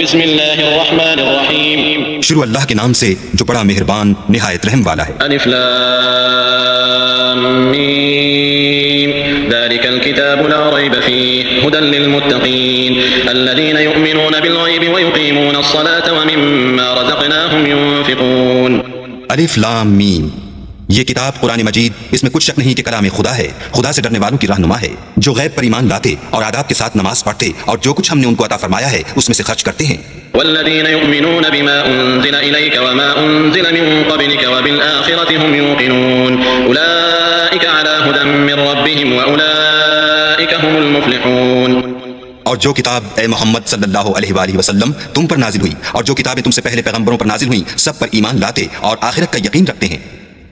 बिस्मिल्लाहिर्रहमानिर्रहीम। शुरू अल्लाह के नाम से जो बड़ा मेहरबान निहायत रहम वाला है। अलिफ लाम मीम ज़ालिकल किताबु ला रैब फ़ीहि हुदल लिलमुत्तक़ीन अल्लज़ीना युमिनूना बिल ग़ैबि व युक़ीमूनस सलाता व मिम्मा रज़क़नाहुम युनफ़िक़ून। अलिफ लाम मीम, ये किताब कुरान मजीद, इसमें कुछ शक नहीं कि कलाम खुदा है, खुदा से डरने वालों की रहनुमा है, जो गैब पर ईमान लाते और आदाब के साथ नमाज पढ़ते और जो कुछ हमने उनको अता फरमाया है उसमें से खर्च करते हैं। वल्लज़ीना युमिनूना बिमा उन्ज़िला इलैका व मा उन्ज़िला मिन क़ब्लिका व बिल आखिरति हुम यूक़िनून उलाइका अला हुदन मिन रब्बिहिम व उलाइका हुमुल मुफ़्लिहून। और जो किताब ए मोहम्मद सल्लल्लाहु अलैहि वसल्लम तुम पर नाजिल हुई और जो किताबें तुमसे पहले पैगंबरों पर नाजिल हुई सब पर ईमान लाते और आखिरत का यकीन रखते हैं,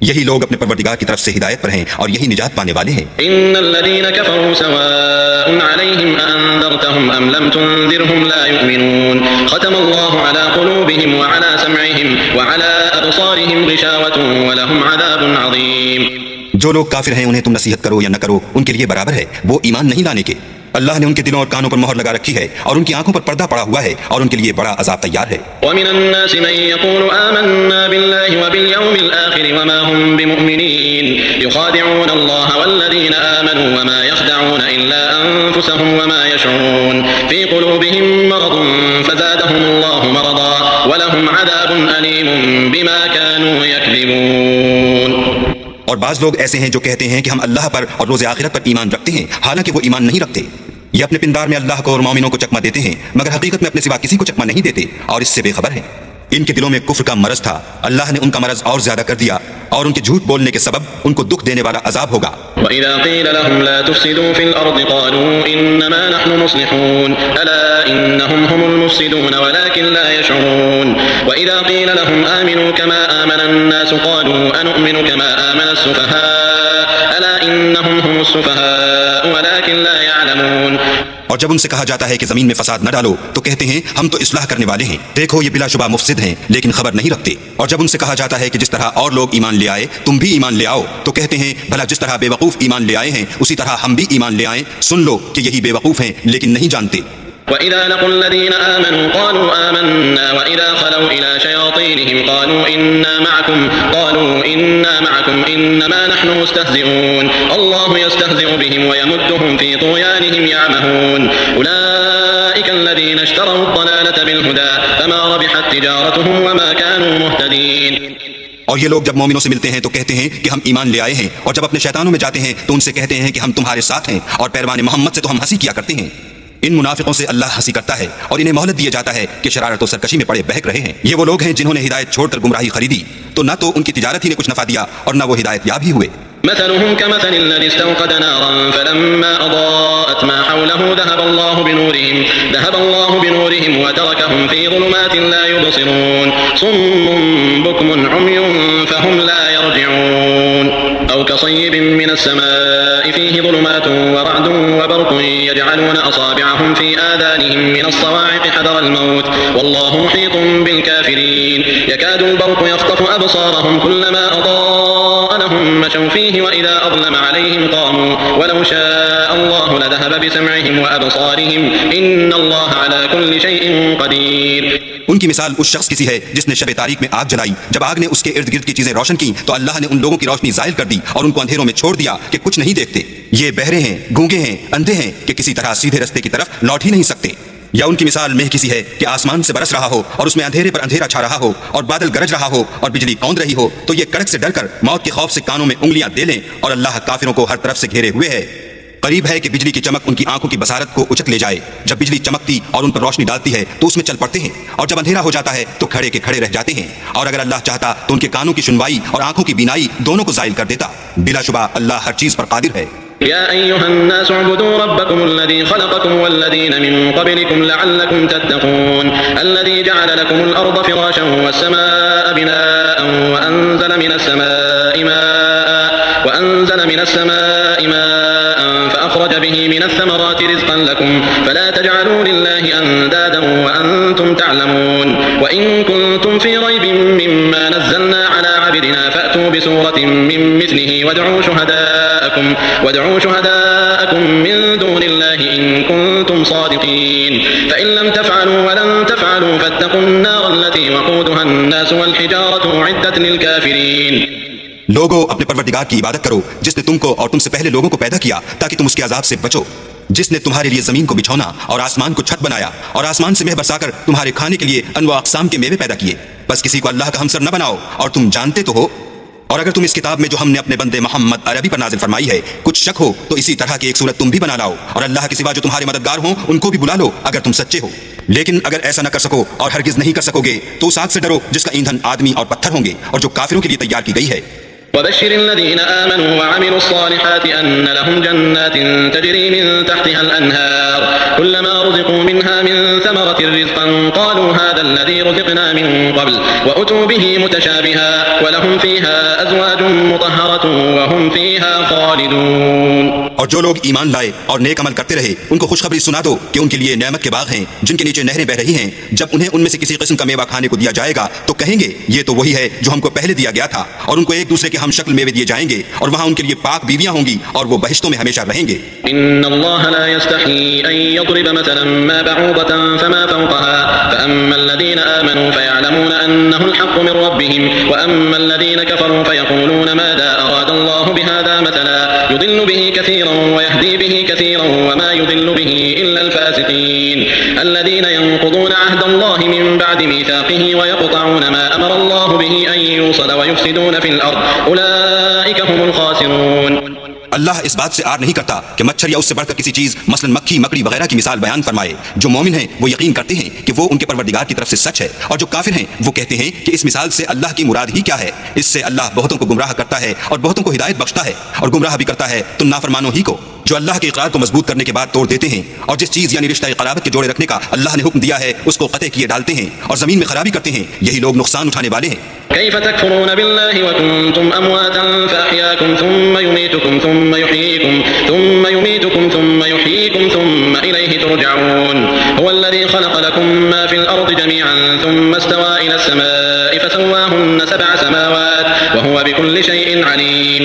यही लोग अपने परवरदिगार की तरफ से हिदायत पर हैं और यही निजात पाने वाले हैं। इन्नल्लज़ीना कफ़रू सवाउन अलैहिम अअन्ज़रतहुम अम लम तुन्ज़िरहुम ला युमिनून ख़तमल्लाहु अला क़ुलूबिहिम व अला समइहिम व अला अबसारिहिम ग़िशावतुन व लहुम अज़ाबुन अज़ीम। जो लोग काफिर हैं उन्हें तुम नसीहत करो या न करो उनके लिए बराबर है, वो ईमान नहीं लाने के। अल्लाह ने उनके दिलों और कानों पर मोहर लगा रखी है और उनकी आंखों पर पर्दा पड़ा हुआ है और उनके लिए बड़ा अजाब तैयार है। वमिनन्नासि मन यक़ूलु आमन्ना बिल्लाहि व बिल यौमिल आखिर व मा हुम बिमुमिनीन युख़ादिऊना अल्लाह वल्लज़ीना आमनू व मा यख़दऊना इल्ला अनफुसहुम व मा यशऊरून फ़ी क़ुलूबिहिम मरदुन फ़ज़ादहुमुल्लाहु मरदा व लहुम अज़ाबुन अलीमुन बिमा कानू यकज़िबून। और बाज़ लोग ऐसे हैं जो कहते हैं कि हम अल्लाह पर और रोज़े आखिरत पर ईमान रखते हैं, हालांकि वो ईमान नहीं रखते। ये अपने पिंदार में अल्लाह को और मोमिनों को चकमा देते हैं, मगर हकीकत में अपने सिवा किसी को चकमा नहीं देते और इससे बेखबर हैं। इनके दिलों में कुफ्र का मरज था, अल्लाह ने उनका मरज और ज्यादा कर दिया और उनके झूठ बोलने के सबब उनको दुख देने वाला अजाब होगा। वइज़ा क़ील लहुम ला तुफ़सिदू फ़िल अर्ज़ि क़ालू इन्नमा नहनु मुस्लिहून अला इन्नहुम हुमुल मुफ़सिदून वलाकिन ला यशऊरून। वइज़ा क़ील लहुम आमिनू कमा आमना अन्नासु क़ालू अनु'मिनु कमा आमना अस्सुफ़हा अला इन्नहुम हुमुस सुफ़हा वलाकिन ला यअलमून। और जब उनसे कहा जाता है कि जमीन में फसाद न डालो तो कहते हैं हम तो इस्लाह करने वाले हैं, देखो ये बिलाशुबा मुफसिद हैं लेकिन खबर नहीं रखते। और जब उनसे कहा जाता है कि जिस तरह और लोग ईमान ले आए तुम भी ईमान ले आओ तो कहते हैं भला जिस तरह बेवकूफ़ ईमान ले आए हैं उसी तरह हम भी ईमान ले आएं। सुन लो कि यही बेवकूफ़ हैं लेकिन नहीं जानते। وإذا لقوا الذين آمنوا قالوا آمنا وإذا خلوا إلى شياطينهم قالوا إنا معكم إنما نحن مستهزئون الله يستهزئ بهم ويمدهم في طغيانهم يعمهون أولئك الذين اشتروا الضلالة بالهدى فما ربحت تجارتهم وما كانوا مهتدين। और ये लोग जब मोमिनों से मिलते हैं तो कहते हैं कि हम ईमान ले आए हैं और जब अपने शैतानों में जाते हैं तो उनसे कहते हैं कि हम तुम्हारे साथ हैं और पैरवान मोहम्मद से तो हम हंसी किया करते हैं। इन मुनाफिकों से अल्लाह हंसी करता है और इन्हें मोहलत दिया जाता है कि शरारत और सरकशी में पड़े बहक रहे हैं। ये वो लोग हैं जिन्होंने हिदायत छोड़कर गुमराही खरीदी, तो न तो उनकी तिजारत ही ने कुछ नफा दिया और न वो हिदायत याब ही हुए। مثلهم كمثل الذي استوقد نارا فلما أضاءت ما حوله ذهب الله بنورهم وتركهم في ظلمات لا يبصرون صم بكم عمي فهم لا يرجعون أو كصيب من السماء فيه ظلمات ورعد وبرق يجعلون أصابعهم في آذانهم من الصواعق حذر الموت والله محيط بالكافرين يكاد البرق يخطف أبصارهم كلما أضاء لهم مشوا فيه وإذا أظلم عليهم قاموا ولو شاء الله لذهب بسمعهم وأبصارهم إن الله على كل شيء قدير। उनकी मिसाल उस शख्स किसी है जिसने शब तारीख में आग जलाई, जब आग ने उसके इर्द गिर्द की चीजें रोशन की तो अल्लाह ने उन लोगों की रोशनी जायल कर दी और उनको अंधेरों में छोड़ दिया कि कुछ नहीं देखते। ये बहरे हैं, गूंगे हैं, अंधे हैं कि किसी तरह सीधे रास्ते की तरफ लौट ही नहीं सकते। या उनकी मिसाल में किसी है कि आसमान से बरस रहा हो और उसमें अंधेरे पर अंधेरा छा रहा हो और बादल गरज रहा हो और बिजली कौंध रही हो तो ये कड़क से डरकर मौत के खौफ से कानों में उंगलियां दे लें और अल्लाह काफिरों को हर तरफ से घेरे हुए है। करीब है कि बिजली की चमक उनकी आंखों की बसारत को उचक ले जाए। जब बिजली चमकती और उन पर रोशनी डालती है तो उसमें चल पड़ते हैं और जब अंधेरा हो जाता है तो खड़े के खड़े रह जाते हैं। और अगर अल्लाह चाहता तो उनके कानों की सुनवाई और आंखों की बीनाई दोनों को जायल कर देता। बिलाशुबा अल्लाह हर चीज पर कादिर है। يا أيها الناس اعبدوا ربكم الذي خلقكم والذين من قبلكم لعلكم تتقون الذي جعل لكم الأرض فراشا والسماء بناء وأنزل من السماء ماء فأخرج به من الثمرات رزقا لكم فلا تجعلوا لله أندادا وأنتم تعلمون وإن كنتم في ريب مما نزلنا على عبدنا فأتوا بسورة من مثله وادعوا شهداءكم من دون الله إن كنتم صادقين فإن لم تفعلوا ولن تفعلوا تفعلوا فاتقوا النار التي وقودها الناس والحجارة أعدت للكافرين। लोगों, अपने परवरदिगार की इबादत करो जिसने तुमको और तुमसे पहले लोगों को पैदा किया ताकि तुम उसके अजाब से बचो, जिसने तुम्हारे लिए जमीन को बिछौना और आसमान को छत बनाया और आसमान से मेह बरसाकर तुम्हारे खाने के लिए अनवा अक़साम के मेवे पैदा किए। बस किसी को अल्लाह का हमसर न बनाओ और तुम जानते तो हो। और अगर तुम इस किताब में जो हमने अपने बंदे मोहम्मद अरबी पर नाजिल फरमाई है कुछ शक हो तो इसी तरह की एक सूरत तुम भी बना लाओ और अल्लाह के सिवा जो तुम्हारे मददगार हो उनको भी बुला लो अगर तुम सच्चे हो। लेकिन अगर ऐसा न कर सको और हरगिज नहीं कर सकोगे तो उस आग से डरो जिसका ईंधन आदमी और पत्थर होंगे और जो काफिरों के लिए तैयार की गई है। وبشر الذين آمنوا وعملوا الصالحات أن لهم جنات تجري من تحتها الأنهار كلما رزقوا منها من ثمرة رزقا قالوا هذا الذي رزقنا من قبل وأتوا به متشابها ولهم فيها أزواج مطهرة وهم فيها خالدون। और जो लोग ईमान लाए और नेक अमल करते रहे उनको खुशखबरी सुना दो कि उनके लिए नेमत के बाग हैं जिनके नीचे नहरें बह रही हैं। जब उन्हें उनमें से किसी किस्म का मेवा खाने को दिया जाएगा तो कहेंगे ये तो वही है जो हमको पहले दिया गया था, और उनको एक दूसरे के हम शक्ल मेवे दिए जाएंगे और वहाँ उनके लिए पाक बीवियां होंगी और वो बहिश्तों में हमेशा रहेंगे। इन्नल्लाह ला यस्तही अन यضرब मसलन मा बऊदतन फमा फौक़हा फअम्मा अल्लज़ीना आमनू फयअलमून अन्नहु अल-हक़्क़ु मिन रब्बिहिम व अम्मा अल्लज़ीना कफ़रू फयक़ूलून माज़ा अरादल्लाहु बिहाज़ा मसला युदिल्लु बिही कसीरन व यहदी बिही कसीरन व मा युदिल्लु बिही इल्ला अल-फ़ासिक़ीन अल्लज़ीना यनक़ुदून अहदल्लाहि मिन बअदि मीसाक़िही व यक़तऊन मा अमरा अल्लाहु बिही अन युसल व युफ़सिदून फ़िल अर्ज़ उलाइका हुमुल ख़ासिरून। अल्लाह इस बात से आर नहीं करता कि मच्छर या उससे बढ़कर किसी चीज मसलन मक्खी मकड़ी वगैरह की मिसाल बयान फरमाए। जो मोमिन हैं वो यकीन करते हैं कि वो उनके परवरदिगार की तरफ से सच है, और जो काफिर हैं वो कहते हैं कि इस मिसाल से अल्लाह की मुराद ही क्या है। इससे अल्लाह बहुतों को गुमराह करता है और बहुतों को हिदायत बख्शता है, और गुमराह भी करता है तुम नाफरमानों ही को जो अल्लाह के इक़रार को मजबूत करने के बाद तोड़ देते हैं और जिस चीज यानी रिश्ता क़राबत के जोड़े रखने का अल्लाह ने हुक्म दिया है उसको क़त्अ किए डालते हैं और जमीन में खराबी करते हैं। यही लोग नुकसान उठाने वाले हैं। कैफ़ तकफ़ुरून बिल्लाहि व कुंतुम अमवातन फ़अहयाकुम थुम्मा युमीतुकुम थुम्मा युहयीकुम थुम्मा युहयीकुम थुम्मा इलैहि तुरजऊन हुवल्लज़ी ख़लक़ लकुम मा फ़िल अर्ज़ि जमीअन थुम्मा इस्तवा इला अस्समाइ फ़सव्वाहुन्न सबअ समावात व हुवा बिकुल्लि शैइन अलीम।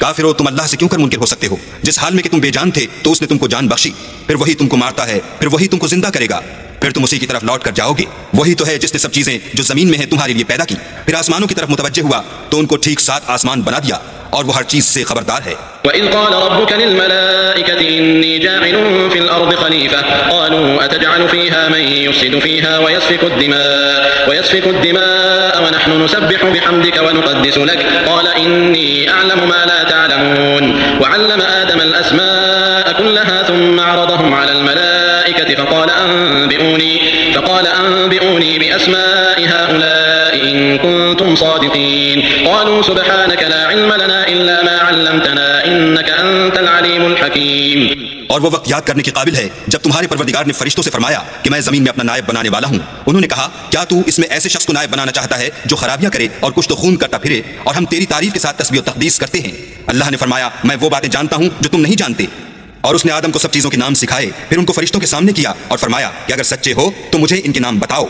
काफिरों, तुम अल्लाह से क्यों कर मुनकिर हो सकते हो? जिस हाल में कि तुम बेजान थे तो उसने तुमको जान बख्शी, फिर वही तुमको मारता है, फिर वही तुमको जिंदा करेगा, फिर तुम उसी की तरफ लौट कर जाओगे। वही तो है जिसने सब चीजें जो जमीन में है तुम्हारे लिए पैदा की, फिर आसमानों की तरफ मुतवज्जे हुआ तो उनको ठीक 7 आसमान बना दिया और वो हर चीज से खबरदार है। वइज़ क़ाल रब्बुका लिल-मलाइकति इन्नी जाइलुन फ़िल अर्ज़ि ख़लीफ़ा क़ालू अतजअलु फ़ीहा मन युफ़सिदु फ़ीहा व यस्फ़िकु अद-दिमाअ व नहनु नुसब्बिहु बिहम्दिका व नुक़द्दिसु लक क़ाल इन्नी अअलमु मा ला तअलमून व अल्लम आदम अल-अस्माअ कुल्लहा थुम्मा अरदहुम अला अल-मलाइकति फ़क़ाल अनबिऊनी बिअस्माइ हाउलाइ इन कुंतुम सादिक़ीन क़ालू सुब्हानका ला इल्म लना इल्ला मा अल्लमतना इन्नका अंतल अलीमुल हकीम। और वो वक्त याद करने के काबिल है जब तुम्हारे परवरदिगार ने फरिश्तों से फरमाया कि मैं जमीन में अपना नायब बनाने वाला हूँ। उन्होंने कहा, क्या तू इसमें ऐसे शख्स को नायब बनाना चाहता है जो खराबियां करे और कुछ तो खून करता फिरे और हम तेरी तारीफ के साथ तस्बीह और तक़दीस करते हैं। अल्लाह ने फरमाया, मैं वो बातें जानता हूँ जो तुम नहीं जानते। और उसने आदम को सब चीजों के नाम सिखाए, फिर उनको फरिश्तों के सामने किया और फरमाया कि अगर सच्चे हो तो मुझे इनके नाम बताओ।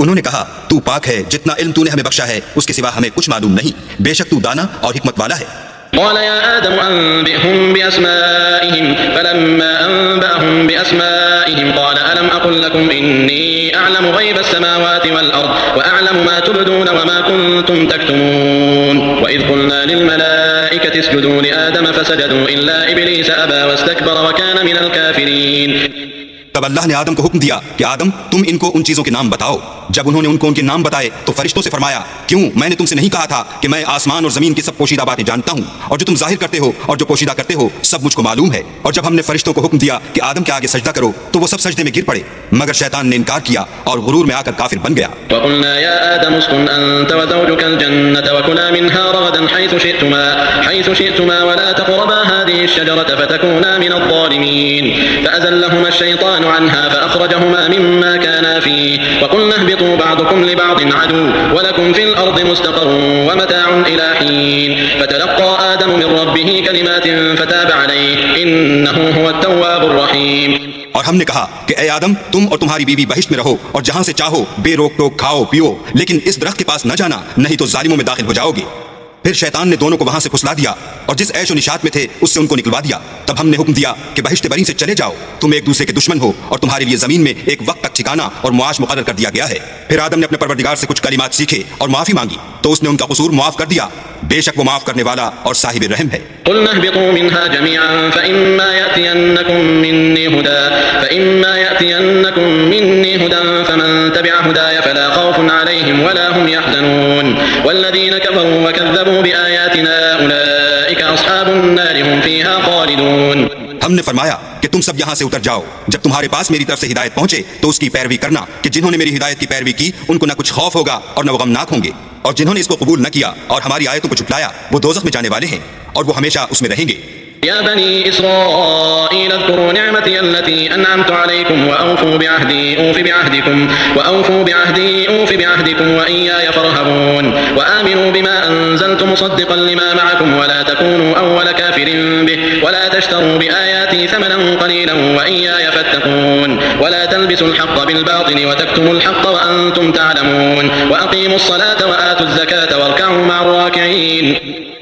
उन्होंने कहा, तू पाक है, जितना इल्म तूने हमें बख्शा है उसके सिवा हमें कुछ मालूम नहीं, बेशक तू दाना और हिकमत वाला है। قال يا آدم أنبئهم بأسمائهم فلما أنبأهم بأسمائهم قال ألم أقل لكم إني أعلم غيب السماوات والأرض وأعلم ما تبدون وما كنتم تكتمون وإذ قلنا للملائكة اسجدوا لآدم فسجدوا إلا إبليس أبى واستكبر وكان من الكافرين। तब अल्लाह ने आदम को हुक्म दिया कि आदम, तुम इनको उन चीजों के नाम बताओ। जब उन्होंने उनको उनके नाम बताए तो फरिश्तों से फरमाया, क्यों मैंने तुमसे नहीं कहा था कि मैं आसमान और जमीन की सब पोशीदा बातें जानता हूँ, और जो तुम जाहिर करते हो और जो पोशीदा करते हो सब मुझको मालूम है। और जब हमने फरिश्तों को हुक्म दिया कि आदम के आगे सजदा करो तो वो सब सजदे में गिर पड़े, मगर शैतान ने इनकार किया और गुरूर में आकर काफिर बन गया। वक़ुल्ना या आदम उस्कुन अंत व ज़ौजुकल जन्नत व कुला मिन्हा रगदन हैथु शि'तुमा व ला तक़रबा हाज़िहि अश-शजरत फतकूना मिनज़-ज़ालिमीन फ़अज़ल्लहुमा अश-शैतानु अन्हा फ़अख़रजहुमा मिम्मा काना फ़ीहि व क़ुल्ना ihbitu ba'dukum li ba'din adu wa lakum fil ardi mustaqarrun wa mata'un ila hin fatalaqqa adamu min rabbih kalimatin fataba alayhi innahu huwat tawwabur rahim। और हमने कहा कि ए आदम, तुम और तुम्हारी बीवी बहिश्त में रहो और जहां से चाहो बेरोक टोक खाओ पियो, लेकिन इस दरख्त के पास न जाना, नहीं तो जालिमों में दाखिल हो जाओगे। फिर शैतान ने दोनों को वहां से फुसला दिया और जिस ऐशो निशात में थे उससे उनको निकलवा दिया। तब हमने हुक्म दिया कि बहिश्त बरी से चले जाओ, तुम एक दूसरे के दुश्मन हो और तुम्हारे लिए जमीन में एक वक्त तक ठिकाना और मुआश मुकर्रर कर दिया गया है। फिर आदम ने अपने परवरदिगार से कुछ कलिमात सीखे और माफी मांगी तो उसने उनका कसूर माफ कर दिया। बेशक वो माफ करने वाला और साहिब रहम है। हमने फरमाया कि तुम सब यहाँ से उतर जाओ। जब तुम्हारे पास मेरी तरफ से हिदायत पहुंचे तो उसकी पैरवी करना कि जिन्होंने मेरी हिदायत की पैरवी की उनको न कुछ खौफ होगा और न वो गमनाक होंगे, और जिन्होंने इसको कबूल न किया और हमारी आयतों को झुटलाया वो दोज़ख में जाने वाले हैं और वो हमेशा उसमें रहेंगे। या बनी इस्राईल अज़्कुरू निअमती अल्लती अनअमतु अलैकुम व औफू बिअहदी औफि बिअहदिकुम व इय्याय फरहबून व आमिनू बिमा अंज़लतु मुसद्दिक़न लिमा मअकुम व ला तकूनू अव्वल काफिरिन बिहि व ला तश्तरू बिआयाती समनन क़लीलन व इय्याय फत्तक़ून व ला तल्बिसुल हक़्क़ बिल बातिल व तक्तुमुल हक़्क़ व अंतुम तअलमून व अक़ीमुस सलाता व आतुज़ ज़काता वरकअू मअर राकिईन।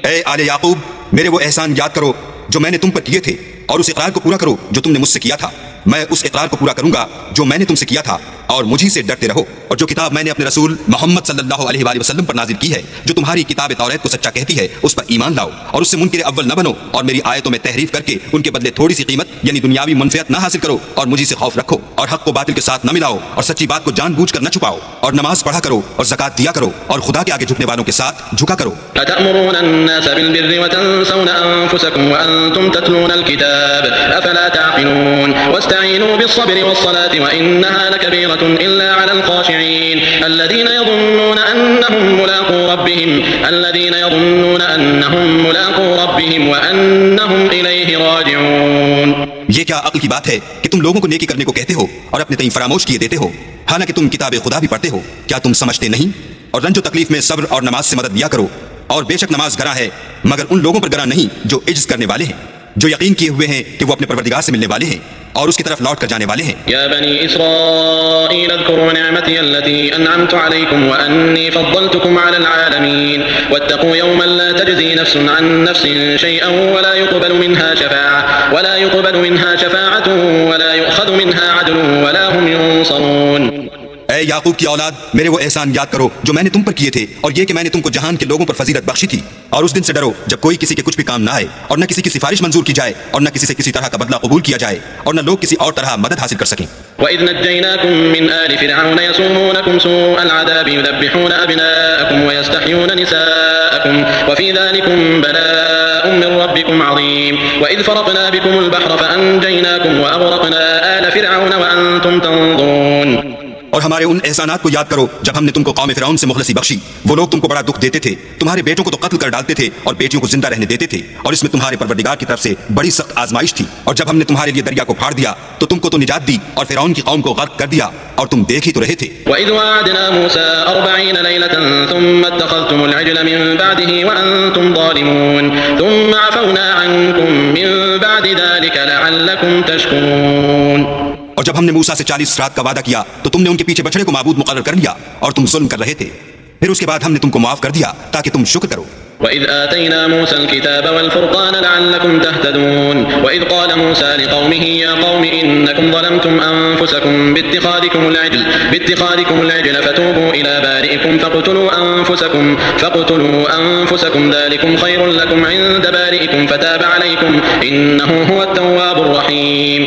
ऐ आले याकूब, मेरे वो एहसान याद करो जो मैंने तुम पर किए थे और उस इकरार को पूरा करो जो तुमने मुझसे किया था। मैं उस इकरार को पूरा करूंगा जो मैंने तुमसे किया था और मुझी से डरते रहो। और जो किताब मैंने अपने रसूल मोहम्मद सल्लल्लाहु अलैहि वसल्लम पर नाजिल की है, जो तुम्हारी किताब तौरात को सच्चा कहती है, उस पर ईमान लाओ और उससे मुनकिर अव्वल न बनो और मेरी आयतों में तहरीफ करके उनके बदले थोड़ी सी कीमत यानी दुनियावी मनफियत न हासिल करो और मुझी से खौफ रखो और हक को बातिल के साथ न मिलाओ और सच्ची बात को जानबूझ कर न छुपाओ और नमाज पढ़ा करो और ज़कात दिया करो और खुदा के आगे झुकने वालों के साथ झुका करो। ये क्या अक्ल की बात है कि तुम लोगों को नेकी करने को कहते हो और अपने तईं फरामोश किए देते हो, हालांकि तुम किताब खुदा भी पढ़ते हो। क्या तुम समझते नहीं? और रंजो तकलीफ में सब्र और नमाज से मदद लिया करो। और बेशक नमाज गरा है मगर उन लोगों पर गरा नहीं जो इज्ज करने वाले हैं, जो यकीन किए हुए हैं कि वो अपने परवरदिगार से मिलने वाले हैं और उसकी तरफ लौट कर जाने वाले हैं। या बनी इस्राईल अज़्कुरू निअमती अल्लती अनअमतु अलैकुम व अन्नी फद्दलतुकुम अलल आलमीन वत्तक़ू यौमन ला तजज़ी नफ्सुन अन नफ्सिन शैअन व ला युक़बलु मिन्हा शफ़ाअतुन व ला युअख़ज़ु मिन्हा अदलुन व ला हुम युनसरून। ऐ याकूब की औलाद, मेरे वो एहसान याद करो जो मैंने तुम पर किए थे और ये कि मैंने तुमको जहान के लोगों पर फजीलत बख्शी थी। और उस दिन से डरो जब कोई किसी के कुछ भी काम ना आए और न किसी की सिफारिश मंजूर की जाए और न किसी से किसी तरह का बदला कबूल किया जाए और न लोग किसी और तरह मदद हासिल कर सकें। وإذ نجيناكم من آل فرعون يسومونكم سوء العذاب يذبحون أبناءكم ويستحيون نساءكم وفي ذلكم بلاء من ربكم عظيم وإذ فرقنا بكم البحر فأنجيناكم وأغرقنا آل فرعون وأنتم تنظرون। और हमारे उन एहसानात को याद करो जब हमने तुमको कौम फिरौन से मुखलसी बख्शी। वो लोग तुमको बड़ा दुख देते थे, तुम्हारे बेटों को तो कत्ल कर डालते थे और बेटियों को जिंदा रहने देते थे, और इसमें तुम्हारे परवरदिगार की तरफ से बड़ी सख्त आजमाइश थी। और जब हमने तुम्हारे लिए दरिया को फाड़ दिया तो तुमको तो निजात दी और फिरौन की कौम को गर्क कर दिया और तुम देख ही तो रहे थे। वइज़ वअदना मूसा 40 लैलतन थुम्मा इत्तखज़्तुमुल इज्ल मिन बअदिही व अंतुम ज़ालिमून थुम्मा अफ़वना अन्कुम मिन बअदि ज़ालिका लअल्लकुम तशकुरून। और जब हमने मूसा से 40 रात का वादा किया तो तुमने उनके पीछे बछड़े को माबूद मुकर्रर कर लिया और तुम जुल्म कर रहे थे। फिर उसके बाद हमने तुमको माफ कर दिया ताकि तुम शुक्र करो। وإذ آتينا موسى الكتاب والفرقان لعلكم تهتدون وإذ قال موسى لقومه يا قوم إنكم ظلمتم أنفسكم باتخاذكم العجل فتوبوا إلى بارئكم فاقتلوا أنفسكم ذلكم خير لكم عند بارئكم فتاب عليكم إنه هو التواب الرحيم।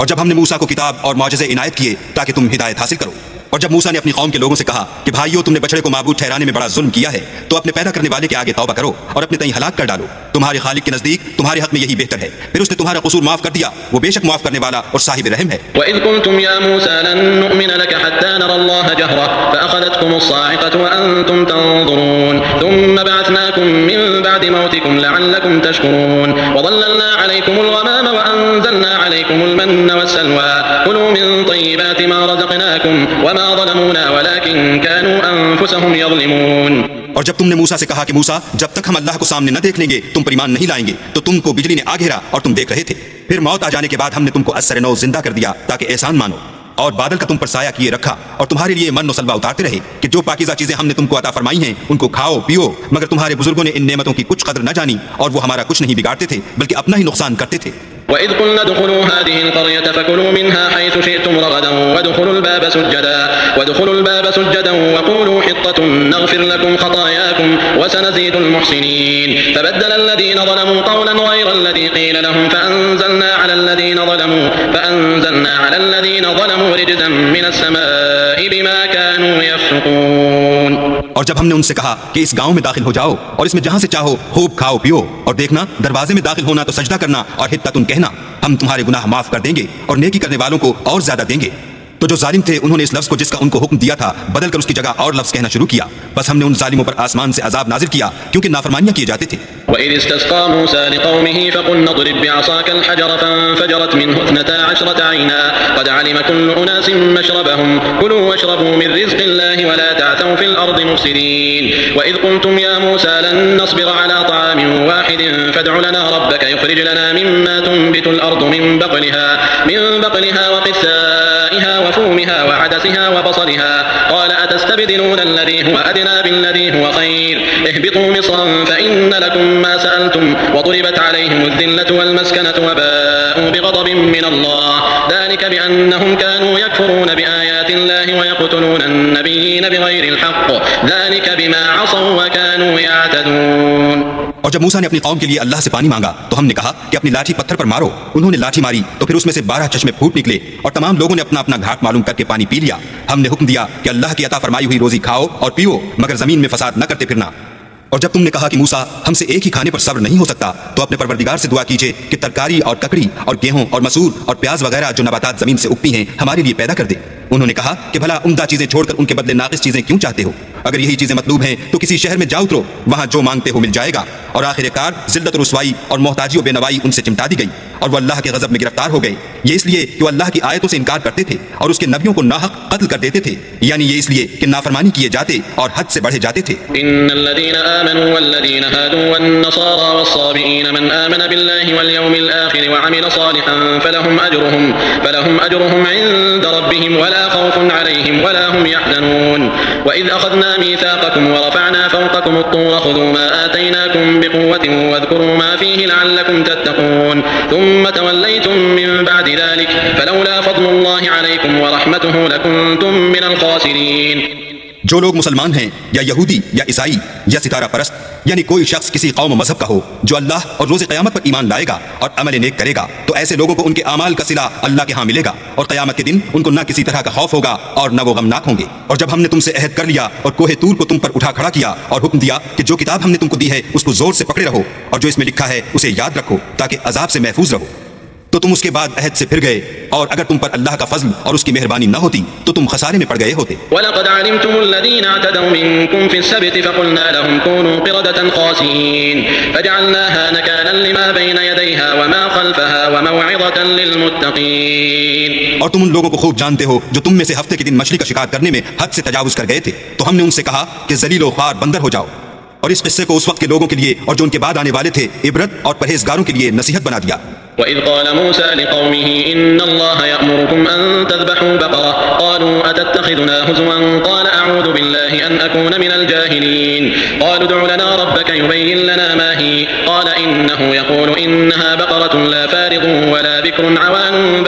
और जब हमने मूसा को किताब और मौजज़े इनायत किए ताकि तुम हिदायत हासिल करो। और जब मूसा ने अपनी कौम के लोगों से कहा कि भाइयों, तुमने बछड़े को माबूद ठहराने में बड़ा जुल्म किया है तो अपने पैदा करने वाले के आगे तौबा करो और अपने तईं हलाक कर डालो। तुम्हारे खालिक के नजदीक तुम्हारे हक में यही बेहतर है। फिर उसने तुम्हारा कसूर माफ कर दिया, वो बेशक माफ करने वाला और साहिब रहम है। वइज़ कुंतुम या मूसा लन नुअमिन लक हत्ता नरा अल्लाह जहरा फअख़ज़तकुमुस साइक़तु व अंतुम तंज़ुरून थुम्मा बअथनाकुम मिन बअदि मौतिकुम लअल्लकुम तशकुरून व ज़ल्ललना अलैकुमुल गमाम व अंज़लना अलैकुमुल मन्न वस्सलवा कुलू मिन तय्यिबाति मा रज़क़नाकुम व मा ज़लमूना वलाकिन कानू अनफुसहुम यज़लिमून। और जब तुमने मूसा से कहा कि मूसा, जब तक हम अल्लाह को सामने न देख लेंगे तुम पर ईमान नहीं लाएंगे, तो तुमको बिजली ने आ घेरा और तुम देख रहे थे। फिर मौत आ जाने के बाद हमने तुमको अस्सर नौ जिंदा कर दिया ताकि एहसान मानो। और बादल का तुम पर साया किए रखा और तुम्हारे लिए मन सलवा उतारते रहे कि जो पाकीज़ा चीजें हमने तुमको अता फरमाई हैं उनको खाओ पियो, मगर तुम्हारे बुजुर्गों ने इन नेमतों की कुछ कदर न जानी और वो हमारा कुछ नहीं बिगाड़ते थे बल्कि अपना ही नुकसान करते थे। وإذ قلنا ادخلوا هذه القرية فكلوا منها حيث شئتم رغدا وادخلوا الباب سجدا وقولوا حطة نغفر لكم خطاياكم وسنزيد المحسنين فبدل الذين ظلموا قولا غير الذي قيل لهم فأنزلنا على الذين ظلموا رجزا من السماء بما كانوا يفسقون। और जब हमने उनसे कहा कि इस गांव में दाखिल हो जाओ और इसमें जहां से चाहो खूब खाओ पियो और देखना दरवाजे में दाखिल होना तो सजदा करना और हित्ततुन कहना, हम तुम्हारे गुनाह माफ कर देंगे और नेकी करने वालों को और ज्यादा देंगे। तो जो जालिम थे उन्होंने इस लफ्ज को जिसका उनको हुक्म दिया था बदल कर उसकी जगह और लफ्ज कहना शुरू किया। बस हमने उन जालिमों पर आसमान से अजाब नाजिल किया क्योंकि नाफरमानियां किए जाते थे। وإذ استسقى موسى لقومه فقلنا اضرب بعصاك الحجر فانفجرت منه 12 عينا قد علم كل أناس مشربهم كلوا واشربوا من رزق الله ولا تعثوا في الأرض مفسدين وإذ قلتم يا موسى لن نصبر على طعام واحد فادع لنا ربك يخرج لنا مما تنبت الأرض من بقلها وقثائها وفومها وعدسها وبصلها قال أتستبدلون الذي هو أدنى بالذي هو خير اهبطوا مصرا فإن لكم ما سألتم وضربت عليهم الذلة والمسكنة وباءوا بغضب من الله ذلك بأنهم كانوا يكفرون بآيات الله ويقتلون النبيين بغير الحق ذلك بما عصوا وكانوا يعتدون। और जब मूसा ने अपनी कौम के लिए अल्लाह से पानी मांगा तो हमने कहा कि अपनी लाठी पत्थर पर मारो। उन्होंने लाठी मारी तो फिर उसमें से 12 चश्मे फूट निकले और तमाम लोगों ने अपना अपना घाट मालूम करके पानी पी लिया। हमने हुक्म दिया कि अल्लाह की अता फरमाई हुई रोजी खाओ और पियो मगर जमीन में फसाद न करते फिरना। और जब तुमने कहा कि मूसा हमसे एक ही खाने पर सब्र नहीं हो सकता तो अपने परवरदिगार से दुआ कीजिए कि तरकारी और ककड़ी और गेहूं और मसूर और प्याज वगैरह जो नबातात जमीन से उगती हैं हमारे लिए पैदा कर दे। उन्होंने कहा कि भला उम्दा चीजें छोड़कर उनके बदले नाकिस चीजें क्यों चाहते हो? अगर यही चीजें मतलूब हैं तो किसी शहर में जा उतरो, वहां जो मांगते हो मिल जाएगा। और आखिरकार जिल्लत रुसवाई और मोहताजी और बेनवाई उनसे चिमटा दी गई और वो अल्लाह के गजब में गिरफ्तार हो गए। ये इसलिए कि वो अल्लाह की आयतों से इनकार करते थे और उसके नबियों को नाहक कत्ल कर देते थे, यानी ये इसलिए कि नाफरमानी किए जाते और हद से बढ़े जाते थे। इन्नल्लज़ीना आमनू वल्लज़ीना हादू वन्नसारा वस्साबिईन मन आमन बिल्लाहि वल्यौमिल आखिर वअमिल सालिहन फलहुम अजरुहुम इंद रब्बिहिम वला खौफुन अलैहिम वला हुम यहज़नून वइज़ अख़ज़ना मीसाक़कुम वरफ़अना फ़ौक़कुम अत्तूर ख़ुज़ू मा आतैनाकुम बिक़ुव्वतिन वज़कुरू मा फ़ीहि लअल्लकुम तत्तक़ून थुम्म तवल्लैतुम मिन बअदि ज़ालिक फ़लौला फ़ज़्लुल्लाहि अलैकुम वरहमतुहु लकुन्तुम मिनल ख़ासिरीन। जो लोग मुसलमान हैं या यहूदी या ईसाई या सितारा परस्त यानी कोई शख्स किसी कौम मजहब का हो जो अल्लाह और रोज़े क़यामत पर ईमान लाएगा और अमल नेक करेगा तो ऐसे लोगों को उनके आमाल का सिला अल्लाह के यहाँ मिलेगा और क़यामत के दिन उनको न किसी तरह का खौफ होगा और न वो गमनाक होंगे। और जब हमने तुमसे अहद कर लिया और कोहे तूर को तुम पर उठा खड़ा किया और हुक्म दिया कि जो किताब हमने तुमको दी है उसको जोर से पकड़े रहो और जो इसमें लिखा है उसे याद रखो ताकि अजाब से महफूज रहो, तो तुम उसके बाद अहद से फिर गए और अगर तुम पर अल्लाह का फजल और उसकी मेहरबानी न होती तो तुम खसारे में पड़ गए होते। वलक़द अलिमतुमुल्लज़ीना अतदौ मिनकुम फ़िस्सब्ति फ़क़ुलना लहुम कूनू क़िरदतन ख़ासीईन फ़जअलनाहा नकालन लिमा बैन यदैहा वमा ख़ल्फ़हा वमौइज़तन लिलमुत्तक़ीन। और तुम उन लोगों को खूब जानते हो जो तुम में से हफ्ते के दिन मछली का शिकार करने में हद से तजावुज़ कर गए थे, तो हमने उनसे कहा कि ज़लील व ख़्वार बंदर हो जाओ। और इस किस्से को उस वक्त के लोगों के लिए और जो उनके बाद आने वाले थे इबरत और परहेजगारों के लिए नसीहत बना दिया। وإذ قال موسى لقومه إن الله يأمركم أن تذبحوا بقرة قالوا أتتخذنا هزوا قال أعوذ بالله أن أكون من الجاهلين قالوا ادع لنا ربك يبين لنا ما هي قال إنه يقول إنها بقرة لا فارض ولا بكر عوان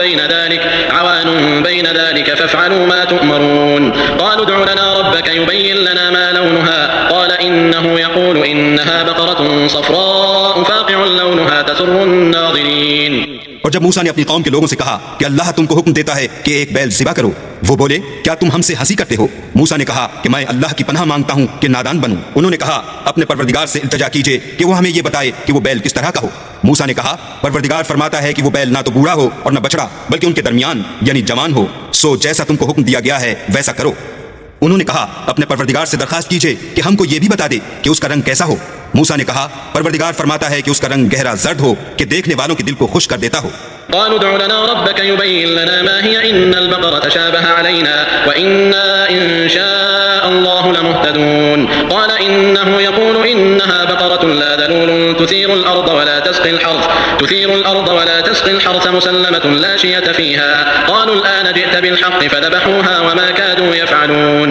بين ذلك فافعلوا ما تؤمرون قالوا ادع لنا ربك يبين لنا ما لونها قال إنه يقول إنها بقرة صفراء فاقع لونها تسر الناظرين। और जब मूसा ने अपनी कौम के लोगों से कहा कि अल्लाह तुमको हुक्म देता है कि एक बैल ज़िबा करो, वो बोले क्या तुम हमसे हंसी करते हो? मूसा ने कहा कि मैं अल्लाह की पनाह मांगता हूँ कि नादान बनूं। उन्होंने कहा अपने परवरदिगार से इल्तिजा कीजिए कि वो हमें ये बताए कि वो बैल किस तरह का हो। मूसा ने कहा परवरदिगार फरमाता है कि वो बैल ना तो बूढ़ा हो और न बछड़ा बल्कि उनके दरमियान यानी जवान हो, सो जैसा तुमको हुक्म दिया गया है वैसा करो। उन्होंने कहा अपने परवरदिगार से दरखास्त कीजिए कि हमको ये भी बता दे कि उसका रंग कैसा हो। मूसा ने कहा परवरदिगार फरमाता है कि उसका रंग गहरा जर्द हो कि देखने वालों के दिल को खुश कर देता हो। قالوا ادع لنا ربك يبين لنا ما هي إن البقرة تشابه علينا وإنا إن شاء الله لمهتدون قال إنه يقول إنها بقرة لا ذلول تثير الأرض ولا تسقي الحرث مسلمة لا شية فيها قالوا الآن جئت بالحق فذبحوها وما كادوا يفعلون।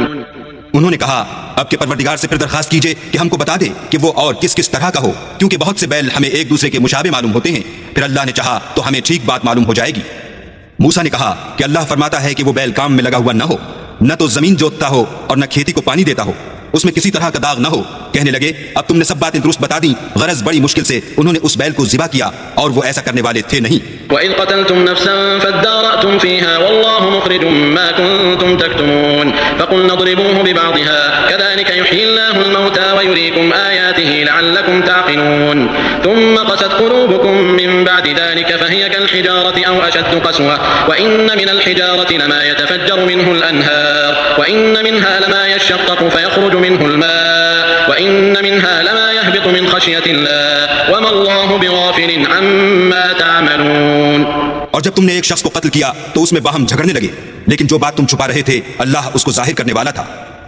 उन्होंने कहा, अब के परवरदिगार से फिर दरखास्त कीजिए कि हमको बता दे कि वो और किस किस तरह का हो, क्योंकि बहुत से बैल हमें एक दूसरे के मुशाबे मालूम होते हैं। फिर अल्लाह ने चाहा तो हमें ठीक बात मालूम हो जाएगी। मूसा ने कहा कि अल्लाह फरमाता है कि वो बैल काम में लगा हुआ न हो, न तो जमीन जोतता हो और न खेती को पानी देता हो, उसमें किसी तरह का दाग न हो। कहने लगे, अब तुमने सब बातें दुरुस्त बता दी। गरज बड़ी मुश्किल से उन्होंने उस बैल को ज़िबा किया और वो ऐसा करने वाले थे नहीं। وَإِذْ قَتَلْتُمْ نَفْسًا فَادَّارَأْتُمْ فِيهَا وَاللَّهُ مُخْرِجٌ مَا كُنْتُمْ تَكْتُمُونَ فَقُلْنَا اضْرِبُوهُ بِبَعْضِهَا كَذَلِكَ يُحْيِي اللَّهُ الْمَوْتَى وَيُرِيكُمْ آيَاتِهِ لَعَلَّكُمْ تَعْقِلُونَ ثُمَّ قَسَتْ قُلُوبُكُمْ مِنْ بَعْدِ ذَلِكَ فَهِيَ كَالْحِجَارَةِ أَوْ أَشَدُّ قَسْوَةً وَإِنَّ مِنَ الْحِجَارَةِ لَمَا يَتَفَجَّرُ مِنْهُ الْأَنْهَارُ وَإِنَّ مِنْهَا لَمَا يَشَّقَّقُ فَيَخْرُجُ مِنْهُ الْمَاءُ وَإِنَّ مِنْهَا لَمَا يَهْبِطُ مِنْ خَشْيَةِ اللَّهِ وَمَا اللَّهُ بِغَافِلٍ عَمَّا تَعْمَلُونَ। और जब तुमने एक शख्स को कत्ल किया तो उसमें बाहम झगड़ने लगे, लेकिन जो बात तुम छुपा रहे थे अल्लाह उसको जाहिर करने वाला था।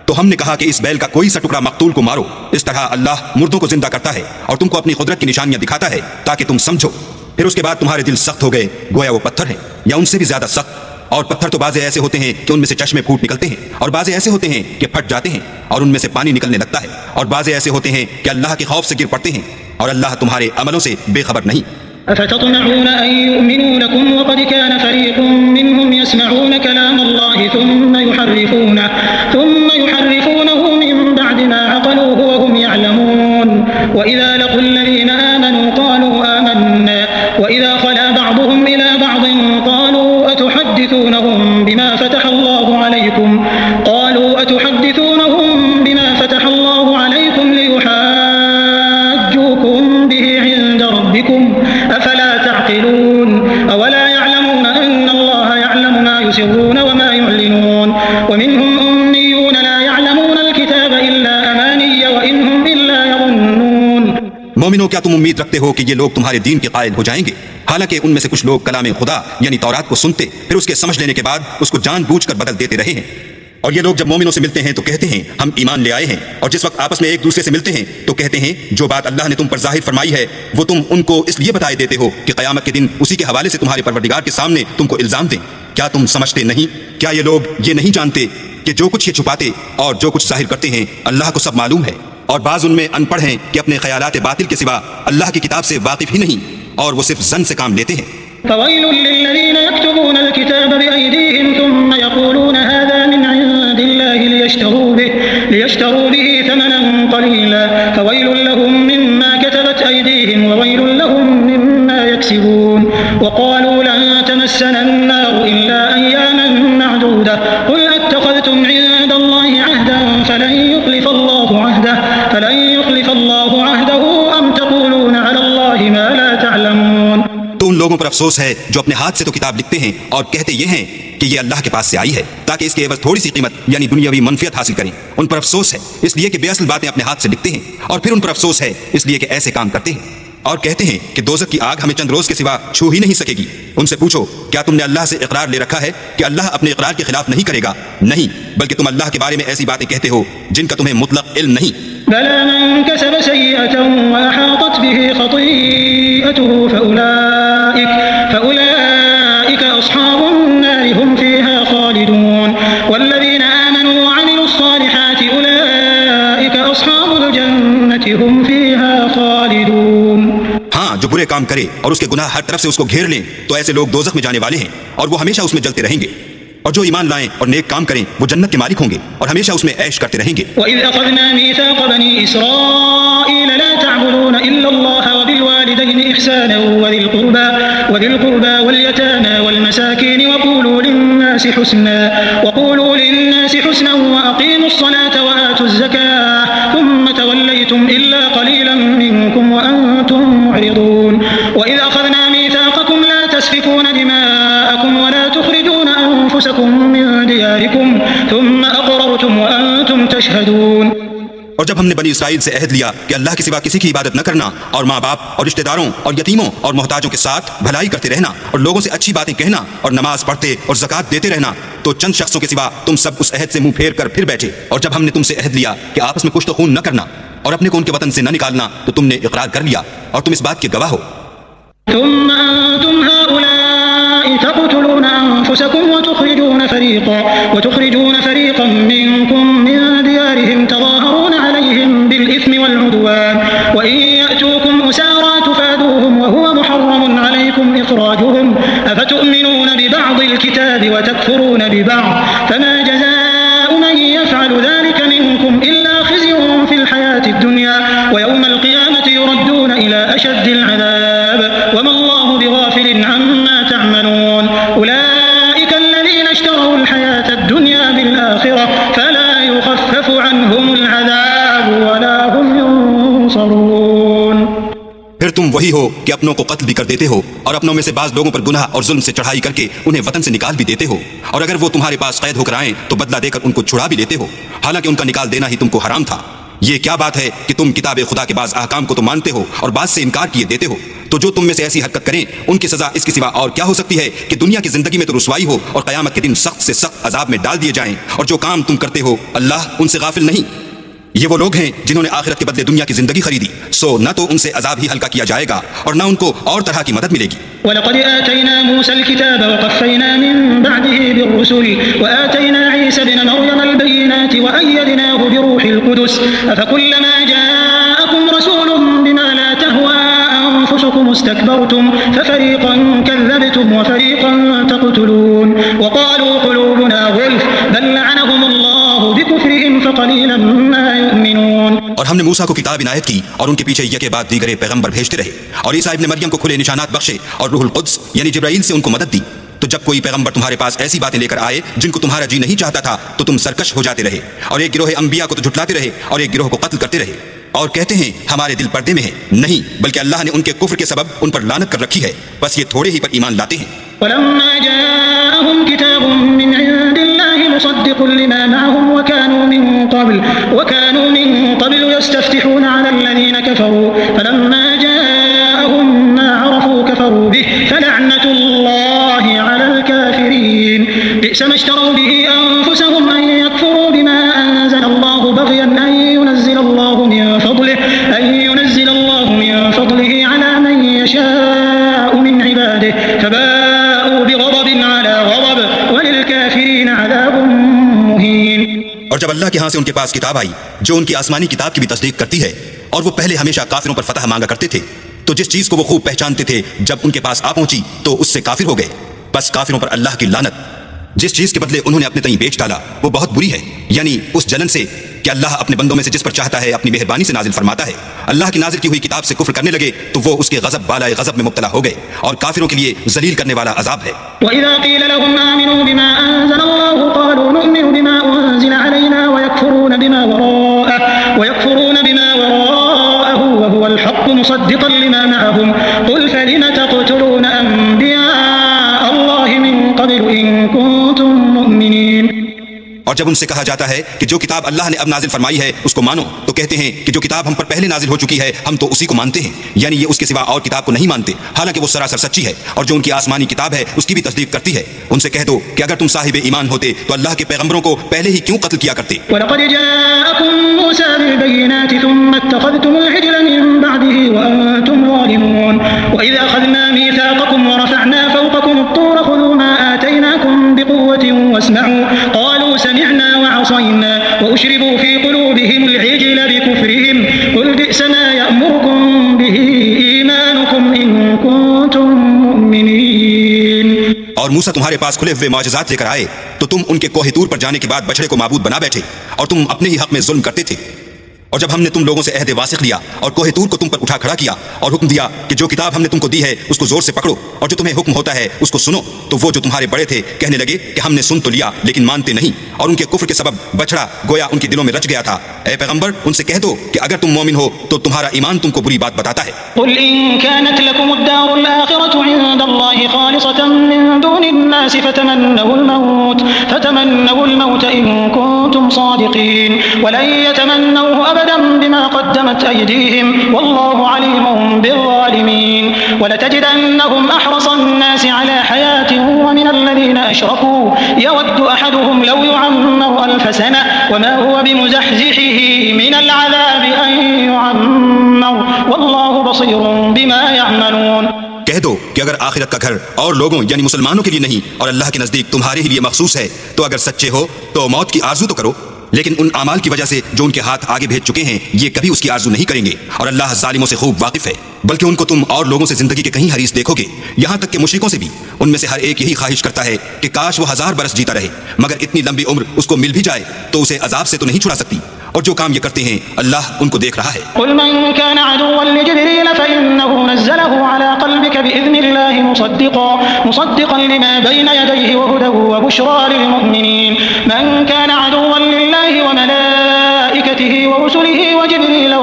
तो हमने कहा कि इस बैल का कोई सा टुकड़ा मकतूल को मारो। इस तरह अल्लाह मुर्दों को जिंदा करता है और तुमको अपनी कुदरत की निशानियां दिखाता है ताकि तुम समझो। फिर उसके बाद तुम्हारे दिल सख्त हो गए, गोया वो पत्थर हैं या उनसे भी ज्यादा सख्त। और पत्थर तो बाज़े ऐसे होते हैं कि उनमें से चश्मे फूट निकलते हैं, और बाज़े ऐसे होते हैं कि फट जाते हैं और उनमें से पानी निकलने लगता है, और बाज़े ऐसे होते हैं कि अल्लाह के खौफ से गिर पड़ते हैं, और अल्लाह तुम्हारे अमलों से बेखबर नहीं। أفتطمعون أن يؤمنوا لكم وقد كان فريق منهم يسمعون كلام الله ثم يحرفونه من بعد ما عقلوه وهم يعلمون وإذا لقوا الذين آمنوا قالوا آمنا وإذا خلا بعضهم إلى بعض قالوا أتحدثونهم بما فتح الله عليكم ليحاجوكم به عند ربكم أفلا تعقلون أولا يعلمون أن الله يعلم ما يسرون وما يعلنون ومنهم أميون لا يعلمون الكتاب إلا أماني وإن هم إلا يظنون। मोमिनो, क्या तुम उम्मीद रखते हो कि ये लोग तुम्हारे दीन के कायल हो जाएंगे? हालांकि उनमें से कुछ लोग कलाम खुदा यानी तौरात को सुनते, फिर उसके समझ लेने के बाद उसको जानबूझकर बदल देते रहे हैं। और ये लोग जब मोमिनों से मिलते हैं तो कहते हैं हम ईमान ले आए हैं, और जिस वक्त आपस में एक दूसरे से मिलते हैं तो कहते हैं जो बात अल्लाह ने तुम पर जाहिर फरमाई है वो तुम उनको इसलिए बताए देते हो कि क़यामत के दिन उसी के हवाले से तुम्हारे परवरदिगार के सामने तुमको इल्जाम दें। क्या तुम समझते नहीं? क्या ये लोग ये नहीं जानते कि जो कुछ ये छुपाते और जो कुछ जाहिर करते हैं अल्लाह को सब मालूम है? और बाज उनमें अनपढ़ हैं कि अपने ख्यालात बातिल के सिवा अल्लाह की किताब से वाकिफ ही नहीं, और वो सिर्फ जन से काम लेते हैं। فويل للذين يكتبون الكتاب بأيديهم ثم يقولون هذا من عند الله ليشتروا به ثمنا قليلا فويل لهم مما كتبت أيديهم وويل لهم مما يكسبون وقالوا لن تمسنا النار إلا أياما معدودة قل أتخذتم عند الله عهدا فلن يخلف الله عهده أم تقولون على الله ما لا تعلمون। तो उन लोगों पर अफसोस है जो अपने हाथ से तो किताब लिखते हैं और कहते ये हैं कि ये अल्लाह के पास से आई है ताकि इसके एवज थोड़ी सी कीमत यानी दुनियावी मनफियत हासिल करें। उन पर अफसोस है इसलिए कि बेअसल बातें अपने हाथ से लिखते हैं, और फिर उन पर अफसोस है इसलिए कि ऐसे काम करते हैं और कहते हैं कि दोज़ख की आग हमें चंद रोज के सिवा छू ही नहीं सकेगी। उनसे पूछो, क्या तुमने अल्लाह से इकरार ले रखा है कि अल्लाह अपने इकरार के खिलाफ नहीं करेगा? नहीं, बल्कि तुम अल्लाह के बारे में ऐसी बातें कहते हो जिनका तुम्हें मुतलक इल्म नहीं। बला मन कसब सय्यअत व अहातत बिही खतीअतुहु फउलाइक अस्हाबुन नार हुम फीहा खालिदून वल्लज़ीना आमनू व अमिलुस सालिहाति उलाइक अस्हाबुल जन्नति हुम फीहा खालिदून। हाँ, जो बुरे काम करे और उसके गुनाह हर तरफ से उसको घेर लें तो ऐसे लोग दोज़ख में जाने वाले हैं और वो हमेशा उसमें जलते रहेंगे। और जो ईमान लाएं और नेक काम करें वो जन्नत के मालिक होंगे और हमेशा उसमें ऐश करते रहेंगे। وَإِذْ أَخَذْنَا مِيثَاقَ بَنِي إِسْرَائِيلَ لَا تَعْبُدُونَ إِلَّا اللَّهَ وَبِالْوَالِدَيْنِ إِحْسَانًا وَذِي الْقُرْبَى وَالْيَتَامَى وَالْمَسَاكِينِ وَقُولُوا لِلنَّاسِ حُسْنًا وَأَقِيمُوا الصَّلَاةَ وَآتُوا الزَّكَاةَ ثُمَّ تَوَلَّيْتُمْ إِلَّا قَلِيلًا مِنكُمْ وَأَنْتُمْ مُعْرِضُونَ وَإِذْ أَخَذْنَا مِيثَاقَكُمْ لَا تَسْفِكُونَ دِمَاءَكُمْ وَلَا تُخْرِجُونَ أنفسكم من دياركم ثم أقررتم وأنتم تشهدون। और जब हमने बनी इसराइल से अहद लिया कि अल्लाह के सिवा किसी की इबादत न करना और माँ बाप और रिश्तेदारों और यतीमों और मोहताजों के साथ भलाई करते रहना और लोगों से अच्छी बातें कहना और नमाज पढ़ते और ज़कात देते रहना, तो चंद शख्सों के सिवा तुम सब उस अहद से मुंह फेर कर फिर बैठे। और जब हमने तुमसे अहद लिया कि आपस में कुश्त खून न करना और अपने को उनके वतन से न निकालना तो तुमने इकरार कर लिया और तुम इस बात के गवाह हो। ثم أنتم هؤلاء تقتلون أنفسكم وتخرجون فريقا منكم من ديارهم تظاهرون عليهم بالإثم والعدوان وإن يأتوكم أسارى تفادوهم وهو محرم عليكم إخراجهم أفتؤمنون ببعض الكتاب وتكفرون ببعض فما جزاء من يفعل ذلك منكم إلا خزي في الحياة الدنيا ويوم القيامة يردون إلى أشد العذاب وما الله بغافل عما تعملون أولئك الذين اشتروا الحياة الدنيا بالآخرة فلا يخفف عنهم العذاب ولا هم ينصرون। फिर तुम वही हो कि अपनों को कत्ल भी कर देते हो और अपनों में से बाज लोगों पर गुनाह और जुल्म से चढ़ाई करके उन्हें वतन से निकाल भी देते हो, और अगर वो तुम्हारे पास कैद होकर आए तो बदला देकर उनको छुड़ा भी लेते हो, हालांकि उनका निकाल देना ही तुमको हराम था। ये क्या बात है कि तुम किताब खुदा के बाज अहकाम को तो मानते हो और बात से इनकार किए देते हो। तो जो तुम में से ऐसी हरकत करें उनकी सजा इसके सिवा और क्या हो सकती है कि दुनिया की जिंदगी में तो रुसवाई हो और कयामत के दिन सख्त से सख्त अजाब में डाल दिए जाएं, और जो काम तुम करते हो अल्लाह उनसे गाफिल नहीं। ये वो लोग हैं जिन्होंने आखिरत के बदले दुनिया की जिंदगी खरीदी, सो न तो उनसे अजाब ही हल्का किया जाएगा और न उनको और तरह की मदद मिलेगी। वलक़द आतैना मूसल किताब वक़फ़ैना मिन बअदिही बिर्रुसुल वआतैना ईसा इब्न मर्यम अल-बय्यिनाति वअय्यदनाहु बिरूहिल क़ुदुस अफ़कुल्लमा जाअकुम रसूलुम बिमा ला तहवा अनफुसुकुम इस्तकबरतुम फफ़रीक़न कज़्ज़बतुम वफ़रीक़न तक़तुलून वक़ालू क़ुलूबुना गुल्फ़ बल लअनहुमुल्लाहु बिकुफ़्रिहिम फ़क़लीलन मा युमिनून। और हमने मूसा को किताब इनायत की और उनके पीछे यके बाद दीगरे पैगंबर भेजते रहे, और ईसा इब्न मरियम को खुले निशानात बख्शे और रूहुल कुद्स यानी जिब्राईल से उनको मदद दी। तो जब कोई पैगंबर तुम्हारे पास ऐसी बातें लेकर आए जिनको तुम्हारा जी नहीं चाहता था तो तुम सरकश हो जाते रहे, और एक गिरोह अंबिया को तो झुठलाते रहे और एक गिरोह को कत्ल करते रहे, और कहते हैं हमारे दिल पर्दे में है। नहीं, बल्कि अल्लाह ने उनके कुफ्र के सबब उन पर लानत कर रखी है, बस ये थोड़े ही पर ईमान लाते हैं। वलम्मा जाअहुम किताबुम मिन इंदिल्लाहि मुसद्दिकुन लिमा मअहुम वकानू मिन क़ब्ल यस्तफ्तिहूना अलल्लज़ीना कफ़रू फलम्मा जाअहुम मा अरफ़ू कफ़रू बिहि फलअनतुल्लाहि अलल काफ़िरीन बि'स मा इश्तरौ बिहि अनफुसहुम अन यकफ़ुरू बिमा अंज़लल्लाहु बग़यन अन युनज़्ज़िलल्लाहु मिन फ़ضलिहि अला मन यशाअु मिन इबादिहि फबाअू बिग़ज़बिन अला ग़ज़ब वलिलकाफ़िरीन अज़ाबुन मुहीन। और जब अल्लाह के यहाँ से उनके पास किताब आई जो उनकी आसमानी किताब की भी तस्दीक करती है, और वो पहले हमेशा काफिरों पर फतह मांगा करते थे, तो जिस चीज को वो खूब पहचानते थे जब उनके पास आ पहुंची तो उससे काफिर हो गए। बस काफिरों पर अल्लाह की लानत। जिस चीज के बदले उन्होंने अपने तई बेच डाला वो बहुत बुरी है, यानी उस जलन से कि अल्लाह अपने बंदों में से जिस पर चाहता है अपनी मेहरबानी से नाजिल फरमाता है। अल्लाह की नाजिल की हुई किताब से कुफ्र करने लगे तो वो उसके गज़ब वाला गज़ब में मुब्तला हो गए, और काफिरों के लिए जलील करने वाला अजाब है। वइज़ा क़ील लहुम आमिनू बिमा अंज़लल्लाहु क़ालू नु'मिनु बिमा उन्ज़िला अलैना वयकफ़ुरून बिमा वराअहु वहुवल हक़्क़ु मुसद्दिक़न लिमा मअहुम क़ुल फलिम तक़तुलून अंबिया अल्लाहि मिन क़ब्ल इन कुन्तुम मुमिनीन। और जब उनसे कहा जाता है कि जो किताब अल्लाह ने अब नाजिल फरमाई है उसको मानो, तो कहते हैं कि जो किताब हम पर पहले नाजिल हो चुकी है हम तो उसी को मानते हैं, यानी ये उसके सिवा और किताब को नहीं मानते, हालांकि वो सरासर सच्ची है, और जो उनकी आसमानी किताब है उसकी भी तस्दीक करती है। उनसे कह दो कि अगर तुम साहिब ईमान होते तो अल्लाह के पैगंबरों को पहले ही क्यों कत्ल किया करते। वलक़द जाअकुम मूसा बिल-बय्यिनाति थुम्मा इत्तख़ज़्तुमुल हिज्र मिन बअदिही व अंतुम ज़ालिमून वइज़ अख़ज़ना मीसाक़कुम व रफ़अना फ़ौक़कुम अत-तूर ख़ुज़ू मा आतैनाकुम बिक़ुव्वतिन वस्मअू क़ालू समिअना वअصैना वअशरिबू फ़ी क़ुलूबिहिमुल इज्ल बिकुफ़्रिहिम क़ुल बि'स मा यअमुरुकुम बिही ईमानुकुम इन कुन्तुम मुमिनीन। और मूसा तुम्हारे पास खुले हुए मौजज़ात लेकर आए तो तुम उनके कोहे तूर पर जाने के बाद बछड़े को माबूद बना बैठे, और तुम अपने ही हक में जुल्म करते थे। और जब हमने तुम लोगों से अहद वासिक़ लिया और कोहे तूर को तुम पर उठा खड़ा किया और हुक्म दिया कि जो किताब हमने तुमको दी है उसको जोर से पकड़ो और जो तुम्हें हुक्म होता है उसको सुनो, तो वो जो तुम्हारे बड़े थे कहने लगे कि हमने सुन तो लिया लेकिन मानते नहीं, और उनके कुफ्र के सबब बछड़ा गोया उनके दिलों में रच गया था। ऐ पैगंबर, उनसे कह दो कि अगर तुम मोमिन हो तो तुम्हारा ईमान तुमको बुरी बात बताता है। कुल इन कानत लकुमुद्दारुल आखिरतु इंदल्लाहि खालिसतन मिन दूनिन्नास फतमन्नवुल मौत इन कुंतुम सादिकीन वलन यतमन्नवहु अबदन बिमा क़द्दमत अयदीहिम वल्लाहु अलीमुम बिज़्ज़ालिमीन वलतजिदन्नहुम अहरसन्नास अला हयातिन वमिनल्लज़ीना अशरकू यवद्दु अहदुहुम लौ युअम्मरु अल्फ सनह वमा हुवा बिमुज़हज़िहिही मिनल अज़ाब أن يعمر والله بصير بما يعملون। कह दो कि अगर आखिरत का घर और लोगों यानी मुसलमानों के लिए नहीं और अल्लाह के नजदीक तुम्हारे ही लिए मखसूस है तो अगर सच्चे हो तो मौत की आरजू तो करो, लेकिन उन अमाल की वजह से जो उनके हाथ आगे भेज चुके हैं ये कभी उसकी आरजू नहीं करेंगे और अल्लाह जालिमों से खूब वाकिफ है। बल्कि उनको तुम और लोगों से जिंदगी के कहीं हरीस देखोगे, यहाँ तक कि मुशरिकों से भी। उनमें से हर एक यही ख्वाहिश करता है कि काश वो 1000 बरस जीता रहे, मगर इतनी लंबी उम्र उसको मिल भी जाए तो उसे अजाब से तो नहीं छुड़ा सकती। और जो काम ये करते हैं अल्लाह उनको देख रहा है। कुल मन कान अदुव्वन लिजिब्रील फइन्नहु नज़्ज़लहु अला क़ल्बिका बिइज़्निल्लाहि मुसद्दिक़न लिमा बैन यदैहि वहुदन वबुश्रा लिलमुमिनीन। मन कान अदुव्वन लिल्लाहि व मलाइकतिहि व रुसुलिहि व जिब्रील व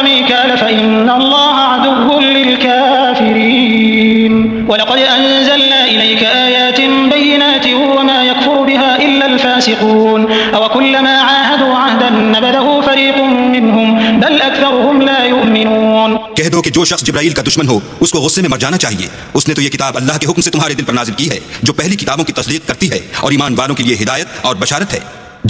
मीकाल फइन्नल्लाहा अदुव्वुन लिलकाफिरीन। वलक़द अंज़लना इलैका आयातिन बय्यिनातिन वमा यकफुरु बिहा इल्ला अल-फ़ासिक़ून अवकुल्लमा आहादू अहदन नबदहु फ़रीक़ुम मिनहुम बल अक्सरुहुम ला युमिनून। कह दो कि जो शख्स जिब्राइल का दुश्मन हो उसको गुस्से में मर जाना चाहिए। उसने तो ये किताब अल्लाह के हुक्म से तुम्हारे दिल पर नाजिल की है जो पहली किताबों की तस्दीक करती है और ईमान वालों के लिए हिदायत और बशारत है।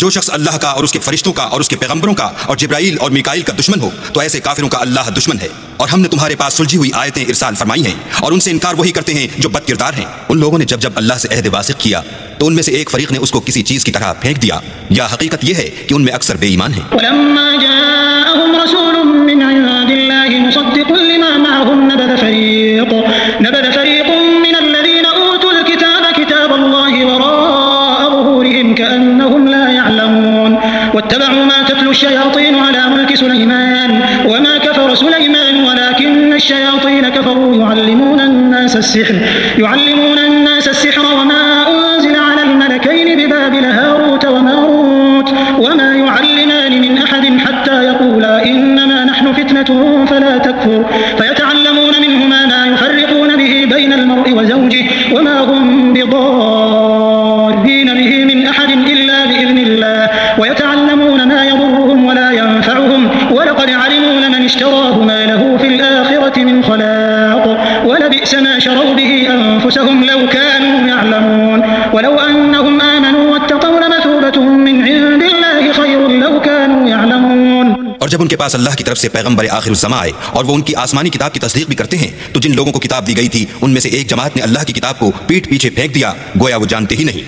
जो शख्स अल्लाह का और उसके फरिश्तों का और उसके पैगंबरों का और जिब्राइल और मीकाइल का दुश्मन हो तो ऐसे काफिरों का अल्लाह दुश्मन है। और हमने तुम्हारे पास सुलझी हुई आयतें इरसाल फरमाई हैं और उनसे इनकार वही करते हैं जो बद किरदार हैं। उन लोगों ने जब जब अल्लाह से अहद वासिक किया तो उनमें से एक फरीक ने उसको किसी चीज की तरह फेंक दिया, या हकीकत यह है कि उनमें अक्सर बेईमान हैं। वलम्मा जाअहुम रसूलुम मिन इंदिल्लाहि मुसद्दिक़ुन लिमा मअहुम नबद फरीक़ुम मिनल्लज़ीना ऊतुल किताबा किताबल्लाहि वराअ ज़ुहूरिहिम कअन्नहुम ला यअलमून वत्तबअू मा तत्लू अश्शयातीन अला मुल्कि सुलैमान वमा कफ़र सुलैमान वलाकिन्न अश्शयातीन कफ़रू युअल्लिमूना अन्नास अस्सिह्र वमा उन्ज़िल अला الملكين ببابل هاروت وماروت وما يعلمان من أحد حتى يقولا إنما نحن فتنة فلا تكفر فيتعلمون منهما ما يفرقون به بين المرء وزوجه وما هم بضارين به من أحد إلا بإذن الله ويتعلمون ما يضرهم ولا ينفعهم ولقد علموا لمن اشتراه ما له في الآخرة من خلاق ولبئس ما شروا به أنفسهم لو كانوا يعلمون ولو أنهم آمنوا واتقوا لمثوبة من عند الله خير لو كانوا يعلمون। और जब उनके पास अल्लाह की तरफ से पैगंबर आखिरुज़्ज़मा आए और वो उनकी आसमानी किताब की तस्दीक भी करते हैं तो जिन लोगों को किताब दी गई थी उनमें से एक जमात ने अल्लाह की किताब को पीठ पीछे फेंक दिया, गोया वो जानते ही नहीं,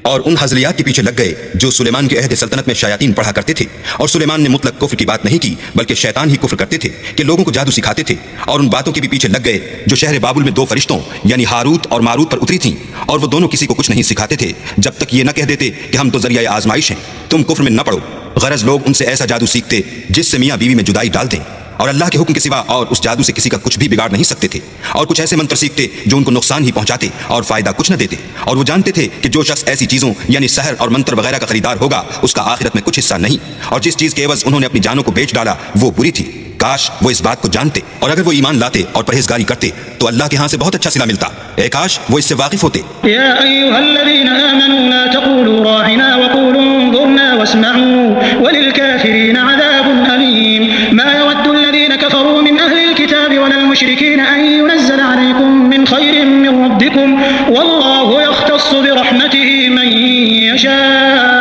और उन हज़लियात के पीछे लग गए जो सुलेमान के अहद सल्तनत में शयातीन पढ़ा करते थे। और सुलेमान ने मुतलक कुफ्र की बात नहीं की बल्कि शैतान ही कुफ्र करते थे कि लोगों को जादू सिखाते थे। और उन बातों के भी पीछे लग गए जो शहर बाबुल में 2 फरिश्तों यानी हारूत और मारूत पर उतरी थीं, और वो दोनों किसी को कुछ नहीं सिखाते थे जब तक ये न कह देते कि हम तो जरिया आजमाइश हैं, तुम कुफ्र में न पड़ो। गरज लोग उनसे ऐसा जादू सीखते जिससे मियाँ बीवी में जुदाई डाल दें, और अल्लाह के हुक्म के सिवा और उस जादू से किसी का कुछ भी बिगाड़ नहीं सकते थे। और कुछ ऐसे मंत्र सीखते जो उनको नुकसान ही पहुंचाते और फायदा कुछ न देते। और वो जानते थे कि जो शख्स ऐसी चीजों यानी सहर और मंत्र वगैरह का खरीदार होगा उसका आखिरत में कुछ हिस्सा नहीं, और जिस चीज के एवज उन्होंने अपनी जानों को बेच डाला वो बुरी थी। काश वो इस बात को जानते और अगर वो ईमान लाते और परहेजगारी करते तो अल्लाह के यहाँ से बहुत अच्छा सिला मिलता। काश वो इससे वाकिफ होते। या अय्युहल्लज़ीना आमनू ला तक़ूलू राइना वक़ूलू उन्ज़ुरना वस्मअू वलिलकाफ़िरीना अज़ाबुन अलीम मा यवद्दु الذين كفروا من أهل الكتاب ولا المشركين أن ينزل عليكم من خير من ربكم والله يختص برحمته من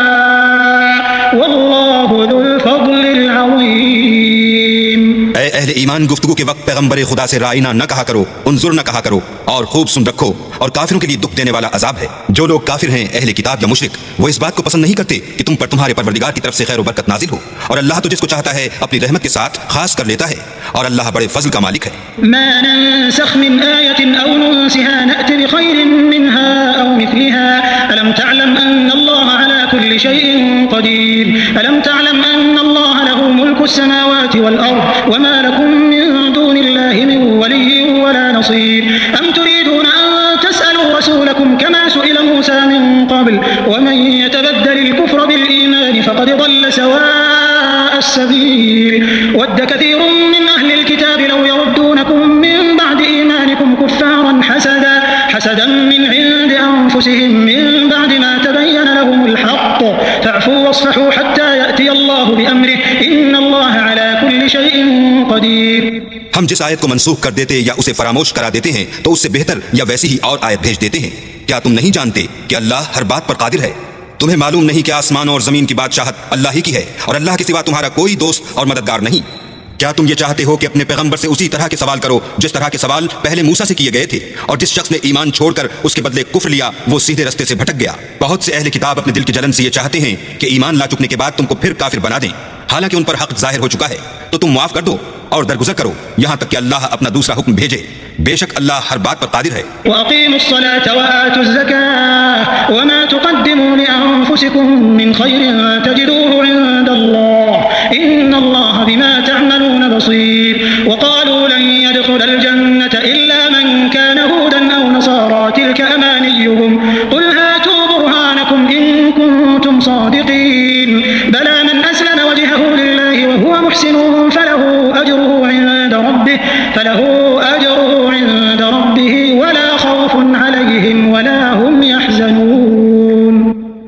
يشاء والله ذو الفضل العظيم। अहले ईमान गुफ्तगू के वक्त पैगंबर खुदा से राइना न कहा करो, उन्जुर न कहा करो, और खूब सुन रखो, और काफिरों के लिए दुख देने वाला अजाब है। जो लोग काफिर हैं अहले किताब या मुशरिक वो इस बात को पसंद नहीं करते कि तुम पर तुम्हारे परवरदिगार की तरफ से खैर व बरकत नाजिल हो, और अल्लाह तो जिसको चाहता है अपनी रहमत के साथ खास कर लेता है, और अल्लाह बड़े फजल का मालिक है। मा नंसख मिन आयतिन औ नुनसिहा नअति बिखैरिन मिनहा औ मिथलिहा अलम तअलम अन्ना अल्लाह अला कुल्लि शैइन क़दीर अलम तअलम अन्ना अल्लाह लहु मुल्कु अस्समावाति वल अर्द वमा लकुम मिन दूनिल्लाहि मिन वलिय्यिन वला नसीर अम तुरीदून अन तसअलू रसूलकुम कमा सुइल मूसा मिन क़ब्ल वमन यतबद्दलिल कुफ्र बिल ईमान फ़क़द ضل सवाअ السबील वद्द कसीरुन मिन अहलिल किताब लौ यरुद्दूनकुम मिन बअद ईमानिकुम कुफ्फारन हसदन मिन इंद अनफुसिहिम मिन बअद मा तबय्यन लहुमुल हक़्क़ फ़अफ़ू वस्फ़हू हत्ता यअतिय अल्लाहु बिअम्रिहि इन्नल्लाह अला कुल्लि शैइन क़दीर। हम जिस आयत को मनसूख कर देते या उसे फरामोश करा देते हैं तो उससे बेहतर या वैसी ही और आयत भेज देते हैं। क्या तुम नहीं जानते कि अल्लाह हर बात पर कादिर है? तुम्हें मालूम नहीं कि आसमानों और जमीन की बादशाहत अल्लाह ही की है और अल्लाह के सिवा तुम्हारा कोई दोस्त और मददगार नहीं। क्या तुम ये चाहते हो कि अपने पैगंबर से उसी तरह के सवाल करो जिस तरह के सवाल पहले मूसा से किए गए थे, और जिस शख्स ने ईमान छोड़कर उसके बदले कुफ्र लिया वो सीधे रास्ते से भटक गया। बहुत से अहले किताब अपने दिल की जलन से ये चाहते हैं कि ईमान ला चुकने के बाद तुमको फिर काफिर बना दें, हालांकि उन पर हक जाहिर हो चुका है। तो तुम माफ कर दो और दरगुजर करो यहाँ तक कि अल्लाह अपना दूसरा हुक्म भेजे। बेशक अल्लाह हर बात पर कादिर है।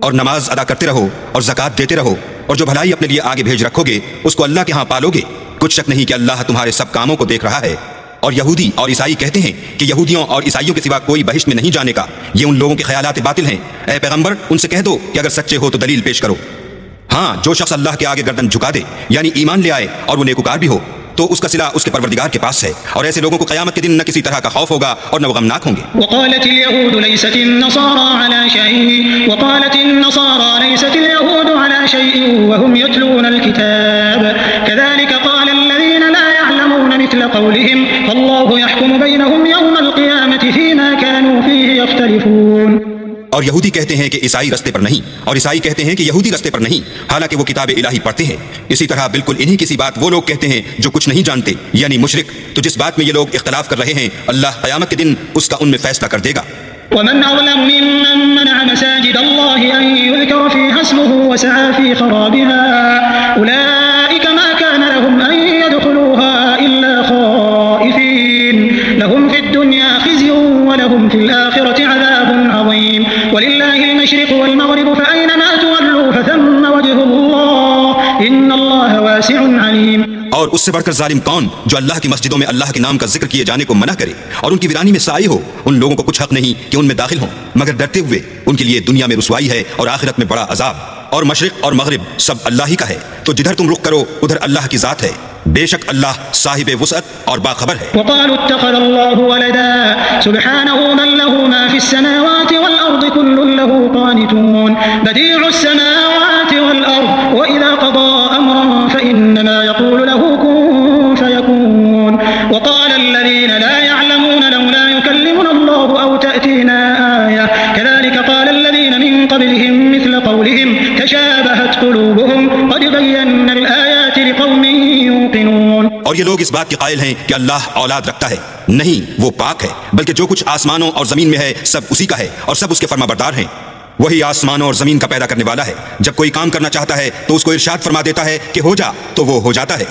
और नमाज अदा करते रहो और ज़कात देते रहो और जो भलाई अपने लिए आगे भेज रखोगे उसको अल्लाह के यहाँ पालोगे। कुछ शक नहीं कि अल्लाह तुम्हारे सब कामों को देख रहा है। और यहूदी और ईसाई कहते हैं कि यहूदियों और ईसाइयों के सिवा कोई बहिश्त में नहीं जाने का। ये उन लोगों के ख्यालात बातिल हैं। ऐ पैगंबर, उनसे कह दो कि अगर सच्चे हो तो दलील पेश करो। हाँ, जो शख्स अल्लाह के आगे गर्दन झुका दे यानी ईमान ले आए और वो नेकुकार भी हो तो उसका सिला उसके परवरदिगार के पास है, और ऐसे लोगों को क़यामत के दिन न किसी तरह का खौफ होगा और न वो गमनाक होंगे। और यहूदी कहते हैं कि ईसाई रास्ते पर नहीं, और ईसाई कहते हैं कि यहूदी रास्ते पर नहीं, हालांकि वो किताब इलाही पढ़ते हैं। इसी तरह बिल्कुल इन्हीं किसी बात वो लोग कहते हैं जो कुछ नहीं जानते, यानी मुशरिक। तो जिस बात में ये लोग इख्तलाफ कर रहे हैं अल्लाह क़यामत के दिन उसका उनमें फैसला कर देगा। वमन अज़लम मिम्मन मनअ मसाजिद अल्लाहि अन युज़करा फ़ीहा इस्मुहु व सअा फ़ी ख़राबिहा उलाइका मा कान लहुम अन यदख़ुलूहा इल्ला ख़ाइफ़ीन लहुम फ़िद दुनिया ख़िज़्युन व लहुम फ़िल आख़िरति अज़ाबुन अज़ीम वलिल्लाहिल मशरिक़ु वल मग़रिबु फ़अयनमा तुवल्लू फ़थम्म वजहुल्लाह इन्नल्लाह वासिउन अलीम। और उससे बढ़कर जालिम कौन जो अल्लाह की मस्जिदों में अल्लाह के नाम का जिक्र किए जाने को मना करे और उनकी वीरानी में साई हो। उन लोगों को कुछ हक नहीं कि उनमें दाखिल हों, मगर डरते हुए उनके लिए दुनिया में रुसवाई है और आखिरत में बड़ा अजाब। और मशरिक और मगरिब सब अल्लाह ही का है, तो जिधर तुम रुख करो उधर अल्लाह की जात है। बेशक अल्लाह साहिब वुसअत और बाखबर है। वक़ालू इत्तख़ज़ल्लाहु वलदा सुब्हानहु मन लहु मा फ़िस समावाति वल अर्दि कुल्लुन लहु क़ानितून बदीउस समावाति वल अर्द व इज़ा क़ज़ा अमरन फ़इन्नमा यक़ूलु लहु कुन फ़यकून। वक़ाल अल्लज़ीना ला यअलमून लौला युकल्लिमुना अल्लाहु औ तअतीना आयह कज़ालिक क़ाल अल्लज़ीना मिन क़ब्लिहिम मिस्ल क़ौलिहिम तशाबहत क़ुलूबुहुम क़द बय्यना अल-आयाति लिक़ौमिन यूक़िनून। और ये लोग इस बात के कायल हैं कि अल्लाह औलाद रखता है। नहीं, वो पाक है, बल्कि जो कुछ आसमानों और जमीन में है सब उसी का है और सब उसके फरमाबरदार हैं। वही आसमानों और जमीन का पैदा करने वाला है। जब कोई काम करना चाहता है तो उसको इरशाद फरमा देता है कि हो जा, तो वो हो जाता है।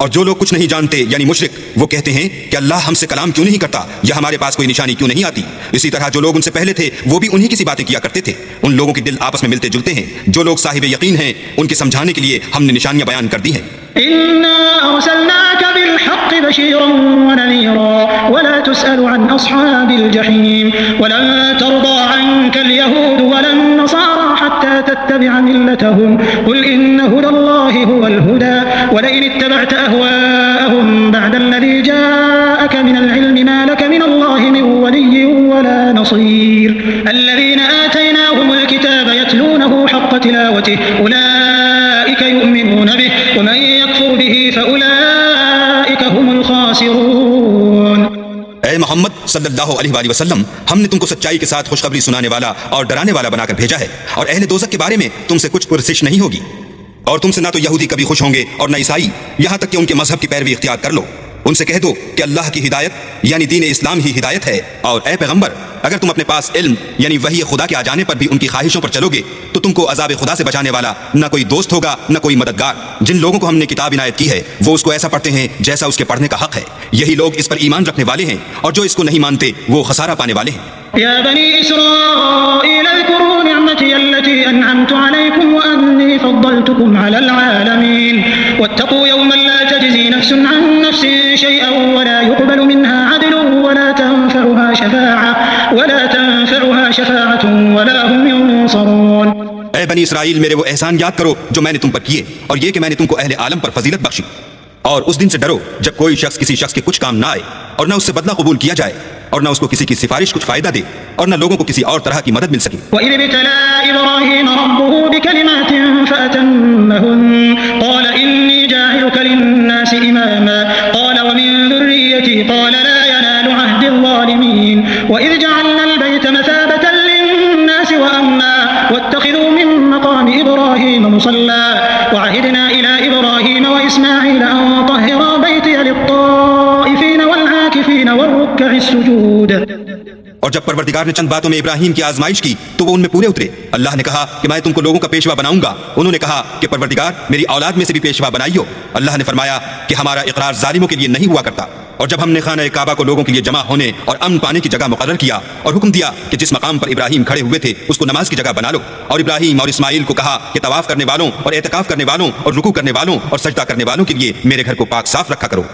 और जो लोग कुछ नहीं जानते यानी मुशरिक, वो कहते हैं कि अल्लाह हमसे कलाम क्यों नहीं करता या हमारे पास कोई निशानी क्यों नहीं आती। इसी तरह जो लोग उनसे पहले थे वो भी उन्हीं की सी बातें किया करते थे। उन लोगों के दिल आपस में मिलते जुलते हैं। जो लोग साहिब यकीन हैं उनके समझाने के लिए हमने निशानियां बयान कर दी हैं। इन्ना अरसलनाका बिल-हक़्क़ि बशीरन व नज़ीरा वला तुसअलु अन अस्हाबिल जहीम वलन तर्दा अन्कल यहूद वलन नसारा हत्ता तत्तबिअ मिल्लतहुम कुल इन्न हुदल्लाहि हुवल हुदा वलइन इत्तबअत अहवाअहुम बअद अल्लज़ी जाअक मिनल इल्मि मा लक मिनल्लाहि मिन वलिय्यिन वला नसीर अल्लज़ीना आतैनाहुमुल किताब यतलूनहु हक़्क़ तिलावतिहि उलाइका युमिनून बिहि वमन यकफुर बिहि फउलाइका हुमुल खासिरून। ऐ मोहम्मद सल्लल्लाहु अलैहि वसल्लम, हमने तुमको सच्चाई के साथ खुशखबरी सुनाने वाला और डराने वाला बनाकर भेजा है, और अहले दोज़ख के बारे में तुमसे कुछ पुरसिश नहीं होगी। और तुमसे ना तो यहूदी कभी खुश होंगे और न ईसाई, यहाँ तक कि उनके मजहब की पैरवी इख्तियार कर लो। उनसे कह दो कि अल्लाह की हिदायत यानी दीन इस्लाम ही हिदायत है। और ऐ पैगंबर, अगर तुम अपने पास इल्म यानी वही खुदा के आ जाने पर भी उनकी ख्वाहिशों पर चलोगे तो तुमको अजाब खुदा से बचाने वाला न कोई दोस्त होगा न कोई मददगार। जिन लोगों को हमने किताब इनायत की है वो उसको ऐसा पढ़ते हैं जैसा उसके पढ़ने का हक है। यही लोग इस पर ईमान रखने वाले हैं, और जो इसको नहीं मानते वो खसारा पाने वाले हैं। या बनी इस्राईल अज़कुरू निअमती अल्लती अनअमतु अलैकुम व अन्नी फद्दलतुकुम अलल आलमीन वत्तक़ू यौमन ला तजज़ी नफ्सुन अन नफ्सिन शैअन वला युक़बलु मिन्हा अदलुन वला तंफ़उहा शफ़ाअतुन वला हुम युनसरून। ऐ इसराइल मेरे वो एहसान याद करो जो मैंने तुम पर किए, और ये कि मैंने तुमको अहले आलम पर फजीलत बख्शी। और उस दिन से डरो जब कोई शख्स किसी शख्स के कुछ काम ना आए, और न उससे बदला कबूल किया जाए, और न उसको किसी की सिफारिश कुछ फायदा दे, और न लोगों को किसी और तरह की मदद मिल सके। और जब परवरदिगार ने चंद बातों में इब्राहिम की आजमाइश की तो वो उनमें पूरे उतरे। अल्लाह ने कहा कि मैं तुमको लोगों का पेशवा बनाऊंगा। उन्होंने कहा कि परवरदिगार मेरी औलाद में से भी पेशवा बनाइयो। अल्लाह ने फरमाया कि हमारा इकरार जालिमों के लिए नहीं हुआ करता। और जब हमने खाना काबा को लोगों के लिए जमा होने और अमन पाने की जगह मुकर्रर किया और हुक्म दिया कि जिस मकाम पर इब्राहिम खड़े हुए थे उसको नमाज की जगह बना लो, और इब्राहिम और इस्माइल को कहा कि तवाफ करने वालों और एतकाफ करने वालों और रुकू करने वालों और सजदा करने वालों के लिए मेरे घर को पाक साफ रखा करो।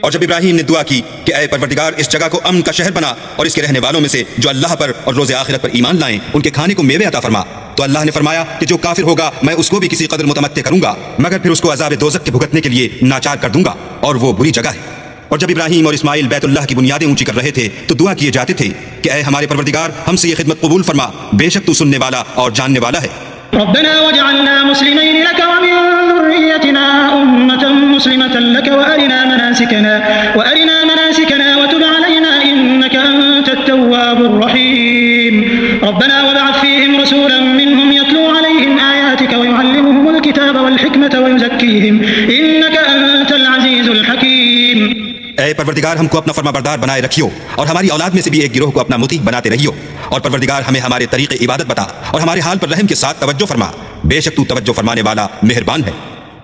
और जब इब्राहिम ने दुआ की कि ऐ परवरदिगार इस जगह को अमन का शहर बना और इसके रहने वालों में से जो अल्लाह पर और रोज़े आखिरत पर ईमान लाएं उनके खाने को मेवे अता फरमा, तो अल्लाह ने फरमाया कि जो काफिर होगा मैं उसको भी किसी कदर मुतमत्ते करूंगा, मगर फिर उसको अज़ाब दोज़ख के भुगतने के लिए नाचार कर दूंगा, और वो बुरी जगह है। और जब इब्राहिम और इस्माइल बैतुल्लाह की बुनियादें ऊंची कर रहे थे तो दुआ किए जाते थे कि ऐ हमारे परवरदिगार हमसे ये खिदमत कबूल फरमा, बेशक तू सुनने वाला और जानने वाला है। रब्बना वजअलना मुस्लिमैन लक व मिन ज़ुर्रिय्यतिना उम्मतन मुस्लिमतन लक व अरिना मनासिकना व तुब अलैना इन्नका अंतत तव्वाबुर रहीम। रब्बना वबअथ फीहिम रसूलन मिनहुम यतलू अलैहिम आयातिका व युअल्लिमुहुमुल किताब वल हिकमता व युज़क्कीहिम इन्नका अंतल अज़ीज़ुल हकीम। ऐ परवरदिगार हमको अपना फरमाबरदार बनाए रखियो और हमारी औलाद में से भी एक गिरोह को अपना मुतीह बनाते रहियो, और परवरदिगार हमें हमारे तरीके इबादत बता और हमारे हाल पर रहम के साथ तवज्जो फरमा, बेशक तू तवज्जो फरमाने वाला मेहरबान है।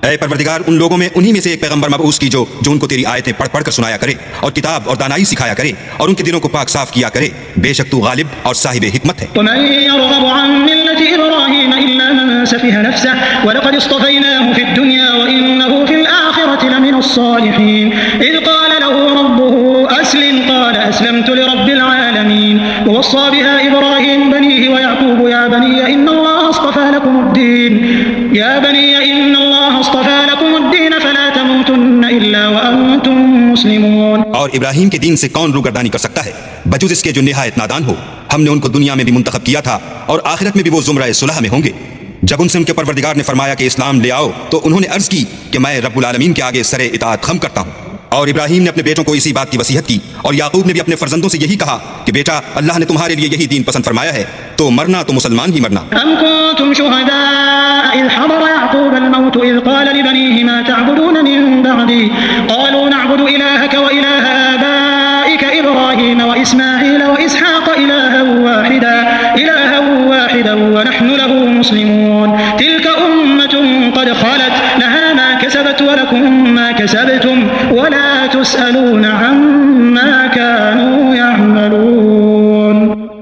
ऐ परवरदिगार उन लोगों में उन्हीं में से एक पैगंबर मबऊस की जो उनको तेरी आयतें पढ़ पढ़ कर सुनाया करे और किताब और दानाई सिखाया करे और उनके दिलों को पाक साफ किया करे, बेशक तू गालिब और साहिब हिकमत है। और इब्राहिम के दीन से कौन रूगर्दानी कर सकता है बजुज इसके जो निहायत नादान हो। हमने उनको दुनिया में भी मुंतखब किया था और आखिरत में भी वो जुमरा सुलह में होंगे। जब उनसे उनके परवरदिगार ने फरमाया कि इस्लाम ले आओ तो उन्होंने अर्ज की कि मैं रब्बुल आलमीन के आगे सरे इताअत खम करता हूँ। और इब्राहिम ने अपने बेटों को इसी बात की वसीयत की, और याकूब ने भी अपने फर्जंदों से यही कहा कि बेटा अल्लाह ने तुम्हारे लिए यही दीन पसंद फरमाया है, तो मरना तो मुसलमान ही मरना।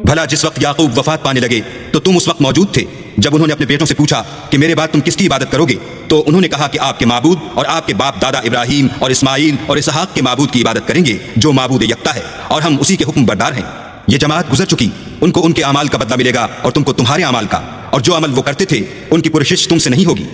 भला जिस वक्त याकूब वफात पाने लगे तो तुम उस वक्त मौजूद थे जब उन्होंने अपने बेटों से पूछा कि मेरे बाद तुम किसकी इबादत करोगे, तो उन्होंने कहा कि आपके माबूद और आपके बाप दादा इब्राहिम और इस्माइल और इसहाक के माबूद की इबादत करेंगे जो माबूद यक्ता है, और हम उसी के हुक्म बरदार हैं। ये जमात गुजर चुकी, उनको उनके अमाल का बदला मिलेगा और तुमको तुम्हारे अमाल का, और जो अमल वो करते थे उनकी पुरशिश तुमसे नहीं होगी।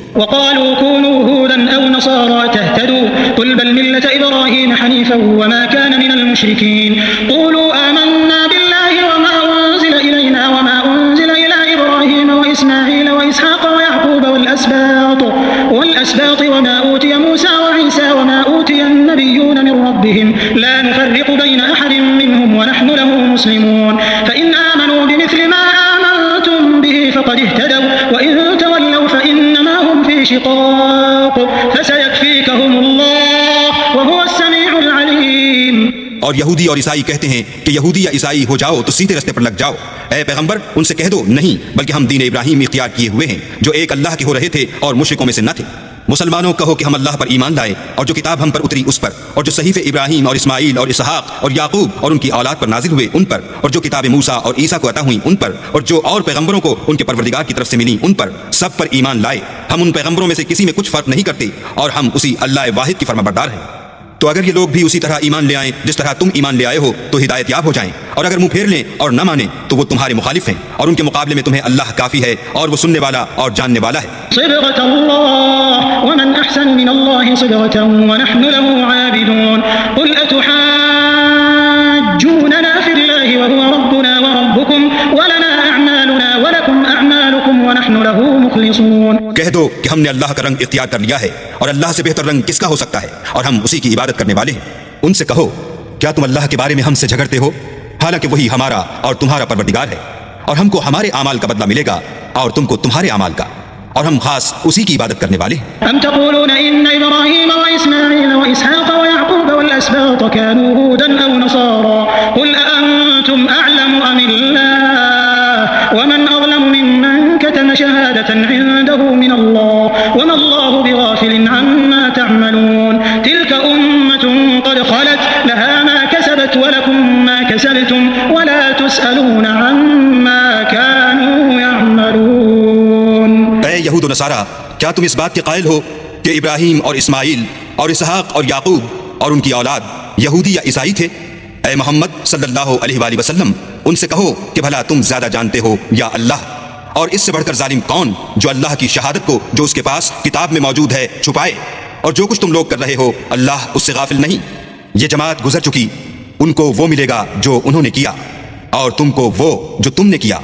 और यहूदी और ईसाई कहते हैं कि यहूदी या ईसाई हो जाओ तो सीधे रास्ते पर लग जाओ। ऐ पैगंबर, उनसे कह दो नहीं, बल्कि हम दीन इब्राहिम इख्तियार किए हुए हैं जो एक अल्लाह के हो रहे थे और मुशरिकों में से न थे। मुसलमानों कहो कि हम अल्लाह पर ईमान लाए और जो किताब हम पर उतरी उस पर, और जो सहीफे इब्राहिम और इस्माइल और इसहाक और याकूब और उनकी औलाद पर नाजिल हुए उन पर, और जो किताब मूसा और ईसा को अता हुई उन पर, और जो और पैगंबरों को उनके परवरदिगार की तरफ से मिली उन पर, सब पर ईमान लाए। हम उन पैगंबरों में से किसी में कुछ फर्क नहीं करते और हम उसी अल्लाह वाहिद की फरमाबरदार हैं। तो अगर ये लोग भी उसी तरह ईमान ले आएं जिस तरह तुम ईमान ले आए हो तो हिदायत याब हो जाएं, और अगर मुंह फेर लें और न माने तो वो तुम्हारे मुखालिफ हैं, और उनके मुकाबले में तुम्हें अल्लाह काफी है और वो सुनने वाला और जानने वाला है। कह दो कि हमने अल्लाह का रंग इख्तियार कर लिया है और अल्लाह से बेहतर रंग किसका हो सकता है, और हम उसी की इबादत करने वाले हैं। उनसे कहो, क्या तुम अल्लाह के बारे में हमसे झगड़ते हो, हालांकि वही हमारा और तुम्हारा परवरदिगार है, और हमको हमारे आमाल का बदला मिलेगा और तुमको तुम्हारे आमाल का, और हम खास उसी की इबादत करने वाले हैं। यहूद और नसारा, क्या तुम इस बात के कायल हो कि इब्राहिम और इस्माइल और इसहाक और याकूब और उनकी औलाद यहूदी या ईसाई थे? ऐ मोहम्मद सल्लल्लाहु अलैहि वसल्लम, उनसे कहो कि भला तुम ज्यादा जानते हो या अल्लाह? और इससे बढ़कर जालिम कौन जो अल्लाह की शहादत को जो उसके पास किताब में मौजूद है छुपाए? और जो कुछ तुम लोग कर रहे हो अल्लाह उससे गाफिल नहीं। ये जमात गुजर चुकी, उनको वो मिलेगा जो उन्होंने किया, और तुमको वो जो तुमने किया,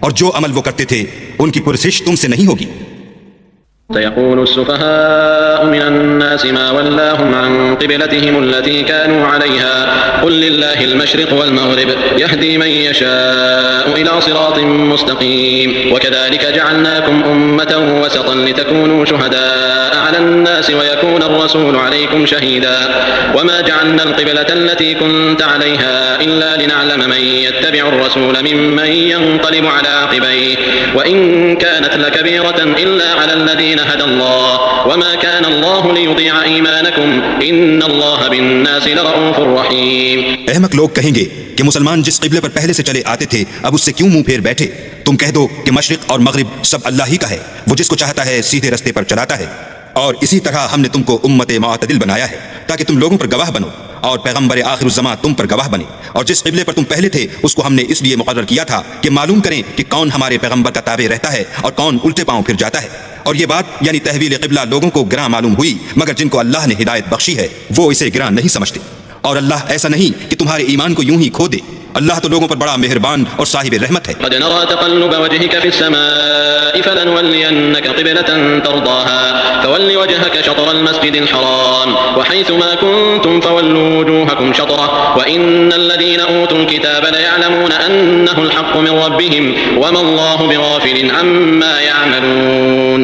और जो अमल वो करते थे उनकी पुरसिश तुमसे नहीं होगी। سيقول السفهاء من الناس ما ولاهم عن قبلتهم التي كانوا عليها قل لله المشرق والمغرب يهدي من يشاء إلى صراط مستقيم وكذلك جعلناكم أمة وسطا لتكونوا شهداء على الناس ويكون الرسول عليكم شهيدا وما جعلنا القبلة التي كنت عليها إلا لنعلم من يتبع الرسول ممن ينقلب على عقبيه وإن كانت لكبيرة إلا على الذين هدى الله وما كان الله ليضيع ईमानकुम इन्नल्लाह बिन्नासि लरऊफुर रहीम। अहमक लोग कहेंगे कि मुसलमान जिस क़िबले पर पहले से चले आते थे अब उससे क्यों मुंह फेर बैठे? तुम कह दो कि मशरिक और मगरिब सब अल्लाह ही का है, वो जिसको चाहता है सीधे रास्ते पर चलाता है। और इसी तरह हमने तुमको उम्मत मुअतदिल बनाया है ताकि तुम लोगों पर गवाह बनो और पैगंबर आखिरुज़्ज़मा तुम पर गवाह बने। और जिस क़िबले पर तुम पहले थे उसको हमने इसलिए मुक़र्रर किया था कि मालूम करें कि कौन हमारे पैगंबर का ताबे रहता है और कौन उल्टे पांव फिर जाता है। और ये बात यानी तहवील क़िबला लोगों को गिरां मालूम हुई, मगर जिनको अल्लाह ने हिदायत बख्शी है वो इसे गिरां नहीं समझते। और अल्लाह ऐसा नहीं कि तुम्हारे ईमान को यूं ही खो दे, अल्लाह तो लोगों पर बड़ा मेहरबान और साहिब रहमत है। क़द नरा तक़ल्लुब वजहिक फ़िस्समाइ फ़लनुवल्लियन्नक क़िबलतन तर्दाहा फ़वल्लि वजहक शत्रल मस्जिदिल हराम व हैथुमा कुन्तुम फ़वल्लू वुजूहकुम शत्रह व इन्नल्लज़ीना ऊतुल किताब लयअलमून अन्नहुल हक़्क़ु मिन रब्बिहिम वमल्लाहु बिग़ाफ़िलिन अम्मा यअमलून।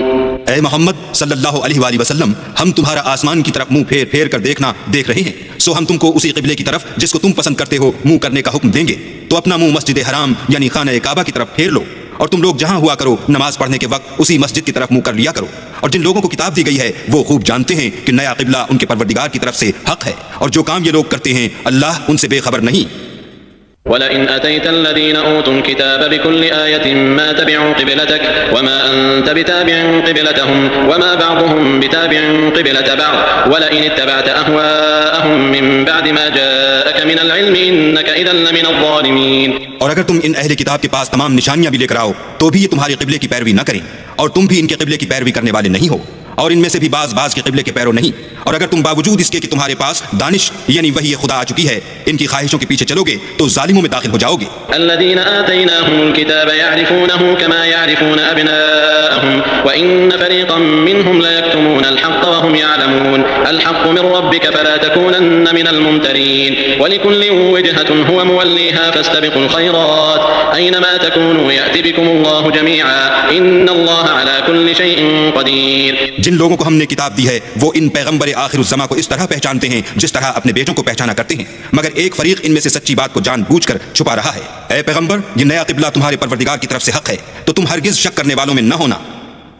ऐ मोहम्मद सल्लल्लाहु अलैहि वसल्लम, हम तुम्हारा आसमान की तरफ मुंह फेर फेर कर देखना देख रहे हैं, सो हम तुमको उसी क़िबले की तरफ जिसको तुम पसंद करते हो मुंह करने का हुक्म देंगे। तो अपना मुंह मस्जिद हराम यानी खाना काबा की तरफ फेर लो, और तुम लोग जहां हुआ करो नमाज पढ़ने के वक्त उसी मस्जिद की तरफ मुंह कर लिया करो। और जिन लोगों को किताब दी गई है वो खूब जानते हैं कि नया क़िबला उनके परवरदिगार की तरफ से हक है, और जो काम ये लोग करते हैं अल्लाह उनसे बेखबर नहीं। वलइन अतैतल्लज़ीना ऊतुल किताब बिकुल्लि आयतिन मा तबिअू क़िबलतक वमा अंत बिताबिअन क़िबलतहुम वमा बअदुहुम बिताबिअन क़िबलत बअद वलइन इत्तबअत अहवाअहुम मिन बअदि मा जाअक मिनल इल्मि इन्नक इज़न लमिनज़ ज़ालिमीन। और अगर तुम इन अहले किताब के पास तमाम निशानियां भी लेकर आओ तो भी ये तुम्हारे क़िबले की पैरवी न करें, और तुम भी इनके क़िबले की पैरवी करने वाले नहीं हो, और इनमें से भी बाज के क़िबले के पैरों नहीं। और अगर तुम बावजूद इसके कि तुम्हारे पास दानिश यानी वही खुदा आ चुकी है इनकी ख्वाहिशों के पीछे चलोगे तो जालिमों में दाखिल हो जाओगे। अल्लज़ीना आतैनाहुमुल किताब यअरिफूनहु कमा यअरिफून अबनाअहुम व इन्न फरीक़म मिनहुम लयक्तुमूनल हक़्क़ व हुम यअलमून अल हक़्क़ु मिन रब्बिक फला तकूनन्न मिनल मुमतरीन व लिकुल्लिन वजहतुन हुवा मुवल्लीहा फस्तबिकुल खैरात ऐनमा तकूनू यअति बिकुमुल्लाहु जमीअन इन्नल्लाहा अला कुल्लि शैइन क़दीर। जिन लोगों को हमने किताब दी है वो इन पैगंबर आखिरुज़्ज़मा को इस तरह पहचानते हैं जिस तरह अपने बेटों को पहचाना करते हैं, मगर एक फरीक इनमें से सच्ची बात को जानबूझकर छुपा रहा है। ऐ पैगंबर, ये नया क़िबला तुम्हारे परवरदिगार की तरफ से हक है, तो तुम हरगिज़ शक करने वालों में न होना।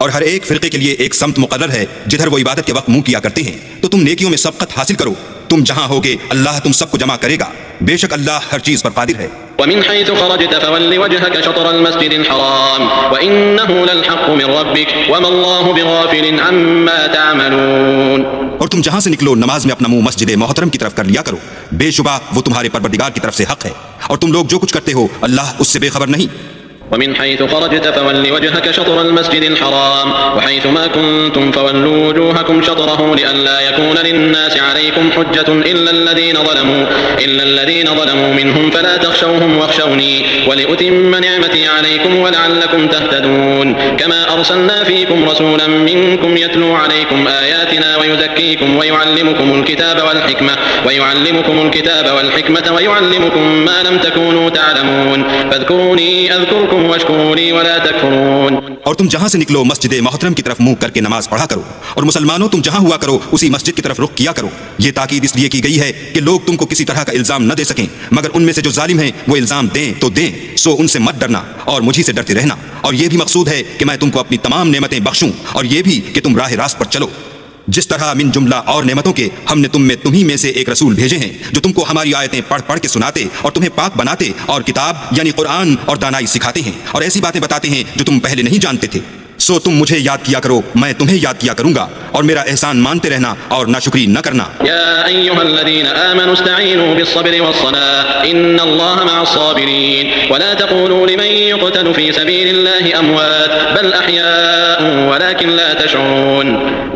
और हर एक फ़िरक़े के लिए एक समत मुक़र्रर है जिधर वो इबादत के वक्त मुँह किया करते हैं, तो तुम नेकियों में सबक़त हासिल करो। तुम जहाँ होगे अल्लाह तुम सबको जमा करेगा, बेशक अल्लाह हर चीज़ पर क़ादिर है। ومن حيث خرجت فول وجهك شطر المسجد الحرام وإنه للحق من ربك وما الله بغافل عما تعملون। और तुम जहाँ से निकलो नमाज में अपना मुंह मस्जिद मोहतरम की तरफ कर लिया करो, बेशुबा वो तुम्हारे परवरदिगार की तरफ से हक है, और तुम लोग जो कुछ करते हो अल्लाह उससे बेखबर नहीं। ومن حيث خرجت فول وجهك شطر المسجد الحرام وحيث ما كنتم فولوا وجوهكم شطره لئلا يكون للناس عليكم حجة إلا الذين ظلموا منهم فلا تخشوهم واخشوني ولأتم نعمتي عليكم ولعلكم تهتدون كما أرسلنا فيكم رسولا منكم يتلو عليكم آياتنا ويزكيكم ويعلمكم الكتاب والحكمة ويعلمكم ما لم تكونوا تعلمون فاذكروني أذكركم वशकुरूनी वला तकफुरून। और तुम जहाँ से निकलो मस्जिद मोहतरम की तरफ मुंह करके नमाज पढ़ा करो, और मुसलमानों तुम जहाँ हुआ करो उसी मस्जिद की तरफ रुख किया करो। ये ताकीद इसलिए की गई है कि लोग तुमको किसी तरह का इल्जाम न दे सकें, मगर उनमें से जो जालिम हैं वो इल्जाम दें तो दें, सो उनसे मत डरना और मुझी से डरते रहना। और ये भी मकसूद है कि मैं तुमको अपनी तमाम नेमतें बख्शूं, और ये भी कि तुम राह रास्त पर चलो। जिस तरह मिन जुमला और नेमतों के हमने तुम्ही में से एक रसूल भेजे हैं जो तुमको हमारी आयतें पढ़ पढ़ के सुनाते और तुम्हें पाक बनाते और किताब यानी कुरान और दानाई सिखाते हैं और ऐसी बातें बताते हैं जो तुम पहले नहीं जानते थे। सो तुम मुझे याद किया करो, मैं तुम्हें याद किया करूंगा, और मेरा एहसान मानते रहना और नाशुक्री न करना। या अय्युहल्लज़ीना आमनू इस्तईनू बिस्सब्रि वस्सलाह इन्नल्लाहा मअस्साबिरीन वला तक़ूलू लिमन युक़तलु फी सबीलिल्लाहि अमवात बल अहयाउन वलाकिन ला तशऊरून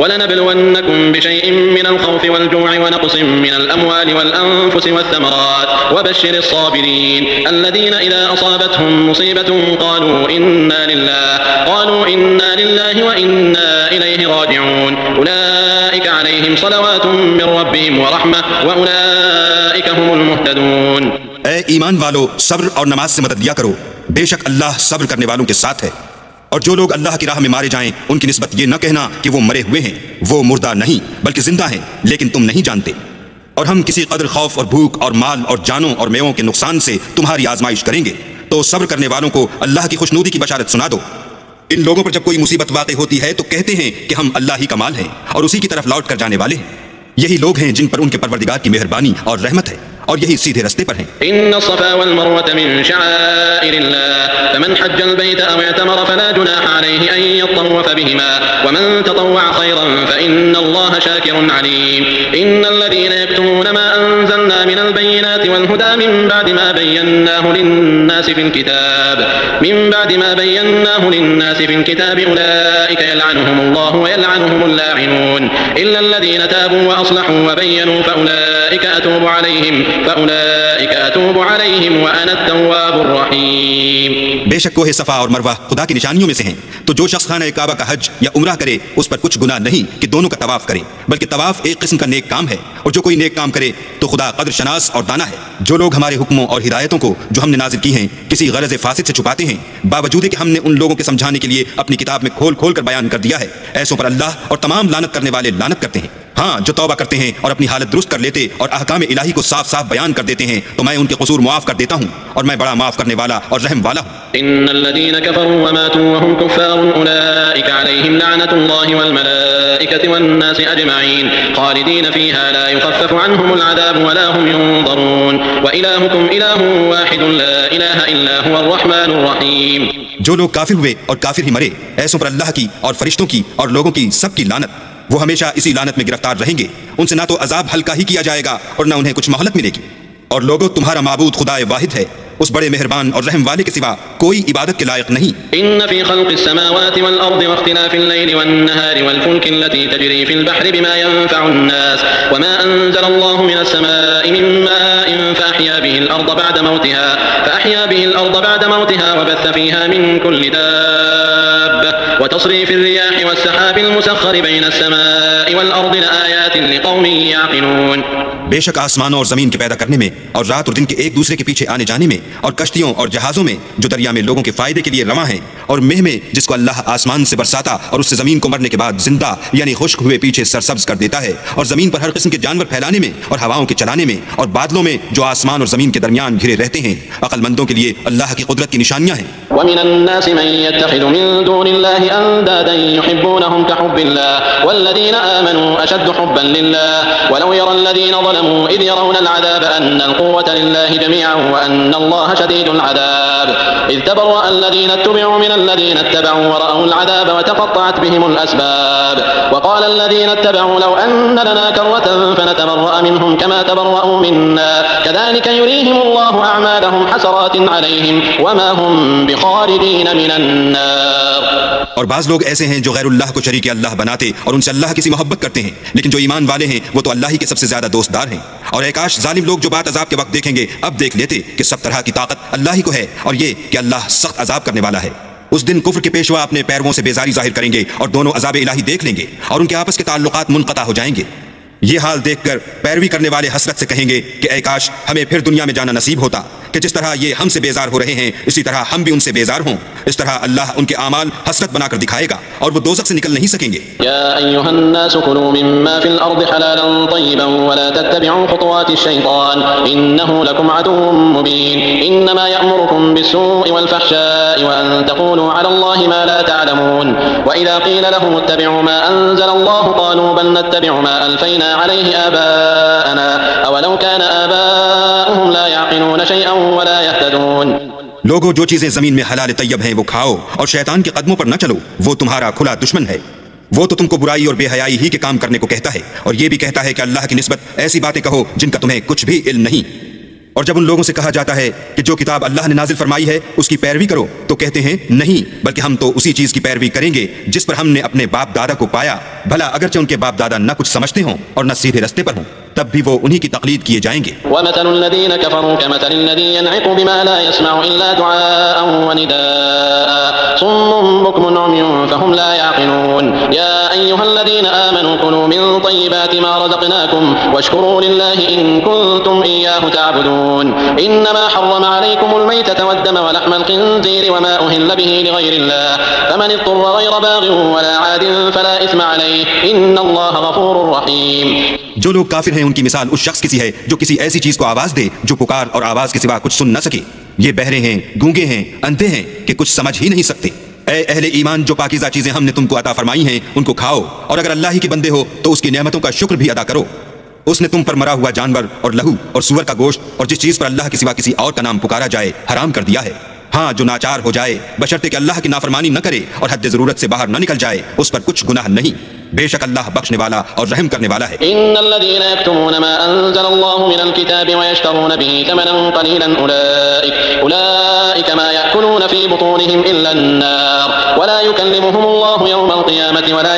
वलनबलुवन्नकुम बिशैइन मिनल खौफि वल जु'i व नक़्सिन मिनल अमवालि वल अनफुसि वस्समरात वबश्शिरिस साबिरीन अल्लज़ीना इज़ा असाबतहुम मुसीबतुन क़ालू इन्ना लिल्लाहि व इन्ना इलैहि राजिऊन उलाइका अलैहिम सलवातुम मिर रब्बिहिम व रहमह व उलाइका हुमुल मुहतदून। ऐ ईमान वालो, सब्र और नमाज से मदद लिया करो, बेशक अल्लाह सब्र करने वालों के साथ है। और जो लोग अल्लाह की राह में मारे जाएं उनकी निस्बत ये न कहना कि वो मरे हुए हैं, वो मुर्दा नहीं बल्कि जिंदा हैं, लेकिन तुम नहीं जानते। और हम किसी कदर खौफ और भूख और माल और जानों और मेवों के नुकसान से तुम्हारी आजमाइश करेंगे, तो सब्र करने वालों को अल्लाह की खुशनूदी की बशारत सुना दो। इन लोगों पर जब कोई मुसीबत वाक़ई होती है तो कहते हैं कि हम अल्लाह ही का माल हैं और उसी की तरफ लौट कर जाने वाले हैं। यही लोग हैं जिन पर उनके परवरदिगार की मेहरबानी और रहमत है, और यही सीधे रास्ते पर हैं। इन्न सफ़ा वल मरवत मिन शआइरिल्लाह फमन हज्जल बैत अव इतमर फला जुनाह अलैहि अन यतवफ बिहिमा वमन ततव्वअ खैरन फइन्नल्लाहा शाकिरुन अलीम। इन्नल्लज़ीना यक्तुमूना मा अंज़लना मिनल बय्यिनाति वल हुदा मिन बअदि मा बय्यन्नाहु लिन्नासि फिल किताब उलाइका यलअनुहुमुल्लाहु व यलअनुहुमुल लाइनून इल्लल्लज़ीना ताबू व अस्लहू व बय्यनू फउलाइका अतूबु अलैहिम व अना अत-तव्वाबुर रहीम। बेशक कोहे सफा और मरवा खुदा की निशानियों में से हैं, तो जो शख्स खाना काबा का हज या उम्रा करे उस पर कुछ गुनाह नहीं कि दोनों का तवाफ करे, बल्कि तवाफ एक किस्म का नेक काम है, और जो कोई नेक काम करे तो खुदा कदर शनास और दाना है। जो लोग हमारे हुक्मों और हिदायतों को जो हमने नाजिल की हैं किसी गरज फासिद से छुपाते हैं, बावजूद कि हमने उन लोगों के समझाने के लिए अपनी किताब में खोल खोल कर बयान कर दिया है, ऐसों पर अल्लाह और तमाम लानत करने वाले लानत करते हैं। हाँ, जो तौबा करते हैं और अपनी हालत दुरुस्त कर लेते और अहकाम इलाही को साफ साफ बयान कर देते हैं तो मैं उनके कसूर मुआफ कर देता हूँ, और मैं बड़ा माफ करने वाला और रहम वाला हूँ। इन्नल्लज़ीना कफ़रू व मातू व हुम कुफ़्फ़ारुन उलाइका अलैहिम लअनतुल्लाहि वल मलाइकति वन नासि अजमईन खालिदीन फ़ीहा ला युख़फ़फ़ु अन्हुमुल अज़ाबु व ला हुम युनज़रून व इलाहुकुम इलाहुन वाहिदुन ला इलाहा इल्ला हुवर रहमानुर रहीम। जो लोग काफिर हुए और काफिर ही मरे, ऐसों पर अल्लाह की और फरिश्तों की और लोगों की सबकी लानत, वो हमेशा इसी लानत में गिरफ्तार रहेंगे। उनसे ना तो अजाब हल्का ही किया जाएगा और ना उन्हें कुछ मोहलत मिलेगी। और लोगों, तुम्हारा माबूद खुदाए वाहिद है, उस बड़े मेहरबान और रहम वाले के सिवा कोई इबादत के लायक नहीं। इन्न फी खल्क़िस समावाति वल अर्दि व इख्तिलाफिल लैलि वन नहारि वल फुल्कि अल्लती तजरी फिल बहरि बिमा यनफ़उन नास व मा अंज़लल्लाहु मिनस समाइ मिन माइन फअहया बिहिल अर्द बअद मौतिहा व बस्स फीहा मिन कुल्लि दाब्बह व तस्रीफ़िर रियाहि वस सहाबिल मुसख़्ख़रि बैनस समाइ वल अर्दि लआयातिन लिक़ौमिन यअक़िलून। बेशक आसमानों और जमीन के पैदा करने में और रात और दिन के एक दूसरे के पीछे आने जाने में और कश्तियों और जहाजों में जो दरिया में लोगों के फायदे के लिए रवां हैं और मेह में जिसको अल्लाह आसमान से बरसाता और उससे जमीन को मरने के बाद जिंदा यानी खुश्क हुए पीछे सरसब्ज कर देता है और जमीन पर हर किस्म के जानवर फैलाने में और हवाओं के चलाने में और बादलों में जो आसमान और जमीन के दरमियान घिरे रहते हैं अक्लमंदों के लिए अल्लाह की कुदरत की निशानियां हैं। ومن الناس من يتخذ من دون الله أندادا يحبونهم كحب الله والذين آمنوا أشد حبا لله ولو يرى الذين ظلموا إذ يرون العذاب أن القوة لله جميعا وأن الله شديد العذاب إذ تبرأ الذين اتبعوا من الذين اتبعوا ورأوا العذاب وتقطعت بهم الأسباب وقال الذين اتبعوا لو أن لنا كرة فنتبرأ منهم كما تبرأوا منا كذلك يريهم الله أعمالهم حسرات عليهم وما هم بخارجين من النار। और बाज लोग ऐसे हैं जो गैरुल्लाह को शरीक अल्लाह बनाते और उनसे अल्लाह की सी मोहब्बत करते हैं, लेकिन जो ईमान वाले हैं वो तो अल्लाह ही के सबसे ज्यादा दोस्तदार हैं। और काश जालिम लोग जो बात अजाब के वक्त देखेंगे अब देख लेते कि सब तरह की ताकत अल्लाह ही को है और ये कि अल्लाह सख्त अजाब करने वाला है। उस दिन कुफ्र के पेशवा अपने पैरवों से बेजारी जाहिर करेंगे और दोनों अजाब इलाही देख लेंगे और उनके आपस के ताल्लुकात मुनक़ता हो जाएंगे। ये हाल देखकर पैरवी करने वाले हसरत से कहेंगे कि ऐ काश हमें फिर दुनिया में जाना नसीब होता कि जिस तरह ये हमसे बेजार हो रहे हैं इसी तरह हम भी उनसे बेजार हों। इस तरह अल्लाह उनके आमाल हसरत बनाकर दिखाएगा और वो दोज़ख से निकल नहीं सकेंगे। या अय्युहन्नास कुलू मिम्मा फिल अर्दि हलालन तय्यिबन वला तत्तबि'ू खुतुवाति शैतान इन्नहु लकुम अदुव्वुम मुबीन इन्नमा यअमुरुकुम बिस्सूइ वल फहशाइ व अन तक़ूलू अला अल्लाहि मा ला तअलमून व इज़ा क़ील लहुम इत्तबि'ू मा अंज़लल्लाहु क़ालू बल नत्तबि'ू मा अलफ़ैना अलैहि आबाअना अवलौ कान आबाउहुम ला यअक़िलून शैअन वला यहतदून। लोगों जो चीजें जमीन में हलाल तैयब हैं वो खाओ और शैतान के कदमों पर न चलो, वो तुम्हारा खुला दुश्मन है। वो तो तुमको बुराई और बेहयाई ही के काम करने को कहता है और ये भी कहता है कि अल्लाह की निस्बत ऐसी बातें कहो जिनका तुम्हें कुछ भी इल्म नहीं। और जब उन लोगों से कहा जाता है कि जो किताब अल्लाह ने नाजिल फरमाई है उसकी पैरवी करो तो कहते हैं नहीं, बल्कि हम तो उसी चीज की पैरवी करेंगे जिस पर हमने अपने बाप दादा को पाया, भला अगरचे उनके बाप दादा न कुछ समझते हों और न सीधे रस्ते पर हों, तब भी वो उन्हीं की तकलीद किए जाएंगे। वमसलुल्लज़ीना कफ़रू कमसलिल्लज़ी यनइक़ु बिमा ला यस्मउ इल्ला दुआअन व निदाअ सुम्मुन बुक्मुन उम्युन फहुम ला यअक़िलून। या अय्युहल्लज़ीना आमनू कुलू मिन तय्यिबाति मा रज़क़नाकुम वश्कुरू लिल्लाहि इन कुंतुम इय्याहु तअबुदून। इन्नमा हर्रम अलैकुमुल मैतता वद्दम व लहमल खिंज़ीरि व मा उहिल्ल बिहि लिग़ैरिल्लाह फमन इत्तुर्रा गैर बाग़िन वला आदिन फला इस्म अलैहि इन्नल्लाह गफ़ूरुर रहीम। जो लोग काफिर हैं उनकी मिसाल उस शख्स की सी है जो किसी ऐसी चीज को आवाज दे जो पुकार और आवाज के सिवा कुछ सुन न सके। ये बहरे हैं, गूंगे हैं, अंधे हैं कि कुछ समझ ही नहीं सकते। ऐ अहले ईमान, जो पाकीज़ा चीजें हमने तुमको अता फरमाई हैं उनको खाओ और अगर अल्लाह ही के बंदे हो तो उसकी नेमतों का शुक्र भी अदा करो। उसने तुम पर मरा हुआ जानवर और लहू और सूअर का गोश्त और जिस चीज पर अल्लाह के सिवा किसी और का नाम पुकारा जाए हराम कर दिया है। हाँ, जो नाचार हो जाए बशर्ते कि अल्लाह की नाफरमानी न करे और हद जरूरत से बाहर न निकल जाए उस पर कुछ गुनाह नहीं। बेशक अल्लाह बख्शने वाला और रहम करने वाला है। इन्नल्लज़ीना यक्तुमून मा अंज़लल्लाहु मिनल किताबि व यश्तरून बिही थमनन क़लीलन उलाइका मा यअकुलून फ़ी बुतूनिहिम इल्ला अन्नार वला युकल्लिमुहुमुल्लाहु यौमल क़ियामति वला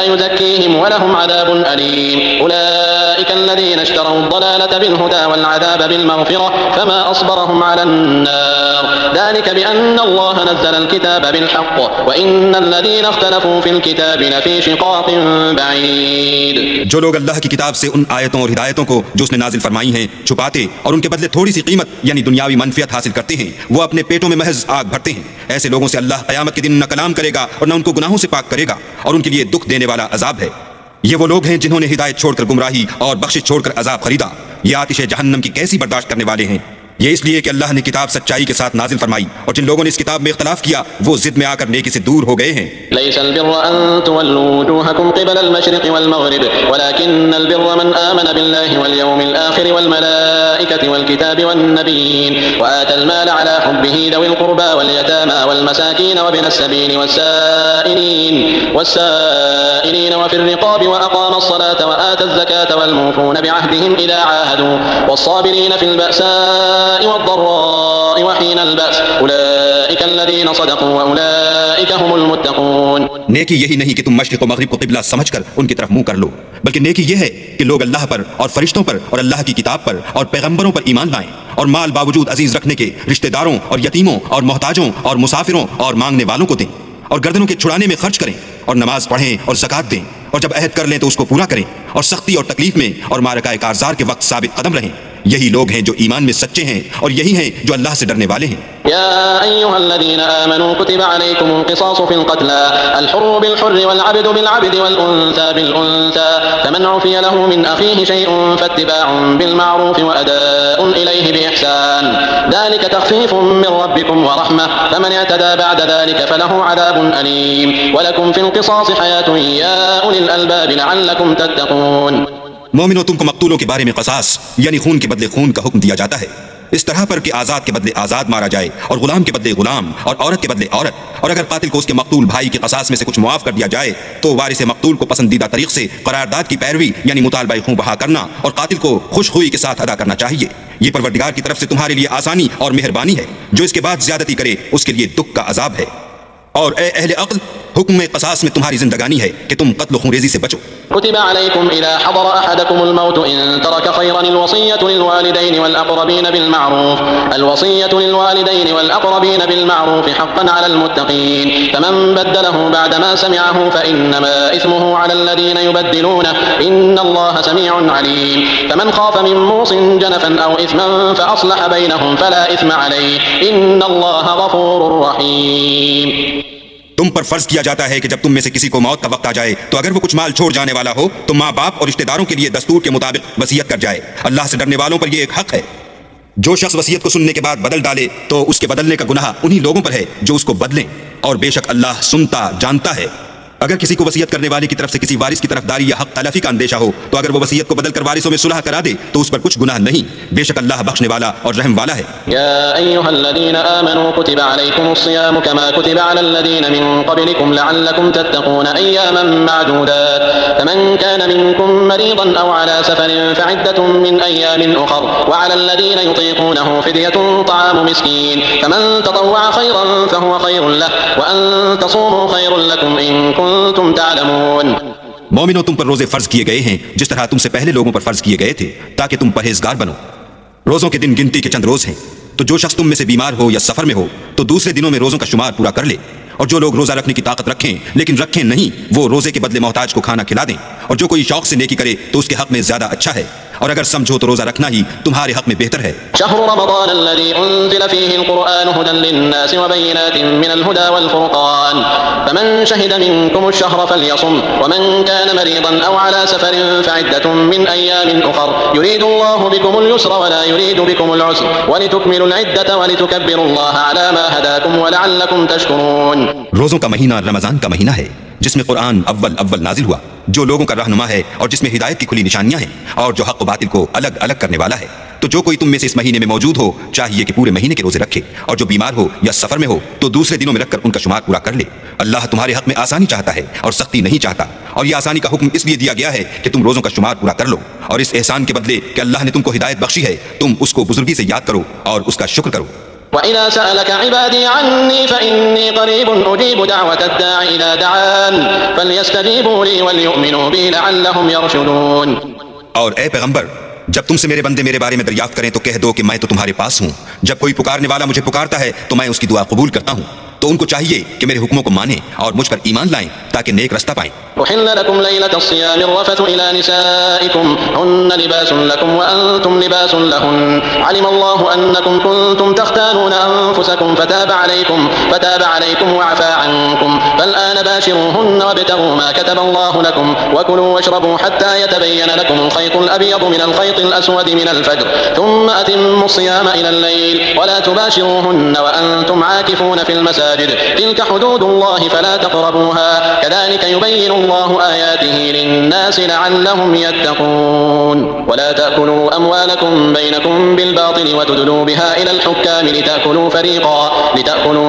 युज़क्कीहिम वलहुम अज़ाबुन अलीम। उलाइका अल्लज़ीना इश्तरौ अद-दलालता बिल-हुदा वल-अज़ाब बिल-मग़फ़िरह फमा असबरहुम अलन-नार ज़ालिका बिअन्ना अल्लाह नज़्ज़ला अल-किताब बिल-हक़्क़ व इन्नल्लज़ीना इख्तलफ़ू फ़िल-किताबि लफ़ी शिक़ाक़िन बईद। जो लोग अल्लाह की किताब से उन आयतों और हिदायतों को जो उसने नाजिल फरमाई हैं छुपाते और उनके बदले थोड़ी सी कीमत यानी दुनियावी मनफियत हासिल करते हैं, वो अपने पेटों में महज आग भरते हैं। ऐसे लोगों से अल्लाह क़यामत के दिन न कलाम करेगा और न उनको गुनाहों से पाक करेगा और उनके लिए दुख देने वाला अजाब है। ये वो लोग हैं जिन्होंने हिदायत छोड़कर गुमराही और बख्शिश छोड़कर अजाब खरीदा। ये आतिश जहन्नम की कैसी बर्दाश्त करने वाले हैं। ये इसलिए कि अल्लाह ने किताब सच्चाई के साथ नाजिल फरमाई और जिन लोगों ने इस किताब में इख्तलाफ किया वो जिद में आकर नेकी से दूर हो गए हैं। लैसल बिर्र अन तुवल्लू वुजूहकुम क़िबल अल-मशरिक़ वल-मग़रिब वलाकिन्नल बिर्र मन आमन बिल्लाहि वल यौमिल आखिर वल मलाइकति वल किताबि वन नबिय्यीन व आतल माल अला हुब्बिही ज़विल क़ुर्बा वल यतामा वल मसाकीन व बिन अस्सबील वस्साइलीन व फिर रिक़ाब व अक़ाम अस्सलात व आता ज़कात वल मूफ़ून बिअहदिहिम इज़ा आहदू वस्साबिरीन फिल बअसाइ वद्दर्राइ व हीनल बअस उलाइका अल्लज़ीना सदक़ू व उलाइका हुमुल मुत्तक़ून। नेकी यही नहीं कि तुम मशरिक़ व मग़रिब को क़िबला समझकर उनकी तरफ मुंह कर लो, बल्कि नेकी यह है कि लोग अल्लाह पर और फरिश्तों पर और अल्लाह की किताब पर और पैगंबरों पर ईमान लाएं और माल बावजूद अजीज रखने के रिश्तेदारों और यतीमों और मोहताजों और मुसाफिरों और मांगने वालों को दें और गर्दनों के छुड़ाने में खर्च करें और नमाज पढ़ें और ज़कात दें और जब अहद कर लें तो उसको पूरा करें, और सख्ती और तकलीफ में और मारकाए कारजार के वक्त साबित कदम रहें। यही लोग हैं जो ईमान में सच्चे हैं और यही हैं जो अल्लाह से डरने वाले हैं। या अय्युहल्लज़ीना आमनू कुतिबा अलैकुमुल क़िसासु फ़िल क़त्ला अल-हुर्रु बिल-हुर्रि वल-अब्दु बिल-अब्दि वल-उन्सा बिल-उन्सा फमन उफ़िया लहू मिन अख़ीहि शै'उन फ़त्तिबाउन बिल-मअरूफ़ि व अदाउन इलैहि बिइहसान ज़ालिका तख़फ़ीफ़ुम मिन रब्बिकुम व रहमह फमन i'तदा बअद ज़ालिका फ़लहू अज़ाबुन अलीम व लकुम फ़िल क़िसासि हयातुन या उलिल अलबाब लअल्लकुम तत्तक़ून। मोमिनो, तुमको मक़तूलों के बारे में क़सास यानी खून के बदले खून का हुक्म दिया जाता है, इस तरह पर कि आज़ाद के बदले आज़ाद मारा जाए और गुलाम के बदले गुलाम और औरत के बदले औरत। और अगर कातिल को उसके मक़तूल भाई के क़सास में से कुछ मुआफ़ कर दिया जाए तो वारिस मक़तूल को पसंदीदा तरीक़ से करारदाद की पैरवी यानी मुतालबा खून बहा करना और कातिल को खुशखुई के साथ अदा करना चाहिए। ये परवरदिगार की तरफ से तुम्हारे लिए आसानी और मेहरबानी है। जो इसके बाद ज़्यादती करे उसके लिए दुख का अजाब है। और ए अहले अक्ल, हुक्म में क़सास में तुम्हारी जिंदगानी है कि तुम कत्ल खूनरेज़ी से बचो। कुतिबा अलैकुम इज़ा हदर अहदकुमुल मौत इन तरक खैरन अल-वसिय्यतु लिल-वालिदैनि वल-अक़रबीन बिल-मअरूफ़ अल-वसिय्यतु लिल-वालिदैनि वल-अक़रबीन बिल-मअरूफ़ हक़्क़न अलल मुत्तक़ीन फमन बद्दलहु बअद मा समिअहु फ़इन्नमा इस्मुहु अलल्लज़ीन युबद्दिलूनहु इन्नल्लाहा समीउन अलीम फमन ख़ाफ़ मिन मूसिन जनफ़न औ इस्मन फ़अस्लह बैनहुम फ़ला इस्म अलैहि इन्नल्लाहा गफ़ूरुर रहीम। तुम पर फर्ज किया जाता है कि जब तुम में से किसी को मौत का वक्त आ जाए तो अगर वो कुछ माल छोड़ जाने वाला हो तो माँ बाप और रिश्तेदारों के लिए दस्तूर के मुताबिक वसीयत कर जाए। अल्लाह से डरने वालों पर यह एक हक है। जो शख्स वसीयत को सुनने के बाद बदल डाले तो उसके बदलने का गुनाह उन्हीं लोगों पर है जो उसको बदलें, और बेशक अल्लाह सुनता जानता है। अगर किसी को वसीयत करने वाले की तरफ से किसी वारिस की तरफदारी या हक तलफी का अंदेशा हो तो अगर वो वसीयत को बदल कर वारिसों में सुलह करा दे तो उस पर कुछ गुनाह नहीं। बेशक अल्लाह बख्शने वाला और रहम वाला है। या अय्युहल्लज़ीना आमनू कुतिबा अलैकुमुस्सियामु कमा कुतिबा अलल्लज़ीना मिन क़ब्लिकुम लअल्लकुम तत्तक़ून अय्यामन मअदूदात फमन कान मिनकुम मरीदन औ अला सफरिन फ़इद्दतुम मिन अय्यामिन उख़र व अलल्लज़ीना युतीक़ूनहु फ़िद्यतुन तआमु मिस्कीन फमन ततव्वअ ख़ैरन फ़हुव ख़ैरुन लहु व अन तसूमू ख़ैरुन लकुम इन कुंतुम तालमून। मोमिनो, तुम पर रोजे फर्ज किए गए हैं जिस तरह तुमसे पहले लोगों पर फर्ज किए गए थे ताकि तुम परहेजगार बनो। रोजों के दिन गिनती के चंद रोज हैं, तो जो शख्स तुम में से बीमार हो या सफर में हो तो दूसरे दिनों में रोजों का शुमार पूरा कर ले। और जो लोग रोजा रखने की ताकत रखें लेकिन रखें नहीं, वो रोजे के बदले मोहताज को खाना खिला दें। और जो कोई शौक से नेकी करे तो उसके हक में ज्यादा अच्छा है, और अगर समझो तो रोजा रखना ही तुम्हारे हक में बेहतर है। शहरु रमज़ान अल्लज़ी उन्ज़िल फ़ीही अल-क़ुरआन हुदन लिन्नासि व बय्यिनातिन मिनल हुदा वल फ़ुरक़ान फ़मन शहिद मिनकुमुश-शहरा फ़लयसुम व मन कान मरीज़न औ अला सफ़रिन फ़इद्दतुन मिन अय्यामिन उख़र युरीदुल्लाहु बिकुमुल युस्रा व ला युरीदु बिकुमुल उस्र व लितुकमिलुल इद्दता व लितुकब्बिरुल्लाहा अला मा हदाकुम व लअल्लकुम तशकुरून। रोजों का महीना रमजान का महीना है जिसमें कुरान अव्वल नाजिल हुआ, जो लोगों का रहनुमा है और जिसमें हिदायत की खुली निशानियां हैं और जो हक व बातिल को अलग अलग करने वाला है। तो जो कोई तुम में से इस महीने में मौजूद हो चाहिए कि पूरे महीने के रोजे रखे, और जो बीमार हो या सफर में हो तो दूसरे दिनों में रखकर उनका शुमार पूरा कर ले। अल्लाह तुम्हारे हक में आसानी चाहता है और सख्ती नहीं चाहता, और यह आसानी का हुक्म इसलिए दिया गया है कि तुम रोजों का शुमार पूरा कर लो। और इस एहसान के बदले कि अल्लाह ने तुमको हिदायत बख्शी है, तुम उसको बुजुर्गी से याद करो और उसका शुक्र करो। وإذا سألك عبادي عني فإني قريب أجيب دعوة الداع إذا دعان فليستجيبوا لي وليؤمنوا بي لعلهم يرشدون। और ए पैगंबर, जब तुमसे मेरे बंदे मेरे बारे में दरियाफ्त करें तो कह दो कि मैं तो तुम्हारे पास हूँ। जब कोई पुकारने वाला मुझे पुकारता है तो मैं उसकी दुआ कबूल करता हूँ। तो उनको चाहिए कि मेरे हुक्मों को माने और मुझ पर ईमान लाएं ताकि नेक रास्ता पाएं। أحل لكم ليلة الصيام الرفث إلى نسائكم هن لباس لكم وأنتم لباس لهن علم الله أنكم كنتم تختانون أنفسكم فتاب عليكم وعفى عنكم فالآن باشروهن وابتغوا ما كتب الله لكم وكلوا واشربوا حتى يتبين لكم الخيط الأبيض من الخيط الأسود من الفجر ثم أتموا الصيام إلى الليل ولا تباشروهن وأنتم عاكفون في المساجد تلك حدود الله فلا تقربوها كذلك يبين الله آياته للناس لعلهم يتقون ولا تأكلوا أموالكم بينكم بالباطل وتدلوا بها إلى الحكام لتأكلوا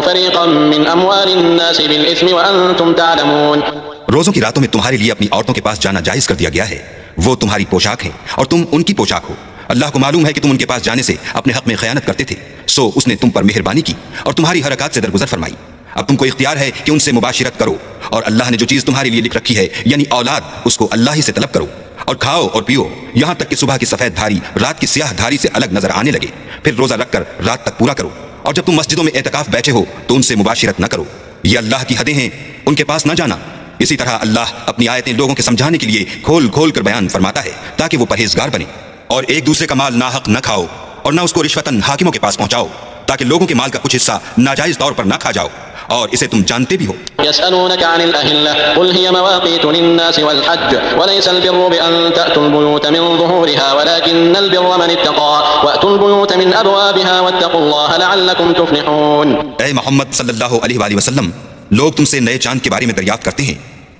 فريقا من أموال الناس بالإثم وأنتم تعلمون। रोजों की रातों में तुम्हारे लिए अपनी औरतों के पास जाना जायज कर दिया गया है। वो तुम्हारी पोशाक है और तुम उनकी पोशाक हो। अल्लाह को मालूम है कि तुम उनके पास जाने से अपने हक में खयानत करते थे, सो उसने तुम पर मेहरबानी की और तुम्हारी हरकत से दरगुजर फरमाई। अब तुमको इख्तियार है कि उनसे मुबाशिरत करो, और अल्लाह ने जो चीज़ तुम्हारे लिए लिख रखी है यानी औलाद, उसको अल्लाह ही से तलब करो और खाओ और पियो यहाँ तक कि सुबह की सफ़ेद धारी रात की स्याह धारी से अलग नजर आने लगे। फिर रोज़ा रखकर रात तक पूरा करो, और जब तुम मस्जिदों में एतकाफ बैठे हो तो उनसे मुबाशिरत न करो। ये अल्लाह की हदें हैं, उनके पास न जाना। इसी तरह अल्लाह अपनी आयतें लोगों के समझाने के लिए खोल खोल कर बयान फरमाता है ताकि वो परहेजगार बने। और एक दूसरे का माल नाहक न खाओ और न उसको रिश्वतन हाकिमों के पास पहुंचाओ, ताकि लोगों के माल का कुछ हिस्सा नाजायज तौर पर न खा जाओ, और इसे तुम जानते भी हो। यसअलूनका अनिल अहिल्ला कुल हिय मवाक़ीतु लिन्नासि वल हज्ज वलैसल बिर्रु बिअन तअतुल बुयूत मिन ज़ुहूरिहा वलाकिन्नल बिर्र मन इत्तक़ा वअतुल बुयूत मिन अबवाबिहा वत्तक़ुल्लाह लअल्लकुम तुफ़्लिहून। ऐ मोहम्मद सल्लल्लाहु अलैहि वसल्लम, लोग तुमसे नए चांद के बारे में दरियाफ्त करते हैं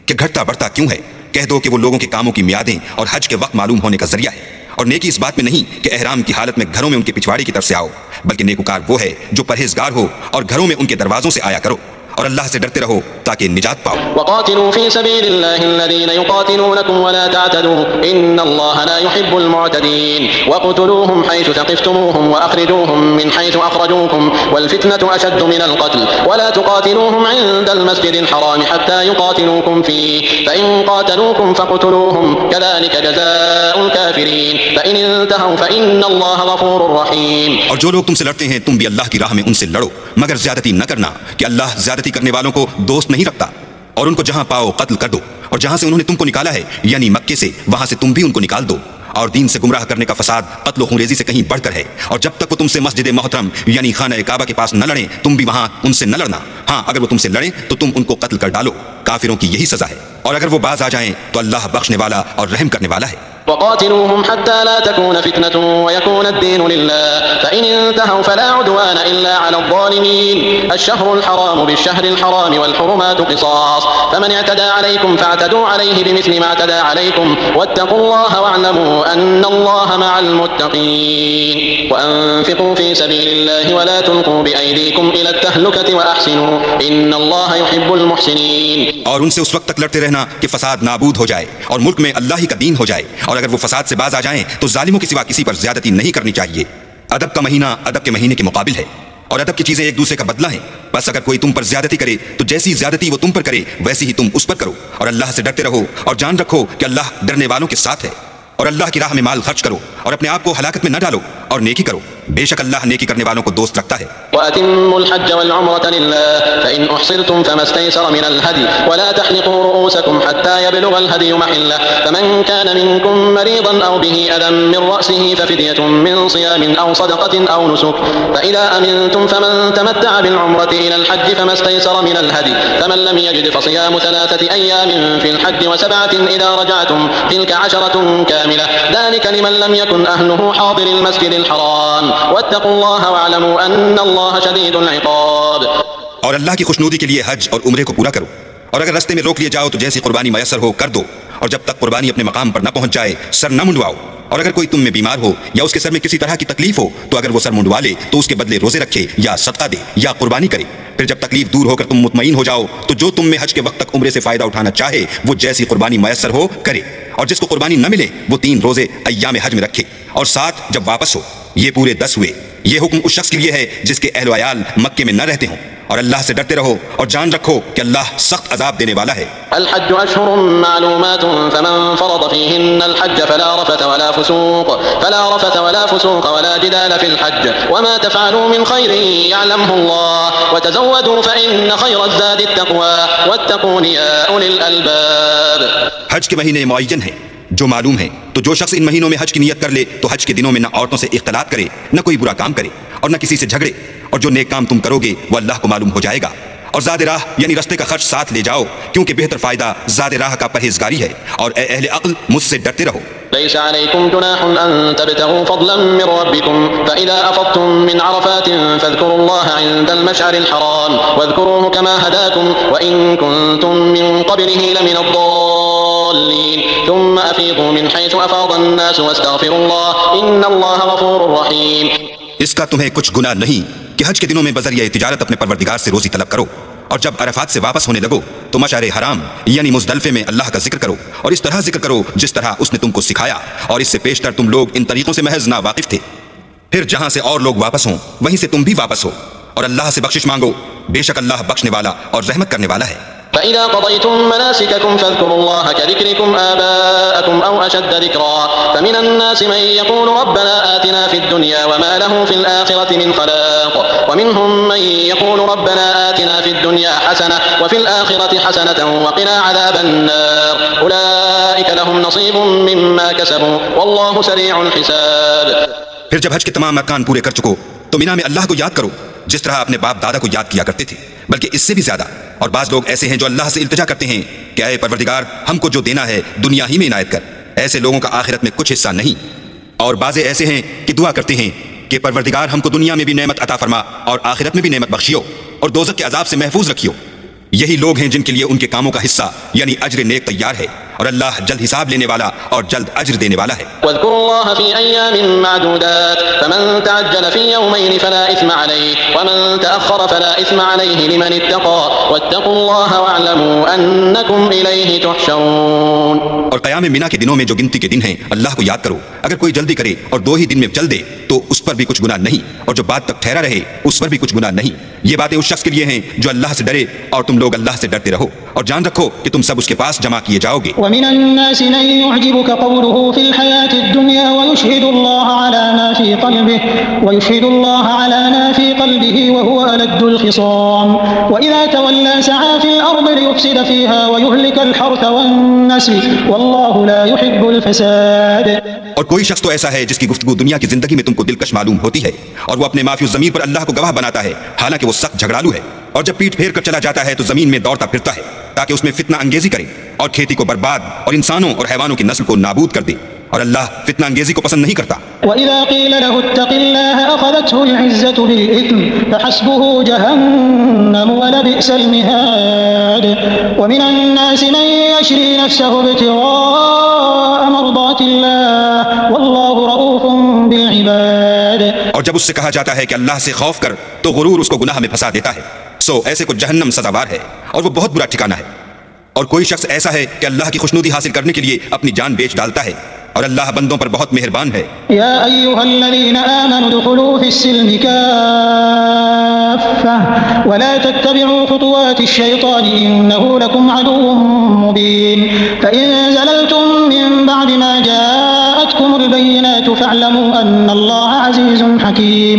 कि घटता बढ़ता क्यों है। कह दो कि वो लोगों के कामों की मियादें और हज के वक्त मालूम होने का जरिया है, और नेकी इस बात में नहीं कि एहराम की हालत में घरों में उनके पिछवाड़े की तरफ से आओ, बल्कि नेकुकार वो है जो परहेजगार हो और घरों में उनके दरवाजों से आया करो, और अल्लाह से डरते रहो ताकि निजात पाओ। वक़ातिलू फ़ी सबीलिल्लाहि अल्लज़ीना युक़ातिलूनकुम वला तअतदू इन्नल्लाहा ला युहिब्बुल मुअतदीन वक़्तुलूहुम हैथु तक़िफ़्तुमूहुम वअख़रिजूहुम मिन हैथु अख़रजूकुम वल फ़ित्नतु अशद्दु मिनल क़त्ल वला तुक़ातिलूहुम इन्दल मस्जिदिल हराम हत्ता युक़ातिलूकुम फ़ीहि फ़इन क़ातलूकुम फ़क़्तुलूहुम कज़ालिक जज़ाउल काफ़िरीन फ़इन इंतहू फ़इन्नल्लाहा गफ़ूरुर रहीम। और जो लोग तुमसे लड़ते हैं तुम भी अल्लाह की राह में उनसे लड़ो, मगर ज्यादती न करना कि अल्लाह ज्यादती करने वालों को दोस्त नहीं रखता। और उनको जहां पाओ कत्ल कर दो, और जहां से उन्होंने तुमको निकाला है यानी मक्के से, वहां से तुम भी उनको निकाल दो। और दीन से गुमराह करने का फसाद कत्ल खूनरेजी से कहीं बढ़कर है। और जब तक वो तुमसे मस्जिद मोहतरम यानी खाना काबा के पास न लड़े, तुम भी वहां उनसे न लड़ना। हाँ, अगर वो तुमसे लड़े तो तुम उनको कत्ल कर डालो। काफिरों की यही सजा है। और अगर वो बाज आ जाएं तो अल्लाह बख्शने वाला और रहम करने वाला है। वक़ातिलूहुम हत्ता ला तकून फ़ित्नतुन वयकून अद्दीनु लिल्लाह फ़इन इंतहू फ़ला उद्वान इल्ला अलल ज़ालिमीन। अश्शहरुल हराम बिश्शहरिल हराम वल हुरुमातु क़िसास फ़मन अतदा अलैकुम फ़अतदू अलैहि बिमिस्लि मा अतदा अलैकुम वत्तक़ुल्लाह वअलमू अन्नल्लाह मअल मुत्तक़ीन वअन्फ़िक़ू फ़ी सबीलिल्लाहि वला तुल्क़ू बिअयदीकुम इलत तहलुकति वअहसिनू इन्नल्लाह युहिब्बुल मुहसिनीन। और उनसे उस वक्त तक लड़ते रहना कि फसाद नाबूद हो जाए और मुल्क में अल्लाह ही का दीन हो जाए। और अगर वो फसाद से बाज आ जाएं तो जालिमों के सिवा किसी पर ज्यादती नहीं करनी चाहिए। अदब का महीना अदब के महीने के मुकाबिल है, और अदब की चीजें एक दूसरे का बदला है। बस अगर कोई तुम पर ज्यादती करे तो जैसी ज्यादती वो तुम पर करे वैसी ही तुम उस पर करो। और अल्लाह से डरते रहो और जान रखो कि अल्लाह डरने वालों के साथ है। और अल्लाह की राह में माल खर्च करो और अपने आप को हलाकत में न डालो और नेकी करो, बेशक अल्लाह नेकी करने वालों को दोस्त रखता है। वअतिम्मुल हज्ज वल उम्रता लिल्लाह फ़इन उहसिरतुम फ़मस्तयसर मिनल हदी वला तहलिक़ू रुऊसकुम हत्ता यबलुगल हदयु महल्लह फ़मन कान मिनकुम मरीज़न अव बिही अदम मिन रअसिही फ़फ़िद्यतुन मिन सियामिन अव सदक़तिन अव नुसुक फ़इज़ा अमिनतुम फ़मन तमत्तअ बिल उम्रति इलल हज्ज फ़मस्तयसर मिनल हदी फ़मन लम यजिद फ़सियामु थलाथति अय्यामिन फ़िल हज्ज वसबअतिन इज़ा रजअतुम तिल्क अशरतुन कामिलह ज़ालिक लिमन लम यकुन अहलुहु हादिरिल मस्जिदिल हराम वत्तक़ुल्लाह वअलमू अन्नल्लाह शदीदुल इक़ाब। और अल्लाह की खुशनुदी के लिए हज और उम्रे को पूरा करो। और अगर रास्ते में रोक लिए जाओ तो जैसी कुर्बानी मयसर हो कर दो। और जब तक कुर्बानी अपने मकाम पर न पहुंच जाए सर न मुंडवाओ। और अगर कोई तुम में बीमार हो या उसके सर में किसी तरह की तकलीफ हो तो अगर वो सर मुंडवा ले तो उसके बदले रोजे रखे या सदका दे या कुर्बानी करे। फिर जब तकलीफ दूर होकर तुम मुतमईन हो जाओ तो जो तुम में हज के वक्त तक उम्रे से फायदा उठाना चाहे वो जैसी कुर्बानी मयसर हो करे। और जिसको कुर्बानी न मिले वो 3 रोजे अय्याम हज में रखे और 7 जब वापस हो। ये पूरे 10 हुए। ये हुक्म उस शख्स के लिए है जिसके अहल व अयाल मक्के में न रहते हों। और अल्लाह से डरते रहो और जान रखो कि अल्लाह सख्त अजाब देने वाला है। अल हज्जु अश्हुरुम मालूमातुन फमन फरद फीहिन्नल हज्ज फला रफथ वला फुसूक वला जिदाल फिल हज्ज वमा तफअलू मिन खैरिन यअलमुहुल्लाह वतज़व्वदू फइन्न खैरज़ ज़ादि तक़वा वत्तक़ून या उलिल अलबाब। हज के महीने मुअय्यन हैं जो मालूम है, तो जो शख्स इन महीनों में हज की नियत कर ले तो हज के दिनों में न औरतों से इख्तिलात करे, न कोई बुरा काम करे और न किसी से झगड़े। और जो नेक काम तुम करोगे वो अल्लाह को मालूम हो जाएगा। और ज़ादे राह यानी रस्ते का खर्च साथ ले जाओ, क्योंकि बेहतर फायदा ज़ादे राह का परहेजगारी है। और ए अहले अक्ल मुझसे डरते रहो। लैस अलैकुम जुनाहुन अन तबतगू फज़लन मिन रब्बिकुम फ़इज़ा अफ़ज़्तुम मिन अरफ़ातिन फ़ज़्कुरुल्लाह इंदल मशअरिल हराम वज़्कुरूहु कमा हदाकुम व इन कुंतुम मिन क़ब्लिही लमिनद्दाल्लीन थुम्मा अफ़ीज़ू मिन हैसु अफ़ाज़न नास वस्तग़फ़िरुल्लाह इन्नल्लाह गफ़ूरुर रहीम। इसका तुम्हें कुछ गुनाह नहीं कि हज के दिनों में बज़रिया तिजारत अपने परवरदिगार से रोजी तलब करो। और जब अरफात से वापस होने लगो तो मशअर हराम यानी मुज़दलिफ़े में अल्लाह का जिक्र करो और इस तरह जिक्र करो जिस तरह उसने तुमको सिखाया। और इससे पेशतर तुम लोग इन तरीकों से महज नावाकिफ थे। फिर जहां से और लोग वापस हों वहीं से तुम भी वापस हो और अल्लाह से बख्शिश मांगो, बेशक अल्लाह बख्शने वाला और रहमत करने वाला है। فإذا قضيتم مناسككم فاذكروا الله كذكركم آباءكم أو أشد ذكرا فمن الناس من يقول ربنا آتنا في الدنيا وما له في الآخرة من خلاق ومنهم من يقول ربنا آتنا في الدنيا حسنة وفي الآخرة حسنة وقنا عذاب النار أولئك لهم نصيب مما كسبوا والله سريع الحساب. फिर जब हज के तमाम अरकान पूरे कर चुको तो मिना में अल्लाह को याद करो जिस तरह अपने बाप दादा को याद किया करते थे, बल्कि इससे भी ज्यादा। और बाज लोग ऐसे हैं जो अल्लाह से इल्तिजा करते हैं कि ऐ परवरदिगार हमको जो देना है दुनिया ही में इनायत कर, ऐसे लोगों का आखिरत में कुछ हिस्सा नहीं। और बाज़े ऐसे हैं कि दुआ करते हैं कि परवरदिगार हमको दुनिया में भी नेमत अता फरमा और आखिरत में भी नेमत बख्शियो और दोज़ख के अजाब से महफूज रखियो। यही लोग हैं जिनके लिए उनके कामों का हिस्सा यानी अज्र नेक तैयार है और अल्लाह जल्द हिसाब लेने वाला और जल्द अज्र देने वाला है। वज़्कुरुल्लाह फ़ी अय्यामिन मअदूदात फमन तअज्जल फ़ी यौमैन फला इस्म अलैहि वमन तअख़्ख़र फला इस्म अलैहि लिमन इत्तक़ा वत्तक़ुल्लाह वअलमू अन्नकुम इलैहि तुहशरून। और क़याम मिना के दिनों में जो गिनती के दिन हैं अल्लाह को याद करो। अगर कोई जल्दी करे और 2 ही दिन में चल दे तो उस पर भी कुछ गुनाह नहीं, और जो बाद तक ठहरा रहे उस पर भी कुछ गुनाह नहीं। ये बातें उस शख्स के लिए हैं जो अल्लाह से डरे, और तुम लोग अल्लाह से डरते रहो और जान रखो कि तुम सब उसके पास जमा किए जाओगे। ومن الناس من يعجبك قوله في الحياة الدنيا ويشهد الله على ما في قلبه وهو ألد الخصام وإذا تولى سعى في الأرض ليفسد فيها ويهلك الحرث والنسل والله لا يحب الفساد। और कोई शख्स तो ऐसा है जिसकी गुफ्तगू दुनिया की जिंदगी में तुमको दिलकश मालूम होती है और वो अपने माफी ज़मीर पर अल्लाह को गवाह बनाता है, हालांकि वो सख्त झगड़ालू है। और जब पीठ फेर कर चला जाता है तो जमीन में दौड़ता फिरता है ताकि उसमें फितना अंगेजी करे और खेती को बर्बाद और इंसानों और हैवानों की नस्ल को नाबूद कर दे, और अल्लाह फितना अंगेजी को पसंद नहीं करता। وإذا قيل له اتق الله أخذته العزة بالإثم فحسبه جهنم ولبئس المهاد ومن الناس من يشري نفسه ابتغاء مرضات الله والله रऊफ़ बिलइबाद। और जब उससे कहा जाता है कि अल्लाह से खौफ कर तो गुरूर उसको गुनाह में फंसा देता है, सो ऐसे को जहन्नम सजावार है और वो बहुत बुरा ठिकाना है। और कोई शख्स ऐसा है कि अल्लाह की खुशनुदी हासिल करने के लिए अपनी जान बेच डालता है, और अल्लाह बंदों पर बहुत मेहरबान है। या अय्युहल्लज़ीना आमनू दुखुलू फिस्सिल्मि काफ़्फ़ा वला तत्तबि'ू खुतुवातिश्शैतान इन्नहू लकुम अदुव्वुम मुबीन फ़इन ज़ललतुम मिन बअदि मा जाअतकुमुल बय्यिनातु फ़अलमू अन्नल्लाह अज़ीज़ुन हकीम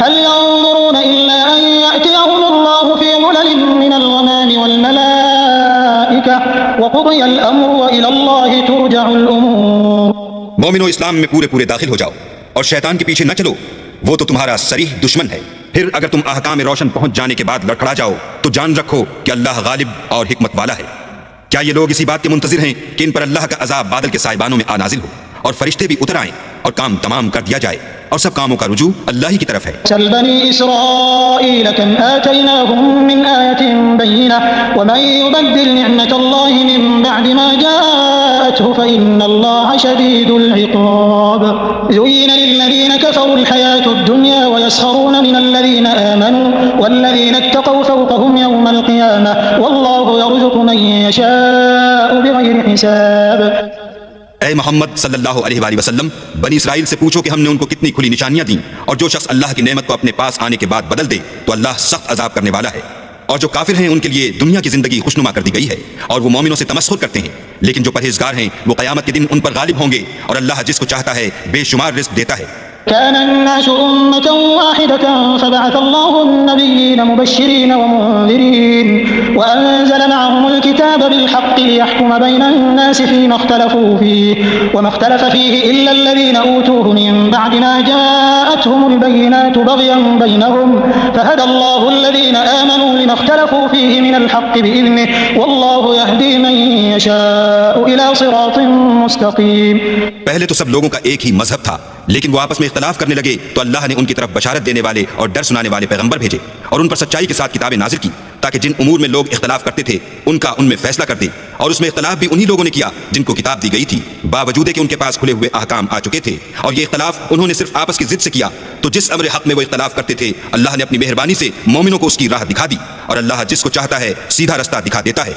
हल यंज़ुरूना इल्ला अन यअतियहुमुल्लाहु फ़ी ज़ुललिन मिनल ग़मामि वल मलाइका वक़ुदियल अम्रु व इलल्लाहि तुरजअुल उमूर। मोमिनो, इस्लाम में पूरे पूरे दाखिल हो जाओ और शैतान के पीछे न चलो, वो तो तुम्हारा सरीह दुश्मन है। फिर अगर तुम अहकाम रोशन पहुंच जाने के बाद लड़खड़ा जाओ तो जान रखो कि अल्लाह गालिब और हिकमत वाला है। क्या ये लोग इसी बात के मुंतजिर हैं कि इन पर अल्लाह का अजाब बादल के साइबानों में आनाजिल हो और फरिश्ते भी उतर आएं और काम तमाम कर दिया जाए, और सब कामों का रुजू अल्लाह ही की तरफ है। चल बनी इस्राईल कम आतैनाहुम मिन आयतिन बय्यिना वमन युबद्दिल निअमतल्लाहि मिन बअदि मा जाअतहु फइन्नल्लाह शदीदुल इक़ाब ज़ुय्यिन लिल्लज़ीना कफ़रुल हयातुद दुन्या वयस्ख़रूना मिनल्लज़ीना आमनू वल्लज़ीना इत्तक़व फ़ौक़हुम यौमल क़ियामह वल्लाहु यरज़ुक़ु मन यशाअु बिग़ैरि हिसाब। ऐ मोहम्मद सल्लल्लाहु अलैहि वसल्लम, बनी इसराइल से पूछो कि हमने उनको कितनी खुली निशानियां दी, और जो शख्स अल्लाह की नेमत को अपने पास आने के बाद बदल दे तो अल्लाह सख्त अजाब करने वाला है। और जो काफिर हैं उनके लिए दुनिया की जिंदगी खुशनुमा कर दी गई है और वो मोमिनों से तमस्खुर करते हैं, लेकिन जो परहेजगार हैं वो क़यामत के दिन उन पर गालिब होंगे, और अल्लाह जिसको चाहता है बेशुमार रिज़्क़ देता है। كان الناس أمة واحدة فبعث الله النبيين مبشرين ومنذرين وأنزل معهم الكتاب بالحق ليحكم بين الناس فيما اختلفوا فيه وما اختلف فيه إلا الذين أوتوه من بعد ما جاءتهم البينات بغيا بينهم فهدى الله الذين آمنوا لما اختلفوا فيه من الحق بإذنه والله يهدي من يشاء إلى صراط मुस्तकीम। पहले तो सब लोगों का एक ही मजहब था, लेकिन वो आपस में इख्तलाफ करने लगे तो अल्लाह ने उनकी तरफ बशारत देने वाले और डर सुनाने वाले पैगंबर भेजे और उन पर सच्चाई के साथ किताबें नाजिल की, ताकि जिन उमूर में लोग इख्तलाफ करते थे उनका उनमें फैसला कर दे। और उसमें इख्तलाफ भी उन्हीं लोगों ने किया जिनको किताब दी गई थी, बावजूद कि उनके पास खुले हुए अहकाम आ चुके थे। और ये इख्तलाफ उन्होंने सिर्फ आपस की जिद से किया, तो जिस अम्र हक में वो इख्तलाफ करते थे अल्लाह ने अपनी मेहरबानी से मोमिनों को उसकी राह दिखा दी, और अल्लाह जिसको चाहता है सीधा रास्ता दिखा देता है।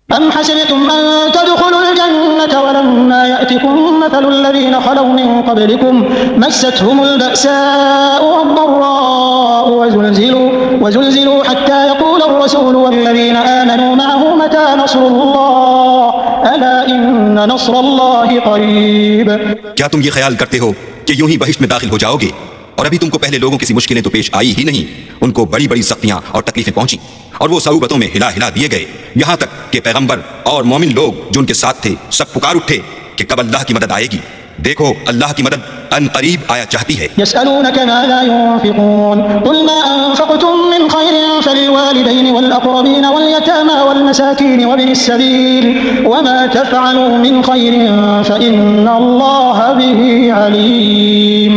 أم حسبتم أن تدخلوا الجنة ولما آياتكم مثل الذين خلوا من قبلكم مستهم البأساء والضراء وزلزلوا حتى يقول الرسول والذين آمنوا معه متى نصر الله ألا إن نصر الله قريب। क्या तुम ये ख्याल करते हो कि यूं ही बहिश्त में दाखिल हो जाओगे? और अभी तुमको पहले लोगों की मुश्किलें तो पेश आई ही नहीं, उनको बड़ी बड़ी सख्तियां और तकलीफें पहुंची और वो सऊबतों में हिला हिला दिए गए, यहाँ तक कि पैगंबर और मोमिन लोग जो उनके साथ थे सब पुकार उठे कि कब अल्लाह की मदद आएगी। देखो अल्लाह की मदद अन करीब आया चाहती है। यसअलूनक माज़ा युनफ़िक़ून क़ुल मा अनफ़क़्तुम मिन ख़ैरिन फ़लिलवालिदैनि वल्अक़रबीन वल्यतामा वल्मसाकीन वब्निस सबील वमा तफ़अलू मिन ख़ैरिन फ़इन्नल्लाह बिही अलीम।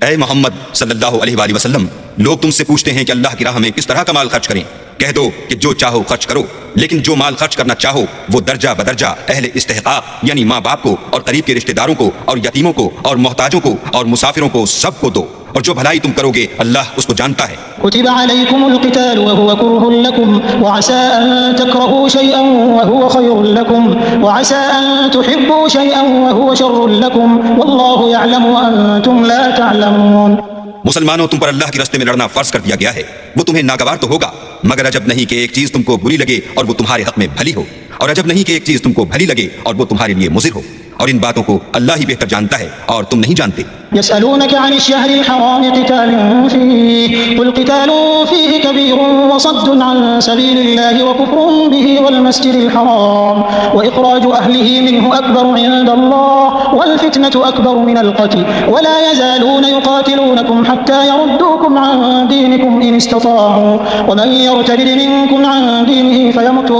ऐ मोहम्मद सल्लल्लाहु अलैहि वसल्लम, लोग तुमसे पूछते हैं कि अल्लाह की राह में किस तरह का माल खर्च करें। कह दो कि जो चाहो खर्च करो, लेकिन जो माल खर्च करना चाहो वो दर्जा बदर्जा अहले इस्तेहकाक यानी माँ बाप को और करीब के रिश्तेदारों को और यतीमों को और मोहताजों को और मुसाफिरों को सबको दो, और जो भलाई तुम करोगे अल्लाह उसको जानता है। कुतिब अलैकुमुल क़िताल वहुव कुरहुल लकुम वअसा अन तकरहू शैअन वहुव खैरुल लकुम वअसा अन तुहिब्बू शैअन वहुव शर्रुल लकुम वल्लाहु यअलमु व अंतुम ला तअलमून। मुसलमानों, तुम पर अल्लाह के रास्ते में लड़ना फर्ज कर दिया गया है। वो तुम्हें नागवार तो होगा, मगर अजब नहीं कि एक चीज तुमको बुरी लगे और वो तुम्हारे हक में भली हो, और अजब नहीं कि एक चीज तुमको भली लगे और वो तुम्हारे लिए मुज़िर हो। और इन बातों को अल्लाह ही बेहतर जानता है और तुम नहीं जानते। यसअलूनक अनिश-शहरिल हराम क़ितालिन फ़ीहि क़ुल क़ितालुन फ़ीहि कबीरुन व सद्दुन अन सबीलिल्लाहि व कुफ़्रुन बिहि वल मस्जिदिल हराम व इख़राजु अहलिहि मिन्हु अकबरु इंदल्लाह वल फ़ित्नतु अकबरु मिनल क़त्ल व ला यज़ालून युक़ातिलूनकुम हत्ता यरुद्दूकुम अन दीनिकुम इन इस्तताअू व मन यर्तदिद मिनकुम अन दीनिहि फयमुत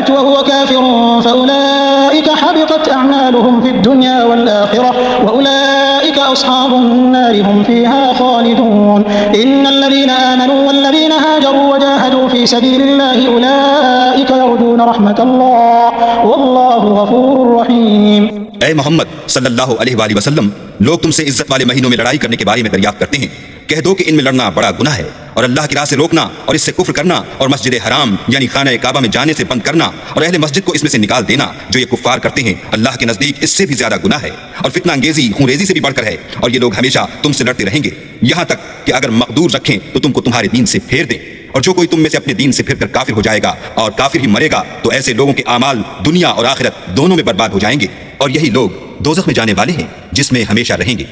वहुव काफ़िरुन फ़उलाइका हबितत अअमालुहुम फ़िद दुन्या वल आख़िरह व उलाइका अस्हाबुन नार हुम फ़ीहा ख़ालिदून। इन्नल्लज़ीना आमनू वल्लज़ीना हाजरू वजाहदू फ़ी सबीलिल्लाहि उलाइका यरजून रहमतल्लाह वल्लाहु गफ़ूरुर रहीम। ऐ मोहम्मद सल्लल्लाहु अलैहि वसल्लम, लोग तुमसे इज्जत वाले महीनों में लड़ाई करने के बारे में दरियाफ्त करते हैं। कह दो कि इनमें लड़ना बड़ा गुनाह है, और अल्लाह की राह से रोकना और इससे कुफ्र करना और मस्जिद हराम यानी खाना काबा में जाने से बंद करना और अहले मस्जिद को इसमें से निकाल देना जो ये कुफ्फार करते हैं, अल्लाह के नजदीक इससे भी ज्यादा गुनाह है और फितना अंगेजी खूंरेजी से भी बढ़कर है। और ये लोग हमेशा तुमसे लड़ते रहेंगे, यहाँ तक कि अगर मकदूर रखें तो तुमको तुम्हारे दीन से फेर दें। और जो कोई तुम में से अपने दीन से फिर कर काफिर हो जाएगा और काफिर ही मरेगा तो ऐसे लोगों के आमाल दुनिया और आखिरत दोनों में बर्बाद हो जाएंगे, और यही लोग दोज़ख में जाने वाले हैं जिसमें हमेशा रहेंगे।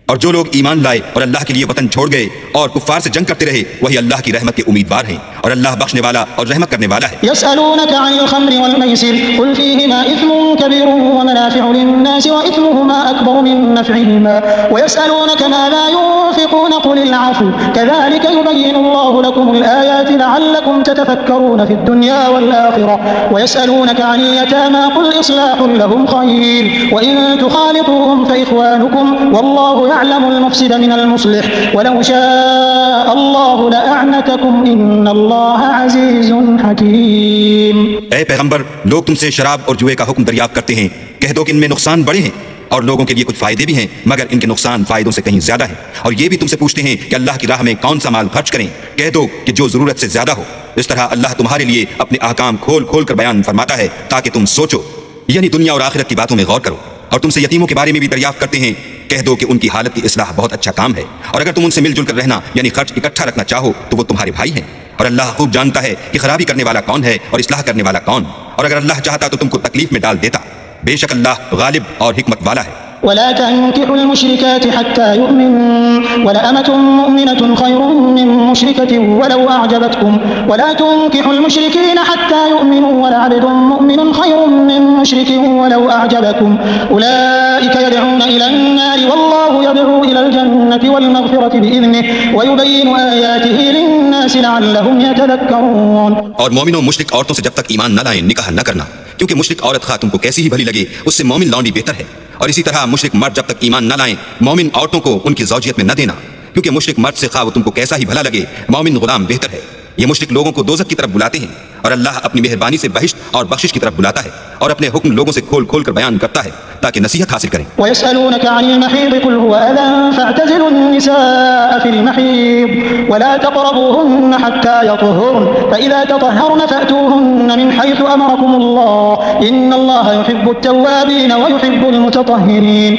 और जो लोग ईमान लाए और अल्लाह के लिए वतन छोड़ गए और कुफ्फार से जंग करते रहे वही अल्लाह की रहमत के उम्मीदवार हैं, और अल्लाह बख्शने वाला और रहमत करने वाला है। यसअलूनक अनिल खम्रि वल मैसिर कुल फीहिमा इस्मुन कबीरुन व मनाफिउ लिन्नास व इस्मुहुमा अकबरु मिन नफ़इहिमा व यसअलूनक माज़ा युनफ़िक़ून क़ुलिल अफ़्व कज़ालिक युबय्यिनुल्लाहु लकुमुल आयाति लअल्लकुम ततफ़क्करून फ़िद दुन्या वल आख़िरह व यसअलूनक अनिल यतामा कुल इस्लाहुन लहुम ख़ैर व इन तुख़ालितूहुम फ़इख़्वानुकुम वल्लाहु यअलमुल मुफ़्सिद मिनल मुस्लिह वलौ शाअ अल्लाहु लअअनतकुम इन्नल्लाह अज़ीज़ुन हकीम। ऐ पैगंबर, लोग तुमसे शराब और जुए का हुक्म दरियाफ्त करते हैं। कह दो कि इनमें नुकसान बड़े हैं और लोगों के लिए कुछ फायदे भी हैं, मगर इनके नुकसान फायदों से कहीं ज्यादा है। और ये भी तुमसे पूछते हैं कि अल्लाह की राह में कौन सा माल खर्च करें। कह दो कि जो जरूरत से ज्यादा हो। इस तरह अल्लाह तुम्हारे लिए अपने अहकाम खोल खोल कर बयान फरमाता है ताकि तुम सोचो, यानी दुनिया और आखिरत की बातों में गौर करो। और तुमसे यतीमों के बारे में भी दरियाफ्त करते हैं। कह दो कि उनकी हालत की इस्लाह बहुत अच्छा काम है, और अगर तुम उनसे मिलजुल कर रहना यानी खर्च इकट्ठा रखना चाहो तो वो तुम्हारे भाई हैं। और अल्लाह खूब जानता है कि खराबी करने वाला कौन है और इस्लाह करने वाला कौन, और अगर अल्लाह चाहता तो तुमको तकलीफ में डाल देता। बेशक अल्लाह गालिब और हिकमत वाला है। वला तंकिहुल मुश्रिकाति हत्ता युमिन वलअमतुन मुमिनतुन खैरुन मिन मुश्रिकतिन वलौ अअजबतकुम वला तुंकिहुल मुश्रिकीन हत्ता युमिनु वलअब्दुन मुमिनुन खैरुन मिन मुश्रिकिन वलौ अअजबकुम उलाइका यदऊन इलन नारि वल्लाहु यदऊ इलल जन्नति वल मग़फ़िरति बिइज़निहि वयुबय्यिनु आयातिहि लिन्नासि लअल्लहुम यतज़क्करून। और मोमिनों, मुश्रिक औरतों से जब तक ईमान न लाएं निकाह न करना, क्योंकि मुश्रिक औरत खा तुमको कैसी ही भली लगे उससे मोमिन लौंडी बेहतर है। और इसी तरह मुश्रिक मर्द जब तक ईमान न लाएं मोमिन औरतों को उनकी ज़ौजियत में न देना, क्योंकि मुश्रिक मर्द से खा वो तुमको कैसा ही भला लगे मोमिन गुलाम बेहतर है। ये मुश्रिक लोगों को दोज़ख की तरफ बुलाते हैं और अल्लाह अपनी मेहरबानी से बहिश्त और बख्शिश की तरफ बुलाता है और अपने हुक्म लोगों से खोल खोल कर बयान करता है ताकि नसीहत हासिल करें। वयस्अलूनक अनिल महीद कुल हुवा अज़न फ़अ्तज़िलु निसाअ फ़िल महीद वला तक़रबूहुन्न हत्ता यतहुरन फ़इज़ा ततहहरन फ़अतूहुन्न मिन हैसु अमरकुमुल्लाह इन्नल्लाह युहिब्बुत तव्वाबीन व युहिब्बुल मुततह्हिरीन।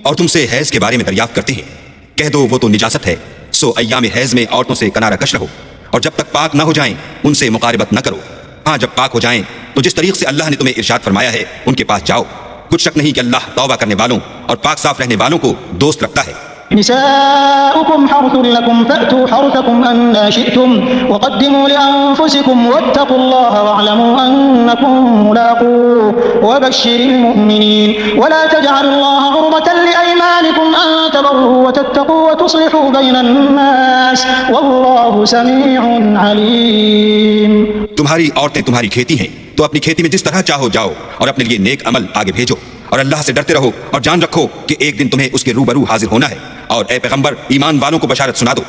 और तुमसे हैज़ के बारे में दरियाफ्त करते हैं, कह दो वो तो निजासत है, सो अय्याम हैज़ में औरतों से किनारा कश रहो और जब तक पाक न हो जाएं उनसे मुकारिबत न करो। हाँ, जब पाक हो जाएं तो जिस तरीक़ से अल्लाह ने तुम्हें इरशाद फरमाया है उनके पास जाओ। कुछ शक नहीं कि अल्लाह तौबा करने वालों और पाक साफ रहने वालों को दोस्त रखता है। निसाउकुम हर्सुन लकुम फअतू हर्सकुम अन्ना शिअ्तुम वक़द्दिमू लिअन्फुसिकुम वत्तक़ुल्लाह वअलमू अन्नकुम मुलाक़ूहु वबश्शिरिल मुमिनीन वला तजअलुल्लाह गुर्बतन लिअयमानिकुम अन तबर्रू वतत्तक़ू वतुस्लिहू बैनन नास वल्लाहु समीउन अलीम। तुम्हारी औरतें तुम्हारी खेती हैं, तो अपनी खेती में जिस तरह चाहो जाओ और अपने लिए नेक अमल आगे भेजो और अल्लाह से डरते रहो और जान रखो कि एक दिन तुम्हें उसके रूबरू हाजिर होना है। और ए पैगंबर, ईमान वालों को बशारत सुना दो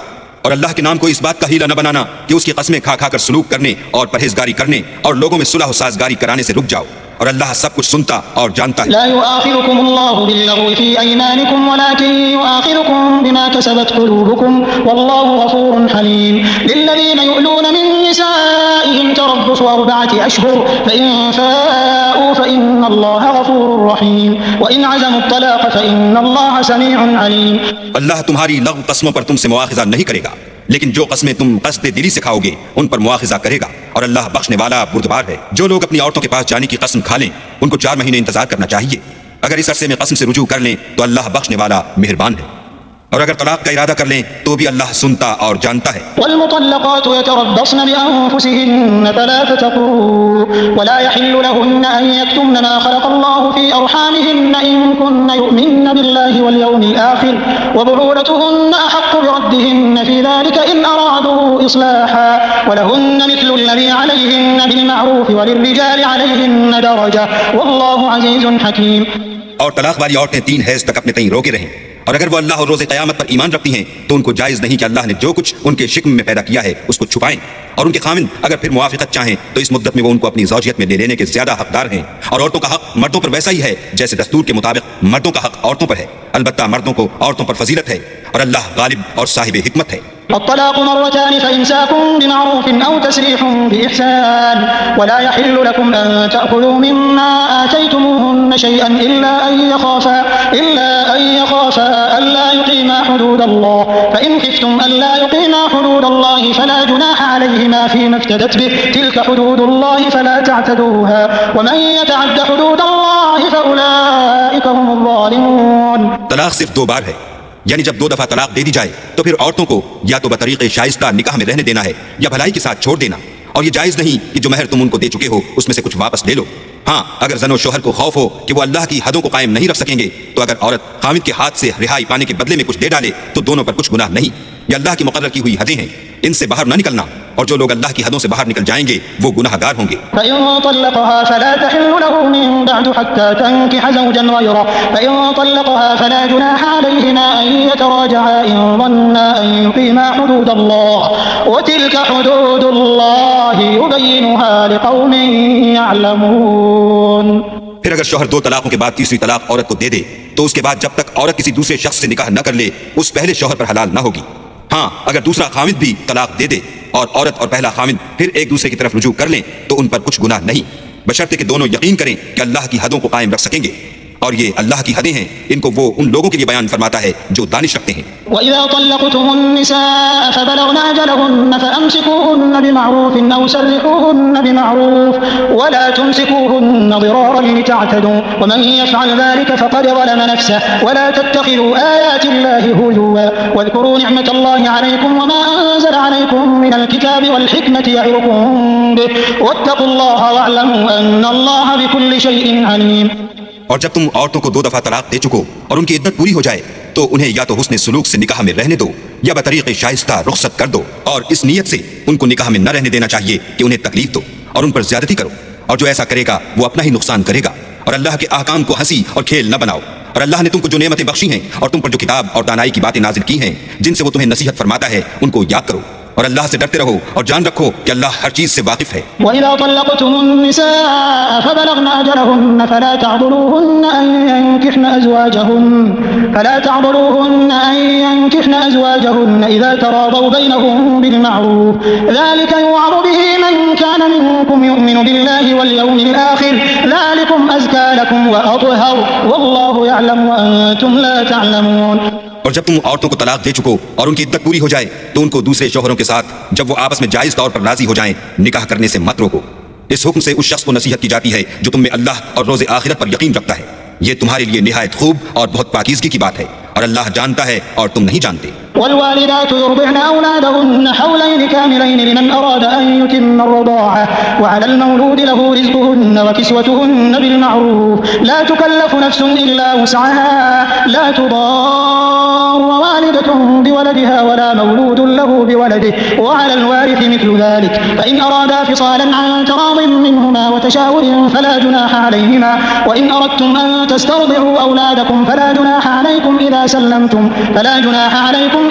और अल्लाह के नाम को इस बात का हीला न बनाना कि उसकी कस्में खा खा कर सलूक करने और परहेजगारी करने और लोगों में सुलह साजगारी कराने से रुक जाओ और अल्लाह सब कुछ सुनता और जानता है। ला युआखिरुकुमुल्लाहु बिल्लग़wi फी अयमानिकुम वलाकिन युआखिरुकुम बिमा कसबत कुलूबुकुम वल्लाहु गफूरुन हलीम। लिल्लज़ीना यु'लूना मिन निसाइहिम तरब्बुसु अर्बअति अशहुर फ़इन फ़ाऊ फ़इन्नल्लाहा गफूरुर रहीम व इन अज़मु अत-तलाक़ फ़इन्नल्लाहा समीउन अलीम। अल्लाह तुम्हारी लग़्व कस्मों पर तुमसे मुआखिज़ा नहीं करेगा, लेकिन जो कस्में तुम कस्दे दिली से खाओगे उन पर मुआखिज़ा करेगा और अल्लाह बख्शने वाला बुर्दबार है। जो लोग अपनी औरतों के पास जाने की कसम खा लें उनको 4 महीने इंतजार करना चाहिए। अगर इस अरसे में कसम से रुजू कर लें तो अल्लाह बख्शने वाला मेहरबान है, और अगर तलाक का इरादा कर लें तो भी अल्लाह सुनता और जानता है। वल्मुतल्लक़ातु यतरब्बस्न बिअन्फुसिहिन्न थलाथata क़ुरू वला यहिल्लु लहुन्न अन यक्तुमन मा ख़लक़ल्लाहु फ़ी अर्हामिहिन्न इन कुन्न यु'मिन्न बिल्लाहि वल यawमिल आख़िर व बु'ूलatuhunna अहक़्क़ु बिरद्दिहिन्न फ़ी ज़ालिका इन अरादू इस्लाहा व लहुन्न मिथ्लु الذي عليهن بالمعروف وللرجال عليهن درجة والله عزيز حكيم। और तलाक वाली औरतें 3 हैज़ तक अपने तईं रोके रहें, और अगर वो अल्लाह और रोज़े क़यामत पर ईमान रखती हैं तो उनको जायज़ नहीं कि अल्लाह ने जो कुछ उनके शिक्म में पैदा किया है उसको छुपाएं, और उनके खामिन अगर फिर मुआफ़िक़त चाहें तो इस मुद्दत में वो उनको अपनी ज़ौजियत में ले लेने के ज़्यादा हक़दार हैं। और औरतों का हक़ मर्दों पर वैसा ही है जैसे दस्तूर के मुताबिक मर्दों का हक़ औरतों पर है, अलबत्ता मर्दों को औरतों पर फजीलत है और अल्लाह गालिब और साहिब हिकमत है। الطلاق مرتان فإمساك بمعروف أو تسريح بإحسان ولا يحل لكم أن تأخذوا مما آتيتموهن شيئا إلا أن يخافا ألا يقيما حدود الله فإن خفتم ألا يقيما حدود الله فلا جناح عليهما فيما افتدت به تلك حدود الله فلا تعتدوها ومن يتعد حدود الله فأولئك هم الظالمون। तलाक सिर्फ 2 बार है, यानी जब 2 दफा तलाक दे दी जाए तो फिर औरतों को या तो बतरीक़े शाइस्ता निकाह में रहने देना है या भलाई के साथ छोड़ देना, और ये जायज़ नहीं कि जो महर तुम उनको दे चुके हो उसमें से कुछ वापस ले लो। हाँ, अगर जनो शोहर को खौफ हो कि वो अल्लाह की हदों को कायम नहीं रख सकेंगे तो अगर औरत खामिद के हाथ से रिहाई पाने के बदले में कुछ दे डाले तो दोनों पर कुछ गुनाह नहीं। ये अल्लाह की मुकर्रर की हुई हदें हैं, इनसे बाहर न निकलना, और जो लोग अल्लाह की हदों से बाहर निकल जाएंगे वो गुनाहगार होंगे। فإن طلقها فلا تحل له من بعد حتى تنكح زوجا غيره فإن طلقها فلا جناح عليهما أن يتراجعا إن ظنا أن يقيما حدود الله وتلك حدود الله يبينها لقوم يعلمون। फिर अगर शौहर 2 तलाकों के बाद तीसरी तलाक औरत को दे दे तो उसके बाद जब तक औरत किसी दूसरे शख्स से निकाह न कर ले उस पहले शौहर पर हलाल न होगी। हाँ, अगर दूसरा खामिद भी तलाक दे दे और औरत और पहला खामिद फिर एक दूसरे की तरफ रुजू कर लें तो उन पर कुछ गुनाह नहीं, बशर्ते कि दोनों यकीन करें कि अल्लाह की हदों को कायम रख सकेंगे, और ये अल्लाह की हदें हैं, इनको वो उन लोगों के लिए बयान फरमाता है जो दानिश रखते हैं। وإذا طلقتم النساء فبلغن أجلهن فأمسكوهن بمعروف أو سرحوهن بمعروف ولا تمسكوهن ضرارا لتعتدوا ومن يفعل ذلك فقد ظلم نفسه ولا تتخذوا آيات الله هزوا واذكروا نعمة الله عليكم وما أنزل عليكم من الكتاب والحكمة يعظكم به واتقوا الله واعلموا أن الله بكل شيء عليم। और जब तुम औरतों को 2 दफा तलाक दे चुको और उनकी इद्दत पूरी हो जाए तो उन्हें या तो हुस्ने सुलूक से निकाह में रहने दो या बतरीक़े शाइस्ता रुखसत कर दो, और इस नीयत से उनको निकाह में न रहने देना चाहिए कि उन्हें तकलीफ दो और उन पर ज्यादती करो, और जो ऐसा करेगा वो अपना ही नुकसान करेगा। और अल्लाह के अहकाम को हंसी और खेल न बनाओ, और अल्लाह ने तुमको जो नेमतें बख्शी हैं और तुम पर जो किताब और दानाई की बातें नाजिल की हैं जिनसे वो तुम्हें नसीहत फरमाता है उनको याद करो, और अल्लाह से डरते रहो और जान रखो कि अल्लाह हर चीज से वाकिफ है। وإذا طلقتم النساء فبلغن أجلهن فلا تعضلوهن أن ينكحن أزواجهن إذا تراضوا بينهم بالمعروف ذلك يوعظ به من كان منكم يؤمن بالله واليوم الآخر ذلكم أزكى لكم وأطهر والله يعلم وأنتم لا تعلمون। और जब तुम औरतों को तलाक दे चुको और उनकी इद्दत पूरी हो जाए तो उनको दूसरे शौहरों के साथ जब वो आपस में जायज तौर पर राजी हो जाएं निकाह करने से मत रोको। इस हुक्म से उस शख्स को नसीहत की जाती है जो तुम में अल्लाह और रोज़े आखिरत पर यकीन रखता है। ये तुम्हारे लिए निहायत खूब और बहुत पाकीज़गी की बात है और अल्लाह जानता है और तुम नहीं जानते। والوالدات يرضعن أولادهن حولين كاملين لمن أراد أن يتم الرضاعة وعلى المولود له رزقهن وكسوتهن بالمعروف لا تكلف نفس إلا وسعها لا تضار والدة بولدها ولا مولود له بولده وعلى الوارث مثل ذلك فإن أرادا فصالا عن تراض منهما وتشاور فلا جناح عليهما وإن أردتم أن تسترضعوا أولادكم فلا جناح عليكم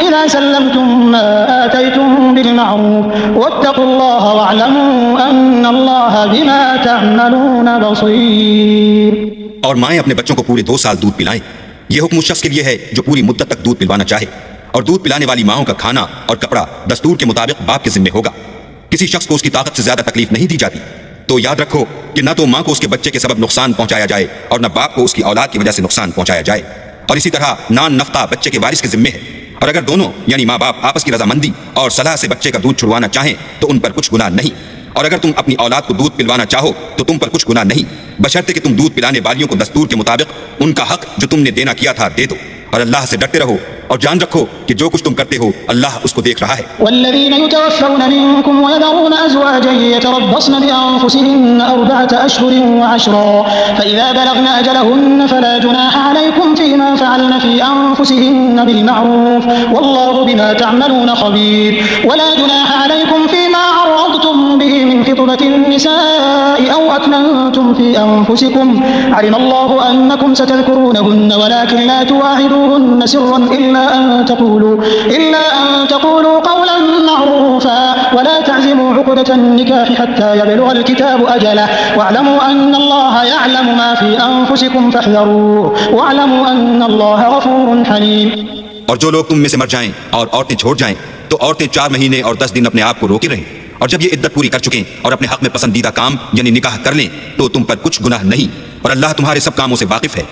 إذا سلمتم ما آتيتم بالمعروف واتقوا الله واعلموا أن الله بما تعملون بصير। और माएं अपने बच्चों को पूरे 2 साल दूध पिलाएं। यह हुक्म उस शख्स के लिए है जो पूरी मुद्दत तक दूध पिलवाना चाहे और दूध पिलाने वाली माओं का खाना और कपड़ा दस्तूर के मुताबिक बाप के जिम्मे होगा। किसी शख्स को उसकी ताकत से ज्यादा तकलीफ नहीं दी जाती। तो याद रखो कि न तो मां को उसके बच्चे के सबब नुकसान पहुंचाया जाए और न बाप को उसकी औलाद की वजह से नुकसान पहुंचाया जाए। और इसी तरह नान नफ्ता बच्चे के वारिस के जिम्मे है और अगर दोनों यानी माँ बाप आपस की रजामंदी और सलाह से बच्चे का दूध छुड़वाना चाहें तो उन पर कुछ गुनाह नहीं। और अगर तुम अपनी औलाद को दूध पिलवाना चाहो तो तुम पर कुछ गुनाह नहीं, बशर्ते कि तुम दूध पिलाने वालियों को दस्तूर के मुताबिक उनका हक जो तुमने देना किया था दे दो। और अल्लाह से डरते रहो और जान रखो कि जो कुछ तुम करते हो अल्लाह उसको देख रहा है। والذين يتوفون منكم ويذرون أزواجا يتربصن بأنفسهن 4 أشهر وعشرا فإذا بلغن أجلهن فلا جناح عليكم فيما فعلن في أنفسهن بالمعروف والله بما تعملون خبير ولا جناح عليكم فيما عرضتم به من خطبة النساء أو أكننتم في أنفسكم علم الله أنكم ستذكرونهن ولكن لا تواعدوهن سرا إلا أن تقولوا قولا معروفا ولا تعزموا عقدة النكاح حتى يبلغ الكتاب أجله واعلموا أن الله يعلم ما في أنفسكم فاحذروه واعلموا أن الله غفور حليم। और जो लोग तुम में से मर जाएं और औरतें छोड़ जाएं तो औरतें 4 महीने और 10 दिन अपने आप को रोके रहें और जब ये इद्दत पूरी कर चुकें और अपने हक में पसंदीदा काम यानी निकाह कर लें तो तुम पर कुछ गुनाह नहीं और अल्लाह तुम्हारे सब कामों से वाकिफ है।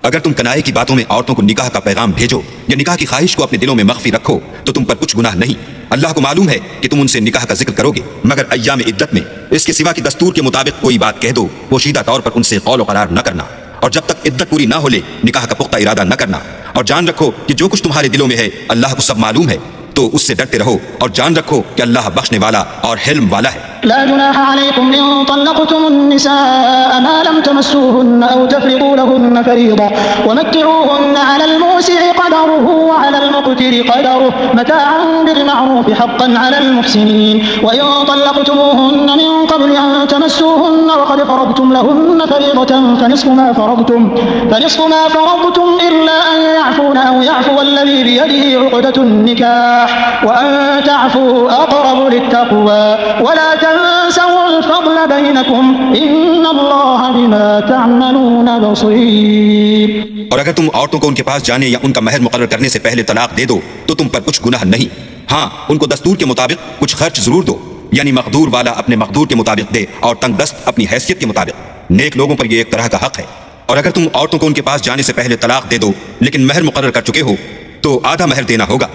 अगर तुम कनाए की बातों में औरतों को निकाह का पैगाम भेजो या निकाह की ख्वाहिश को अपने दिलों में मख्फी रखो तो तुम पर कुछ गुनाह नहीं। अल्लाह को मालूम है कि तुम उनसे निकाह का जिक्र करोगे मगर अय्याम इद्दत में इसके सिवा की दस्तूर के मुताबिक कोई बात कह दो, पोशीदा तौर पर उनसे कौल करार न करना और जब तक इद्दत पूरी ना हो ले निकाह का पुख्ता इरादा न करना। और जान रखो कि जो कुछ तुम्हारे दिलों में है अल्लाह को सब मालूम है तो उससे डरते रहो और जान रखो कि अल्लाह बख्शने वाला और हिल्म वाला है। لا جناح عليكم إن طلقتم النساء ما لم تمسوهن أو تفرضوا لهن فريضة ومتعوهن على الموسع قدره وعلى المقتر قدره متاعا بالمعروف حقا على المحسنين وإن طلقتموهن من قبل أن تمسوهن وقد فرضتم لهن فريضة فنصف ما فرضتم إلا أن يعفون أو يعفو الذي بيده عقدة النكاح وأن تعفوا أقرب للتقوى ولا تنسوا الفضل بينكم إن الله بما تعملون بصير। और अगर तुम औरतों को उनके पास जाने या उनका महर मुकर्रर करने से पहले तलाक दे दो तो तुम पर कुछ गुनाह नहीं। हाँ, उनको दस्तूर के मुताबिक कुछ खर्च जरूर दो यानी मकदूर वाला अपने मकदूर के मुताबिक दे और तंगदस्त अपनी हैसियत के मुताबिक। नेक लोगों पर यह एक तरह का हक है। और अगर तुम औरतों को उनके पास जाने से पहले तलाक दे दो लेकिन महर मुकर्रर कर चुके हो तो आधा महर देना होगा।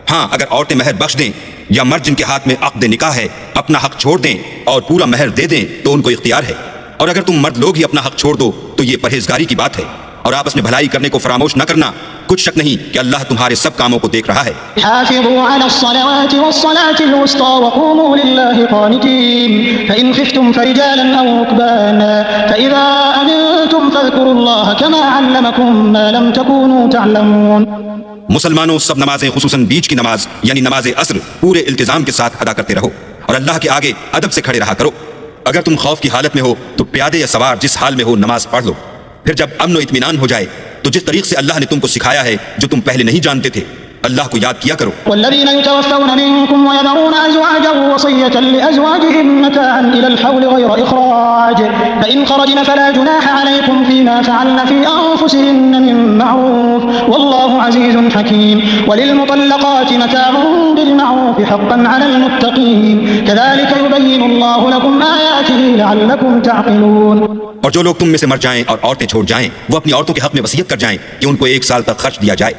हाँ, अगर औरतें महर बख्श दें या मर्द जिनके हाथ में अक़्द निकाह है अपना हक छोड़ दें और पूरा महर दे दें तो उनको इख्तियार है। और अगर तुम मर्द लोग ही अपना हक छोड़ दो तो ये परहेजगारी की बात है और आपस में भलाई करने को फरामोश न करना। कुछ शक नहीं कि अल्लाह तुम्हारे सब कामों को देख रहा है। हाफ़िज़ू अलस्सलावात वस्सलातिल वुस्ता वक़ूमू लिल्लाहि क़ानितीन फ़इन ख़िफ़्तुम फ़रिजालन औ रुकबाना फ़इज़ा अमिनतुम फ़ज़्कुरुल्लाह कमा अल्लमकुम मा लम तकूनू तअलमून। मुसलमानों, सब नमाजें खुसूसन बीच की नमाज यानी नमाज अस्र पूरे इल्तिजाम के साथ अदा करते रहो और अल्लाह के आगे अदब से खड़े रहा करो। अगर तुम खौफ की हालत में हो तो प्यादे या सवार जिस हाल में हो नमाज पढ़ लो। फिर जब अमन व इत्मीनान हो जाए तो जिस तरीके से अल्लाह ने तुमको सिखाया है जो तुम पहले नहीं जानते थे अल्लाह को याद किया करो। वल्लज़ीना युतवफ़्फ़ौना मिनकुम वयज़रूना अज़वाजन वसिय्यतन लिअज़वाजिहिम मताअन इलल हौलि गैर इख़राज फ़इन ख़रजन फला जुनाह अलैकुम फ़ीमा फ़अल्न फ़ी अनफ़ुसिहिन्न मिन मअरूफ़ वल्लाहु अज़ीज़ुन हकीम वलिलमुतल्लक़ाति मताअन बिलमअरूफ़ हक़्क़न अलल मुत्तक़ीन कज़ालिक युबय्यिनुल्लाहु लकुम आयातिहि लअल्लकुम तअक़िलून। और जो लोग तुम में से मर जाएं और औरतें छोड़ जाएं, वो अपनी औरतों के हक में वसीयत कर जाएं कि उनको 1 साल तक खर्च दिया जाए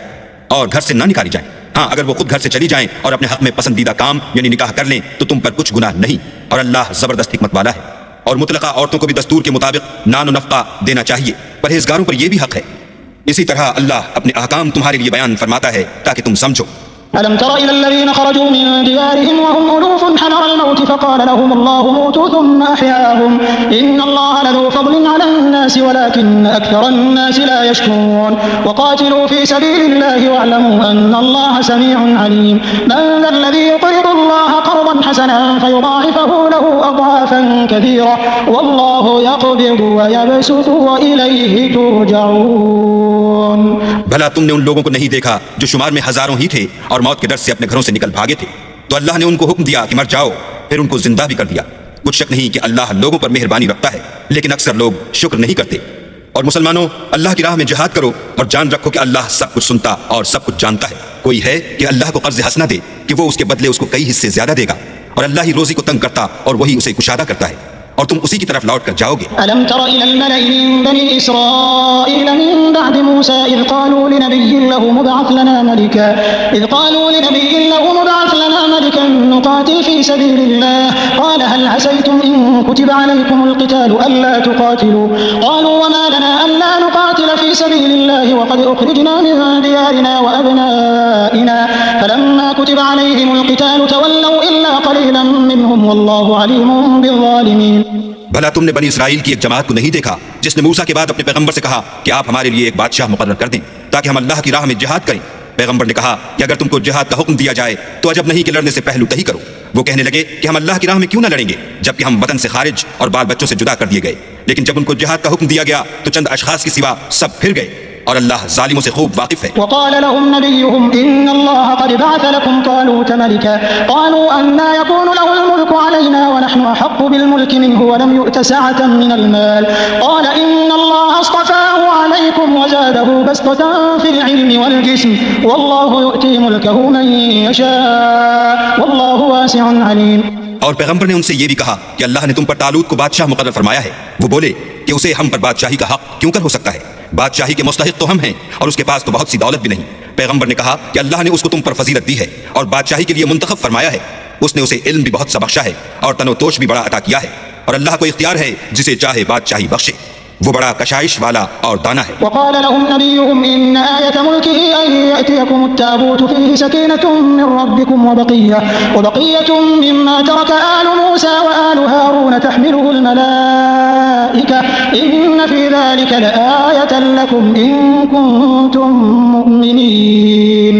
और घर से ना निकाली जाए। हाँ, अगर वो खुद घर से चली जाएं और अपने हक में पसंदीदा काम यानी निकाह कर लें तो तुम पर कुछ गुनाह नहीं, और अल्लाह जबरदस्त हिकमत वाला है। और मुतलका औरतों को भी दस्तूर के मुताबिक नान नफ़क़ा देना चाहिए, परहेजगारों पर यह भी हक है। इसी तरह अल्लाह अपने अहकाम तुम्हारे लिए बयान फरमाता है ताकि तुम समझो। ألم تر إلى الذين خرجوا من ديارهم وهم ألوف حذر الموت فقال لهم الله موتوا ثم أحياهم إن الله لذو فضل على الناس ولكن أكثر الناس لا يشكرون وقاتلوا في سبيل الله واعلموا أن الله سميع عليم من ذا الذي يقرض الله قرضا حسنا فيضاعفه له أضعافا كثيرة والله يقبض ويبسط وإليه ترجعون। भला तुमने उन लोगों को नहीं देखा जो शुमार में हजारों ही थे और मौत के डर से अपने घरों से निकल भागे थे, तो अल्लाह ने उनको हुक्म दिया कि मर जाओ, फिर उनको जिंदा भी कर दिया। कुछ शक नहीं कि अल्लाह लोगों पर मेहरबानी रखता है, लेकिन अक्सर लोग शुक्र नहीं करते। और मुसलमानों, अल्लाह की राह में जिहाद करो और जान रखो कि अल्लाह सब कुछ सुनता और सब कुछ जानता है। कोई है कि अल्लाह को कर्ज हसना दे कि वो उसके बदले उसको कई हिस्से ज्यादा देगा, और अल्लाह ही रोजी को तंग करता और वही उसे कुशादा करता है, और तुम उसी की तरफ लौट कर जाओगे। अलम तरा इलल मलई मिन बनी इसराईल मिन बअद मूसा इज़ क़ालू लिनबिय्यिन लहु मुबअथ लना मलिकन नुक़ातिल फ़ी सबीलिल्लाह क़ाल हल असैतुम इन कुतिबा अलैकुमुल क़ितालु अल्ला तुक़ातिलू क़ालू वमा लना अल्ला नुक़ातिल फ़ी सबीलिल्लाह वक़द उख़रिजना मिन दियारिना व अबनाइना फलम्मा कुतिबा अलैहिमुल क़ितालु तवल्लौ इल्ला क़लीलन मिनहुम वल्लाहु अलीमुम बिज़्ज़ालिमीन। भला तुमने बनी इसराइल की एक जमात को नहीं देखा जिसने मूसा के बाद अपने पैगंबर से कहा कि आप हमारे लिए एक बादशाह मुकर्रर कर दें ताकि हम अल्लाह की राह में जिहाद करें। पैगंबर ने कहा कि अगर तुमको जिहाद का हुक्म दिया जाए तो अजब नहीं कि लड़ने से पहलू तही करो। वो कहने लगे कि हम अल्लाह की राह में क्यों न लड़ेंगे जबकि हम वतन से खारिज और बाल बच्चों से जुदा कर दिए गए। लेकिन जब उनको जिहाद का हुक्म दिया गया तो चंद अशखास के सिवा सब फिर गए, और अल्लाह जालिमों से खूब वाकिफ है। वक़ाल लहुम नबियुहुम इन्नल्लाह क़द बअथ लकुम तालूत मलिका क़ालू अन्ना यकूनु लहुल मुल्कु अलैना व नहनु अहक़्क़ु बिल मुल्कि मिन्हु व लम यु'त सअतन मिनल माल क़ाल इन्नल्लाह अस्तफ़ाहु अलैकुम व ज़ादहु बसतन फ़िल इल्मि वल जिस्म वल्लाहु यु'ती मुल्कहु मन यशा' वल्लाहु वासि'उन अलीम। और पैगंबर ने उनसे ये भी कहा कि अल्लाह ने तुम पर तालूत को बादशाह मुकर्रर फरमाया है। वो बोले कि उसे हम पर बादशाही का हक क्यों कर हो सकता है, बादशाही के मुस्तहिक तो हम हैं और उसके पास तो बहुत सी दौलत भी नहीं। पैगंबर ने कहा कि अल्लाह ने उसको तुम पर फजीलत दी है और बादशाही के लिए मुंतखब फरमाया है। उसने उसे इल्म भी बहुत सा बख्शा है और तनोतोष भी बड़ा अता किया है, और अल्लाह को इख्तियार है जिसे चाहे बादशाही बख्शे। वो बड़ा कशाइश वाला और दाना है। वक़ाल लहुम नबियुहुम इन्न आयत मुल्किही अन यअतियकुमुत ताबूत फीही सकीनतुम मिन रब्बिकुम व बक़िय्यतुम मिम्मा तरक आलु मूसा व आलु हारून तहमिलुहुल मलाइका इन्न फी ज़ालिका लआयतन लकुम इन कुंतुम मुमिनीन।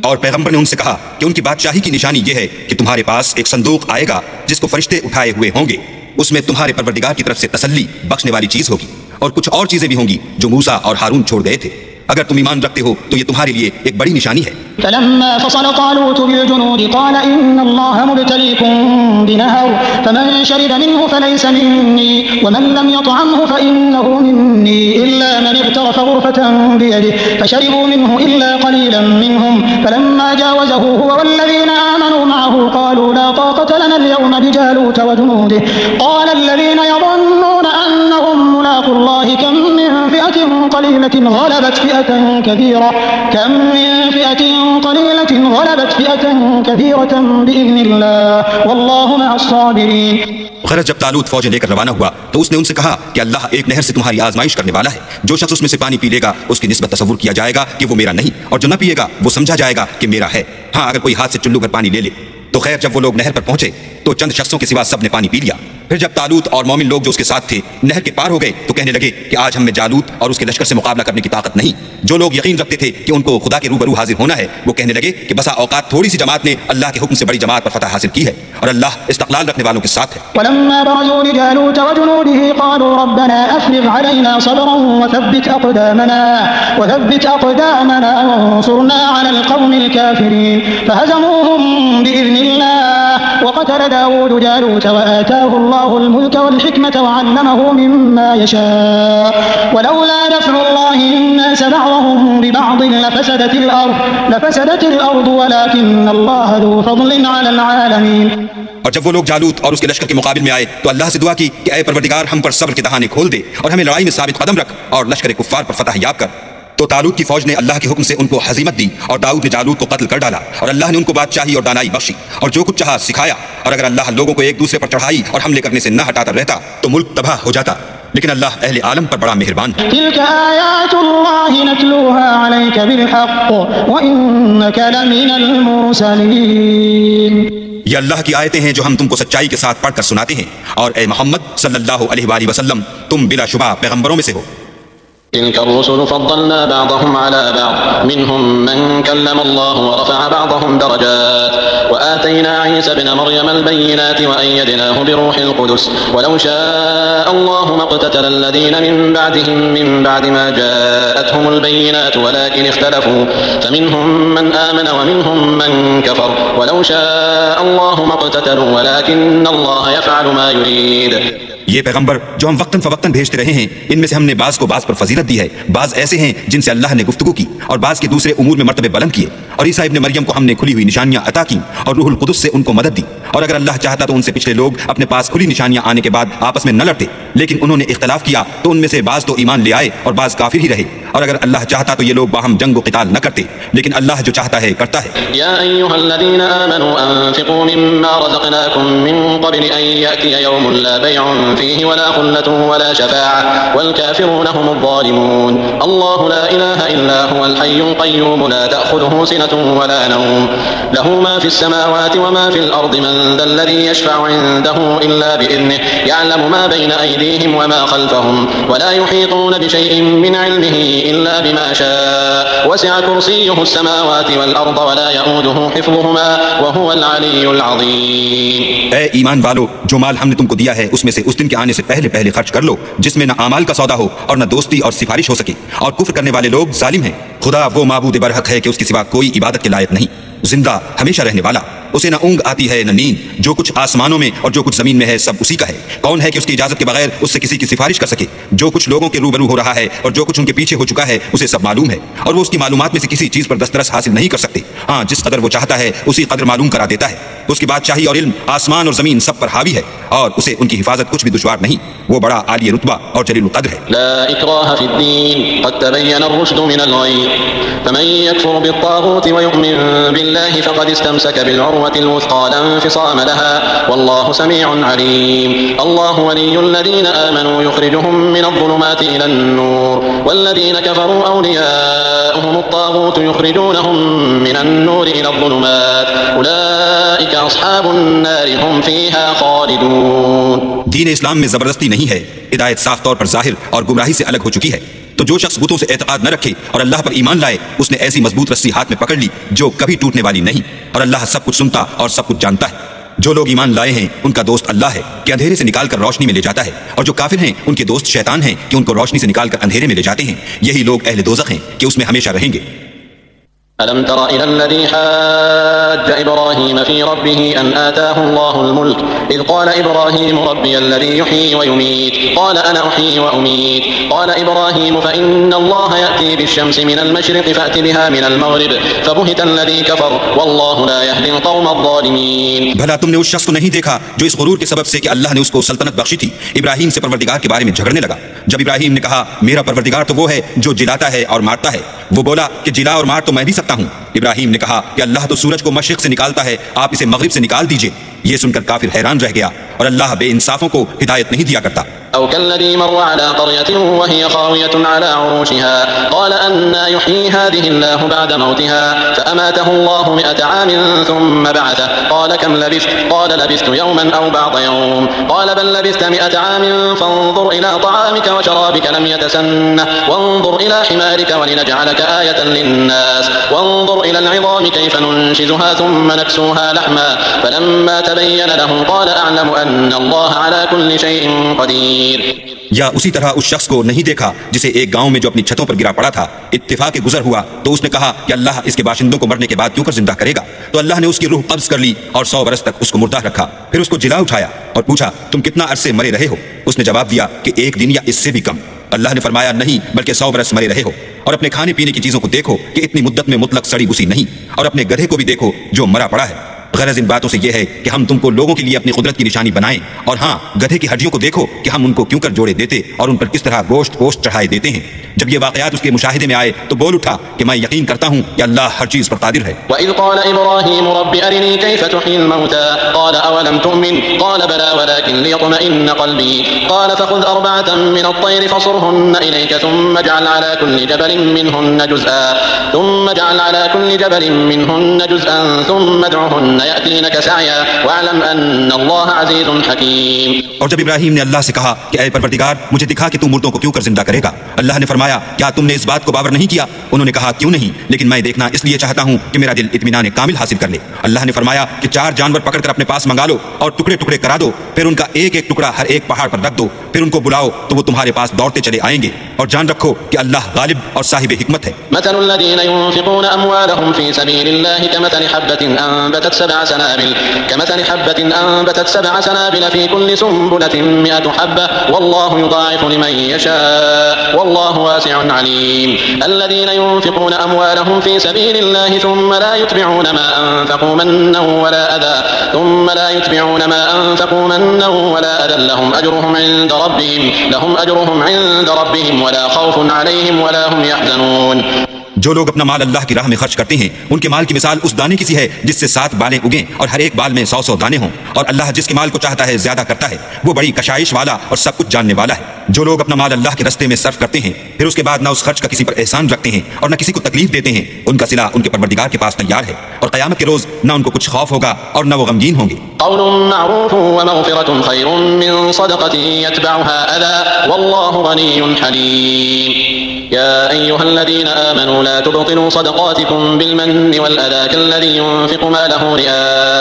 और पैगंबर ने उनसे कहा कि उनकी बादशाही की निशानी यह है कि तुम्हारे पास एक संदूक आएगा जिसको फरिश्ते उठाए हुए होंगे। उसमें तुम्हारे परवरदिगार की तरफ से तसल्ली बख्शने वाली चीज होगी, और कुछ और चीजें भी होंगी जो मूसा और हारून छोड़ गए थे। अगर तुम ईमान रखते हो तो ये तुम्हारे लिए एक बड़ी निशानी है। फलम्मा फसल तालूत बिलजुनूद क़ाल इन्नल्लाह मुब्तलीकुम बिनहर फमन शरिब मिन्हु फलैस मिन्नी वमन लम यतअमहु फइन्नहु मिन्नी इल्ला मन इग़तरफ ग़ुरफ़तन बियदिहि फशरिबू मिन्हु इल्ला क़लीलन मिन्हुम फलम्मा जावज़हु हुवा वल्लज़ीना आमनू मअहु क़ालू ला ताक़त लना अल-यawम बिजालूत वजुनूदिहि क़ाल अल्लज़ीना यظنون अन्नहुम मुलाक़ुल्लाहि कम मिन फ़िअतिन क़लीलतिन ग़लबत फ़िअतन कसीरा कम मिन फ़िअतिन क़लीलतिन ग़लबत फ़िअतन कसीरतन बिइज़्निल्लाह वल्लाहु मअस-साबिरीन। गरज जब तालूत फौजें लेकर रवाना हुआ तो उसने उनसे कहा कि अल्लाह एक नहर से तुम्हारी आजमाइश करने वाला है। जो शख्स उसमें से पानी पी लेगा उसकी निस्बत तसव्वुर किया जाएगा कि वो मेरा नहीं, और जो न पिएगा वो समझा जाएगा कि मेरा है। हाँ, अगर कोई हाथ से चुल्लू भर पानी ले ले तो खैर, जब वो लोग नहर पर पहुंचे तो चंद शख्सों के सिवा सब ने पानी पी लिया। फिर जब तालूत और मोमिन लोग जो उसके साथ थे नहर के पार हो गए तो कहने लगे कि आज हम में जालूत और उसके लश्कर से मुकाबला करने की ताकत नहीं। जो लोग यकीन रखते थे कि उनको खुदा के रूबरू हाजिर होना है वो कहने लगे कि बसा औकात थोड़ी सी जमात ने अल्लाह के हुक्म से बड़ी जमात पर फतह हासिल की है और अल्लाह इस्तक़लाल रखने वालों के साथ है। वलम्मा बरज़ू लिजालूत वजुनूदिही क़ालू रब्बना अफ़रिग़ अलैना सब्रन वथब्बित अक़दामना वंसुरना अलल क़ौमिल काफ़िरीन फहज़मूहुम बिइज़निल्लाह वक़तल दाऊद जालूत वआताहु अल्लाहुल मुल्क वल हिकमत वअल्लमहु मिम्मा यशाअ वलौला दफ़्उल्लाहि अन्नास बअदहुम बिबअद लफसदतिल अर्द वलाकिन्न अल्लाह ज़ू फ़ज़लिन अलल आलमीन। और जब वो लोग जालूत और उसके लश्कर के मुकाबिल में आए तो अल्लाह से दुआ की कि ऐ परवरदिगार हम पर सब्र के दहाने खोल दे और हमें लड़ाई में साबित कदम रख और लश्कर कुफ्फार पर फतह याब कर। तो तालूत की फौज ने अल्लाह के हुक्म से उनको हजीमत दी और दाऊद ने जालूत को कत्ल कर डाला और अल्लाह ने उनको बादशाही और दानाई बख्शी और जो कुछ चाहा सिखाया। और अगर अल्लाह लोगों को एक दूसरे पर चढ़ाई और हमले करने से न हटाता रहता तो मुल्क तबाह हो जाता, लेकिन अल्लाह अहले आलम पर बड़ा मेहरबान है। ये अल्लाह की आयतें हैं जो हम तुमको सच्चाई के साथ पढ़कर सुनाते हैं और ए मोहम्मद सल्लल्लाहु अलैहि वसल्लम तुम बिलाशुबा पैगंबरों में से हो। تلك الرسل فضلنا بعضهم على بعض منهم من كلم الله ورفع بعضهم درجات وآتينا عيسى ابن مريم البينات وأيدناه بروح القدس ولو شاء الله ما اقتتل الذين من بعدهم من بعد ما جاءتهم البينات ولكن اختلفوا فمنهم من آمن ومنهم من كفر ولو شاء الله ما اقتتلوا ولكن الله يفعل ما يريد। ये पैगंबर जो हम वक्तन फवक्तन भेजते रहे हैं इनमें से हमने बाज को बाज पर फजीलत दी है, बाज ऐसे हैं जिनसे अल्लाह ने गुफ्तगू की और बाज के दूसरे उमूर में मर्तबे बुलंद किए। और ईसा इब्न मरियम को हमने खुली हुई निशानियां अता की और रूहुल कुदस से उनको मदद दी। और अगर अल्लाह चाहता तो उनसे पिछले लोग अपने पास खुली निशानियां आने के बाद आपस में न लड़ते, लेकिन उन्होंने इख्तलाफ किया तो उनमें से बाज तो ईमान ले आए और बाज काफिर ही रहे। और अगर अल्लाह चाहता तो ये लोग बाहम जंग व क़िताल न करते, लेकिन अल्लाह जो चाहता है करता है। या अय्युहल्लज़ीना आमनू अनफ़िक़ू मिम्मा रज़क़नाकुम मिन क़ब्ल अन यातिय यौमुन ला बैउन फ़ीहि वला ख़ुल्लतुन वला शफ़ाअह वल काफ़िरूना हुमुज़-ज़ालिमून। अल्लाहु ला इलाहा इल्ला हुवल हय्युल क़य्यूम ला तअख़ुज़ुहु सिनतुन वला नौम लहू मा फ़िस समावाति व मा फ़िल अर्दि मन ज़ल्लज़ी यशफ़अु इन्दहु इल्ला बिइज़निहि यअलमु मा बैन अयदीहिम व मा ख़ल्फ़हुम वला युहीतूना बिशैइन मिन इल्मिहि इल्ला बिमा शाअ वसिअ कुर्सियुहु अस्समावाति वल अर्द वला यऊदुहु हिफ़्ज़ुहुमा व हुवल अलिय्युल अज़ीम। ऐ ईमान वालो, जो माल हमने तुमको दिया है उसमें से उस दिन के आने से पहले पहले खर्च कर लो जिसमें न आमाल का सौदा हो और न दोस्ती और सिफारिश हो सके। और कुफ्र करने वाले लोग जालिम हैं। खुदा वो माबूद बरहक है कि उसके सिवा कोई इबादत के लायक नहीं, जिंदा हमेशा रहने वाला, उसे न ऊँग आती है न नींद। जो कुछ आसमानों में और जो कुछ जमीन में है सब उसी का है। कौन है कि उसकी इजाजत के बगैर उससे किसी की सिफारिश कर सके। जो कुछ लोगों के रूबरू हो रहा है और जो कुछ उनके पीछे हो चुका है उसे सब मालूम है और वो उसकी मालूमात में से किसी चीज पर दस्तरस हासिल नहीं कर सकते। हाँ, जिस कदर वो चाहता है उसी कदर मालूम करा देता है। उसकी बादशाही और इल्म आसमान और जमीन सब पर हावी है और उसे उनकी हिफाजत कुछ भी दुश्वार नहीं। वो बड़ा आलिय रुतबा और जलील कद्र है। ला इक्राह फिद्दीन क़द तबय्यन ar-रुश्दु मिनल ग़य फमन यकफुर बित्ताग़ूत व यु'मिन बिल्लाहि फ़क़द इस्तमसक बिल-उर्वतिल वुथक़ा ला इंफ़िसाम लहा वल्लाहु समीउन अलीम। अल्लाहु वलियुल्लज़ीन आमनू युख़रिजुहुम मिनज़-ज़ुलुमाति इलन-नूर वल्लज़ीन कफ़रू औलियाउहुमुत-ताग़ूत युख़रिजूनहुम मिनन-नूरि इलज़-ज़ुलुमात उलाइका अस्हाबुन-नार हुम फ़ीहा ख़ालिदून। दीन इस्लाम में जबरदस्ती नहीं है, हिदायत साफ तौर पर जाहिर और गुमराही से अलग हो चुकी है। तो जो शख्स बुतों से एतकाद न रखे और अल्लाह पर ईमान लाए उसने ऐसी मजबूत रस्सी हाथ में पकड़ ली जो कभी टूटने वाली नहीं। और अल्लाह सब कुछ सुनता और सब कुछ जानता है। जो लोग ईमान लाए हैं उनका दोस्त अल्लाह है कि अंधेरे से निकालकर रोशनी में ले जाता है, और जो काफिर हैं उनके दोस्त शैतान हैं कि उनको रोशनी से निकालकर अंधेरे में ले जाते हैं। यही लोग अहले दोज़ख हैं कि उसमें हमेशा रहेंगे। ألم تر إلى الذي حاج إبراهيم في ربه أن آتاه الله الملك إذ قال إبراهيم ربي الذي يحيي ويميت قال أنا أحيي وأميت قال إبراهيم فإن الله يأتي بالشمس من المشرق فأت بها من المغرب فبهت الذي كفر والله لا يهدي القوم الظالمين। भला तुमने उस शख्स को नहीं देखा जो इस गुरूर के सबब से कि अल्लाह ने उसको सल्तनत बख्शी थी इब्राहिम से परवरदिगार के बारे में झगड़ने लगा। जब इब्राहिम ने कहा मेरा परवरदिगार तो वो है जो जिलाता है और मारता है, वो बोला कि जिला और मार तो मैं भी सकता हूँ। इब्राहिम ने कहा कि अल्लाह तो सूरज को मशरिक से निकालता है, आप इसे मगरिब से निकाल दीजिए। ये सुनकर काफिर हैरान रह गया और अल्लाह बेइंसाफों को हिदायत नहीं दिया करता। أو كالذي مر على قرية وهي خاوية على عروشها قال أنى يحيي هذه الله بعد موتها فأماته الله 100 عام ثم بعثه قال كم لبثت قال لبثت يوما أو بعض يوم قال بل لبثت 100 عام فانظر إلى طعامك وشرابك لم يتسنه وانظر إلى حمارك ولنجعلك آية للناس وانظر إلى العظام كيف ننشزها ثم نكسوها لحما فلما تبين له قال أعلم أن الله على كل شيء قدير। या उसी तरह उस शख्स को नहीं देखा जिसे एक गांव में जो अपनी छतों पर गिरा पड़ा था इत्तेफाक के गुजर हुआ तो उसने कहा कि अल्लाह इसके बाशिंदों को मरने के बाद क्यों कर जिंदा करेगा। तो अल्लाह ने उसकी रूह कब्ज कर ली और 100 बरस तक उसको मुर्दा रखा। फिर उसको जिला उठाया और पूछा तुम कितना अरसे मरे रहे हो। उसने जवाब दिया कि 1 दिन या इससे भी कम। अल्लाह ने फरमाया नहीं बल्कि 100 बरस मरे रहे हो। और अपने खाने पीने की चीजों को देखो कि इतनी मुद्दत में मुतलक सड़ी घुसी नहीं। और अपने गधे को भी देखो जो मरा पड़ा है। गरज इन बातों से यह है कि हम तुमको लोगों के लिए अपनी कुदरत की निशानी बनाएं। और हाँ, गधे की हड्डियों को देखो कि हम उनको क्यों कर जोड़े देते और उन पर किस तरह गोश्त पोस्ट चढ़ाए देते हैं। जब ये वाकयात उसके मुशाहिदे में आए तो बोल उठा कि मैं यकीन करता हूँ कि अल्लाह हर चीज पर कादिर है। वइज़ क़ाल इब्राहीम रब्बि अरिनी कैफ़ तुह्यिल मौता क़ाल अवलम तु'मिन क़ाल बला वलाकिन लियत्मइन्न क़ल्बी क़ाल फ़ख़ुज़ 4 मिन अत्तयरि फ़सुरहुन्न इलैक थुम्म इजअल अला कुल्लि जबलिन मिनहुन्न जुज़'अन थुम्म अद'ुहुन्न यअतीनक सअया वअलम अन्न अल्लाह अज़ीज़ुन हकीम। और जब इब्राहीम ने अल्लाह से कहा कि ऐ परवरदिगार मुझे दिखा कि तू मुर्दों को क्यों कर जिंदा करेगा। अल्लाह ने फरमाया क्या तुमने इस बात को बावर नहीं किया। उन्होंने कहा क्यों नहीं, लेकिन मैं देखना इसलिए चाहता हूँ कि मेरा दिल इत्मीनान कामिल हासिल कर ले। अल्लाह ने फरमाया कि 4 जानवर पकड़कर अपने पास मंगा लो और टुकड़े टुकड़े करा दो। फिर उनका एक एक टुकड़ा हर एक पहाड़ पर रख दो। फिर उनको बुलाओ तो वो तुम्हारे पास दौड़ते चले आएंगे। और जान रखो कि अल्लाह गालिब और साहिब हिकमत है। मसलुल्लज़ीना युनफ़िक़ूना अम्वालहुम फ़ी सबीलिल्लाहि कमसलि हब्बतिन अनबतत सबअ सनाबिल फ़ी कुल्लि सुंबुलतिन 100 हब्बह वल्लाहु युज़ाइफ़ु लिमन यशाअ वल्लाहु वासिउन अलीम। الذين ينفقون أموالهم في سبيل الله ثم لا يتبعون ما أنفقوا منا ولا أذى لهم أجرهم عند ربهم ولا خوف عليهم ولا هم يحزنون। जो लोग अपना माल अल्लाह की राह में खर्च करते हैं उनके माल की मिसाल उस दाने की सी है जिससे 7 बालें उगें और हर एक बाल में 100 दाने हों। और अल्लाह जिसके माल को चाहता है ज्यादा करता है। वो बड़ी कशाइश वाला और सब कुछ जानने वाला है। जो लोग अपना माल अल्लाह के रस्ते में सर्फ करते हैं फिर उसके बाद ना उस खर्च का किसी पर एहसान रखते हैं और न किसी को तकलीफ देते हैं उनका सिला उनके परवरदिगार के पास तैयार है। और क़यामत के रोज न उनको कुछ खौफ होगा और न वो गमगीन होंगे। क़ौलुन मअरूफ़ुन व मग़फ़िरतुन ख़ैरुम मिन सदक़तिन यतबअुहा अज़ा वल्लाहु गनिय्युन हलीम। या अय्युहल्लज़ीना आमनू ला तुबतिलू सदक़ातिकुम बिलमन्नि वल्अज़ा कल्लज़ी युनफ़िक़ु मालहु रिआअ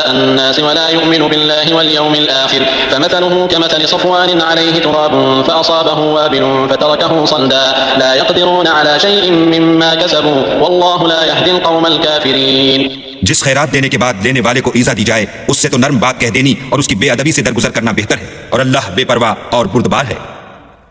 अन्नास वला युमिनु बिल्लाहि वल्यौमिल आख़िर फमथलुहु कमथलि सफ़वानिन अलैहि तुराबुन फ़असाबहु वाबिलुन फ़तरकहु सल्दा ला यक़दिरूना अला शैइन मिम्मा कसबू वल्लाहु ला यहदिल क़ौमल काफ़िरीन। जिस खैरात देने के बाद लेने वाले को ईज़ा दी जाए उससे तो नर्म बात कह देनी और उसकी बेअदबी से दरगुजर करना बेहतर है। और अल्लाह बेपरवाह और बुर्दबार है।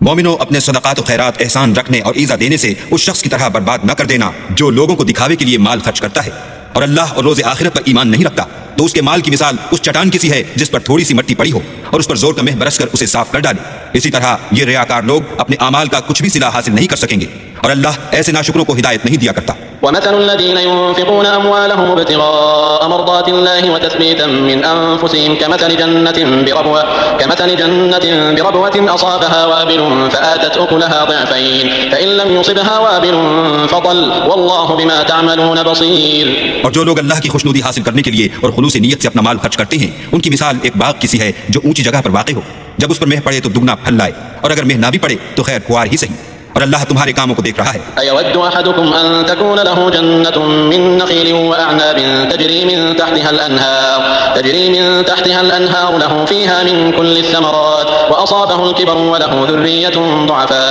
मोमिनो अपने सदक़ात और खैरात एहसान रखने और ईज़ा देने से उस शख्स की तरह बर्बाद न कर देना जो लोगों को दिखावे के लिए माल खर्च करता है और अल्लाह और रोज़े आखिरत पर ईमान नहीं रखता। तो उसके माल की मिसाल उस चट्टान की सी है जिस पर थोड़ी सी मिट्टी पड़ी हो और उस पर जोर तमेह बरस कर उसे साफ कर डाले। इसी तरह ये रियाकार लोग अपने आमाल का कुछ भी सिला हासिल नहीं कर सकेंगे और अल्लाह ऐसे नाशुकरों को हिदायत नहीं दिया करता। ومثل الذين ينفقون أموالهم ابتغاء مرضات الله وتثبيتا من أنفسهم كمثل جنة بربوة أصابها وابل فآتت أكلها ضعفين فإن لم يصبها وابل فطل والله بما تعملون بصير। और जो लोग अल्लाह की खुशनुदी हासिल करने के लिए और खुलूस नीयत से अपना माल खर्च करते हैं उनकी मिसाल एक बाग की सी है जो ऊंची जगह पर वाक़ हो। जब उस पर मेह पड़े तो दुगना फल लाए और अगर मेह ना भी पड़े तो खैर खुआर ही सही। और अल्लाह तुम्हारे कामों को देख रहा है। अयवद्दु अहदुकुम अन तकून लहु जन्नतुन मिन नखीलिन व अअनाबिन तजरी मिन तहतिहा अल-अनहार लहु फीहा मिन कुल्लि अथ-थमरात व असाबहु अल-किबरु व लहु ज़ुर्रिय्यतुन दुअफा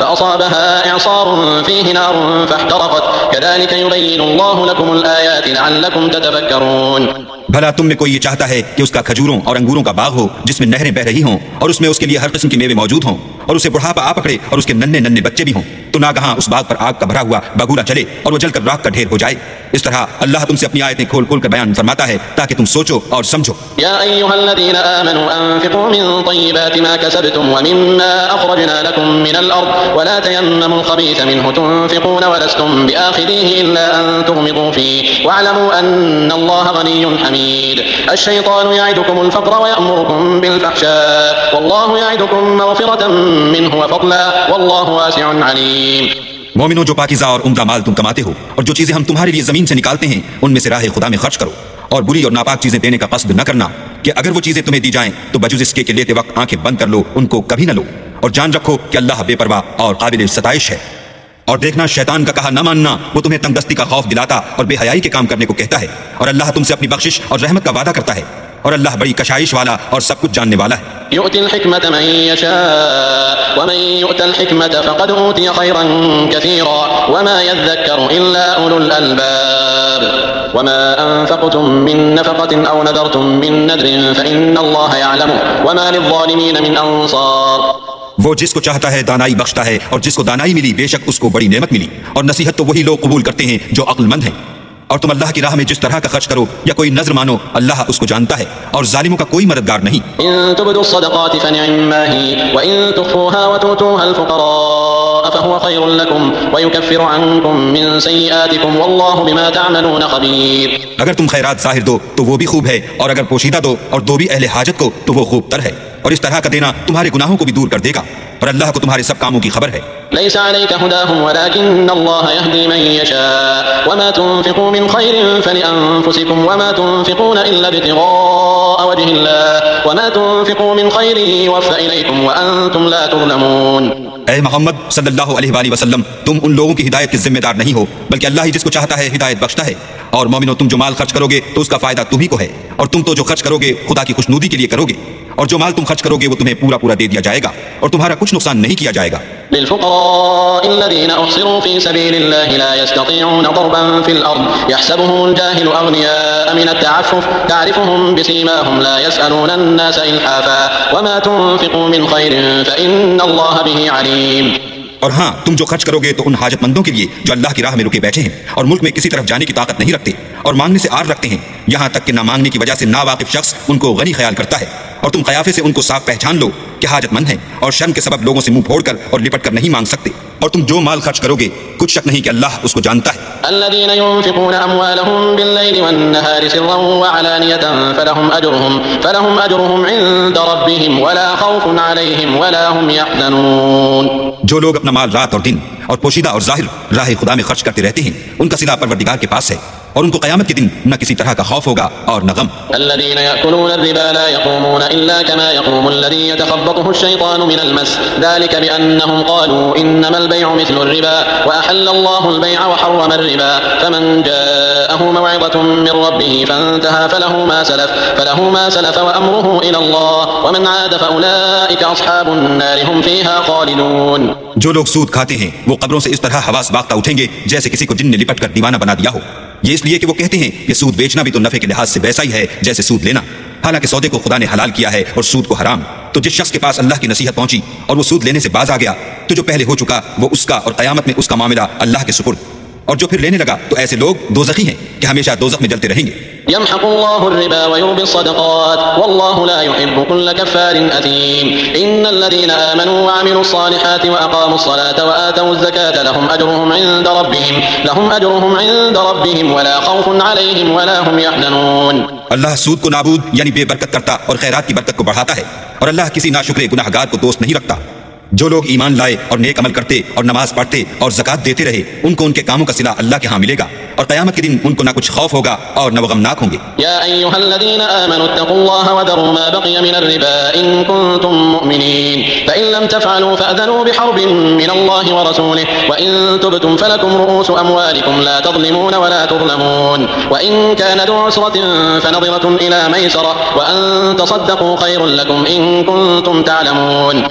फअसाबहा इअसारुन फीहि नारुन फहतरक़त कज़ालिक युबय्यिनु अल्लाहु लकुम अल-आयाति लअल्लकुम ततफ़क्करून। भला तुम में कोई ये चाहता है कि उसका खजूरों और अंगूरों का बाग हो जिसमें नहरें बह रही हों और उसमें उसके लिए हर किस्म के मेवे मौजूद हों और उसे बुढ़ापा आ पकड़े और उसके नन्हे नन्हे बच्चे भी हों तो नागहां उस बाग पर आग का भरा हुआ बगुला चले और वो जलकर राख का ढेर हो जाए। इस तरह अल्लाह तुमसे अपनी आयतें खोल खोल कर बयान फरमाता है ताकि तुम सोचो और समझो। या अय्युहल्लज़ीना आमनू अनफ़िक़ू मिन तय्यिबाति मा कसबतुम व मिम्मा अख़रजना लकुम मिनल अर्ज़ व ला तयम्ममुल ख़बीथ मिन्हु तुनफ़िक़ून व लस्तुम बिआख़िज़ीहि इल्ला अन तुग़मिज़ू फ़ीहि वअलमू अन्नल्लाह गनिय्युन हमीद। अश-शैतानु यअिदुकुमुल फ़क़्र व यअमुरुकुम बिल फ़हशाइ वल्लाहु यअिदुकुम मग़फ़िरतम मिन्हु व फ़ज़लन वल्लाहु वासिउन अलीम। मोमिनो, जो पाकीज़ा और उम्दा माल तुम कमाते हो और जो चीजें हम तुम्हारे लिए जमीन से निकालते हैं उनमें से राह खुदा में खर्च करो और बुरी और नापाक चीजें देने का कस्द न करना कि अगर वो चीजें तुम्हें दी जाएं तो बजुज़ इसके कि लेते वक्त आंखें बंद कर लो, उनको कभी न लो। और जान रखो कि अल्लाह बेपरवाह और काबिल सताइश है। और देखना, शैतान का कहा न मानना वो तुम्हें तंगदस्ती का खौफ दिलाता और बेहयाई के काम करने को कहता है। और अल्लाह तुमसे अपनी बख्शिश और रहमत का वादा करता है और अल्लाह बड़ी कशाइश वाला और सब कुछ जानने वाला है। युअतिल हिकमत मन यशा व मन युअतल हिकमत फक़द ऊतिय खैरन कसीरा व मा यज़्ज़करु इल्ला उलुल अलबाब व मा अनफ़क़्तुम मिन नफ़क़तिन औ नज़रतुम मिन नज़रिन फ़इन्नल्लाह यअलमु व मा लिज़्ज़ालिमीन मिन अंसार। वो जिसको चाहता है दानाई बख्शता है और जिसको दानाई मिली बेशक उसको बड़ी नेमत मिली। और नसीहत तो वही लोग कबूल करते हैं जो अक्लमंद हैं। और तुम अल्लाह की राह में जिस तरह का खर्च करो या कोई नजर मानो, अल्लाह उसको जानता है और जालिमों का कोई मददगार नहीं। इन तुब्दु सदक़ाति फनिअम्मा ही व इन तुख़्फ़ूहा व तु'तूहल फ़ुक़रा फ़हुव ख़ैरुल लकुम व युकफ़्फ़िरु अन्कुम मिन सय्यिआतिकुम वल्लाहु बिमा तअमलून ख़बीर। अगर तुम खैरात ज़ाहिर दो तो वो भी खूब है और अगर पोशीदा दो और दो भी अहले हाजत को तो वो खूब तर है। और इस तरह का देना तुम्हारे गुनाहों को भी दूर कर देगा और अल्लाह को तुम्हारे सब कामों की खबर है। लैसा अलैका हुदाहुम वलाकिन्नल्लाह यहदी मन यशा वमा तुनफ़िक़ू मिन खैरिन फलिअन्फ़ुसिकुम वमा तुनफ़िक़ून इल्ला इब्तिग़ाअ वजहिल्लाह वमा तुनफ़िक़ू मिन खैरिन युवफ़्फ़ा इलैकुम व अंतुम ला तुज़लमून। ऐ मोहम्मद सल्लल्लाहु अलैहि वसल्लम, तुम उन लोगों की हिदायत के जिम्मेदार नहीं हो बल्कि अल्लाह ही जिसको चाहता है हिदायत बख्शता है। और मोमिनो, तुम जो माल खर्च करोगे तो उसका फायदा तुम्ही को है और तुम तो जो खर्च करोगे खुदा की खुशनुदी के लिए करोगे। और जो माल तुम खर्च करोगे वो तुम्हें पूरा पूरा दे दिया जाएगा और तुम्हारा कुछ नुकसान नहीं किया जाएगा। लिलफ़ुक़राइल्लज़ीना उहसिरू फ़ी सबीलिल्लाहि ला यस्ततीऊन दरबन फ़िल अर्ज़ यहसबुहुमुल जाहिलु अग़नियाअ मिनत तअफ़्फ़ुफ़ तअरिफ़ुहुम बिसीमाहुम ला यसअलूना अन्नास इल्हाफ़ा वमा तुनफ़िक़ू मिन खैरिन फ़इन्नल्लाह बिही अलीम। और हाँ, तुम जो खर्च करोगे तो उन हाजतमंदों के लिए जो अल्लाह की राह में रुके बैठे हैं और मुल्क में किसी तरफ जाने की ताकत नहीं रखते और मांगने से आर रखते हैं, यहाँ तक कि ना मांगने की वजह से नावाकिफ शख्स उनको गनी ख्याल करता है। और तुम कयाफे से उनको साफ पहचान लो कि हाजतमंद हैं और शर्म के सबब लोगों से मुंह फोड़कर और लिपट कर नहीं मांग सकते। और तुम जो माल खर्च करोगे कुछ शक नहीं कि अल्लाह उसको जानता है। अल्लज़ीना युनफ़िक़ून अम्वालहुम बिल्लैलि वन्नहारि सिर्रन व अलानियतन फलहुम अजरुहुम इन्द रब्बिहिम वला खौफुन अलैहिम वला हुम यहज़नून। जो लोग अपना माल रात और दिन और पोशीदा और जाहिर राह खुदा में खर्च करते रहते हैं उनका सिला परवरदिगार के पास है और उनको क़यामत के दिन न किसी तरह का खौफ होगा और न गम। अल्लज़ीना यअकुलून अर्रिबा ला यक़ूमून इल्ला कमा यक़ूमु अल्लज़ी यतख़ब्बतुहु अश-शैतानु मिनल मस ज़ालिका बिअन्नहुम क़ालू इन्नमल बै'ु मिस्लु अर्रिबा व अहल्लल्लाहु अल-बै'a व हर्रम अर्रिबा फमन जाअहु मौ'इज़तुम मिन रब्बिही फंतहा फलहु मा सलफ़ व अम्रुहु इलल्लाह व मन 'आद फउलाइका अस्हाबुन नार हुम फ़ीहा ख़ालिदून। जो लोग सूद खाते हैं वो कब्रों से इस तरह हवास बागता उठेंगे जैसे किसी को जिन ने लिपट कर दीवाना बना दिया हो। ये इसलिए कि वो कहते हैं कि सूद बेचना भी तो नफे के लिहाज से वैसा ही है जैसे सूद लेना, हालांकि सौदे को खुदा ने हलाल किया है और सूद को हराम। तो जिस शख्स के पास अल्लाह की नसीहत पहुंची और वो सूद लेने से बाज आ गया तो जो पहले हो चुका वो उसका और क़यामत में उसका मामला अल्लाह के सुपुर्द। और जो फिर लेने लगा तो ऐसे लोग दोज़खी हैं कि हमेशा दोज़ख में जलते रहेंगे। यमहक़ुल्लाहु अर्रिबा व युरबि अस्सदक़ात वल्लाहु ला युहिब्बु कुल्ल कफ़्फ़ारिन असीम। इन्नल्लज़ीना आमनू व अमिलुस्सालिहाति व अक़ामुस्सलाता व आतवुज़्ज़काता लहुम अजरुहुम इन्द रब्बिहिम वला खौफुन अलैहिम वला हुम यहज़नून। अल्लाह सूद को नाबूद यानी बेबरकत करता और खैरात की बरकत को बढ़ाता है और अल्लाह किसी नाशुक्रे गुनाहगार को दोस्त नहीं रखता। जो लोग ईमान लाए और नेक अमल करते और नमाज पढ़ते और ज़कात देते रहे उनको उनके कामों का सिला अल्लाह के यहाँ मिलेगा और क़यामत के दिन उनको ना कुछ खौफ होगा और न वो गमनाक होंगे। या अय्युहल्लज़ीना आमनू इत्तक़ुल्लाह व ज़रू मा बक़िय मिनर रिबा इन कुंतुम मुअमिनीन फ़इन लम तफ़अलू फ़अज़नू बिहर्बिन मिनल्लाहि व रसूलिहि व इन तुबतुम फ़लकुम रुऊसु अमवालिकुम ला तज़लिमून व ला तुज़लमून व इन कान ज़ू उसरतिन फ़नज़िरतुन इला मैसरा व अन तसद्दक़ू ख़ैरुन लकुम इन कुंतुम तअलमून।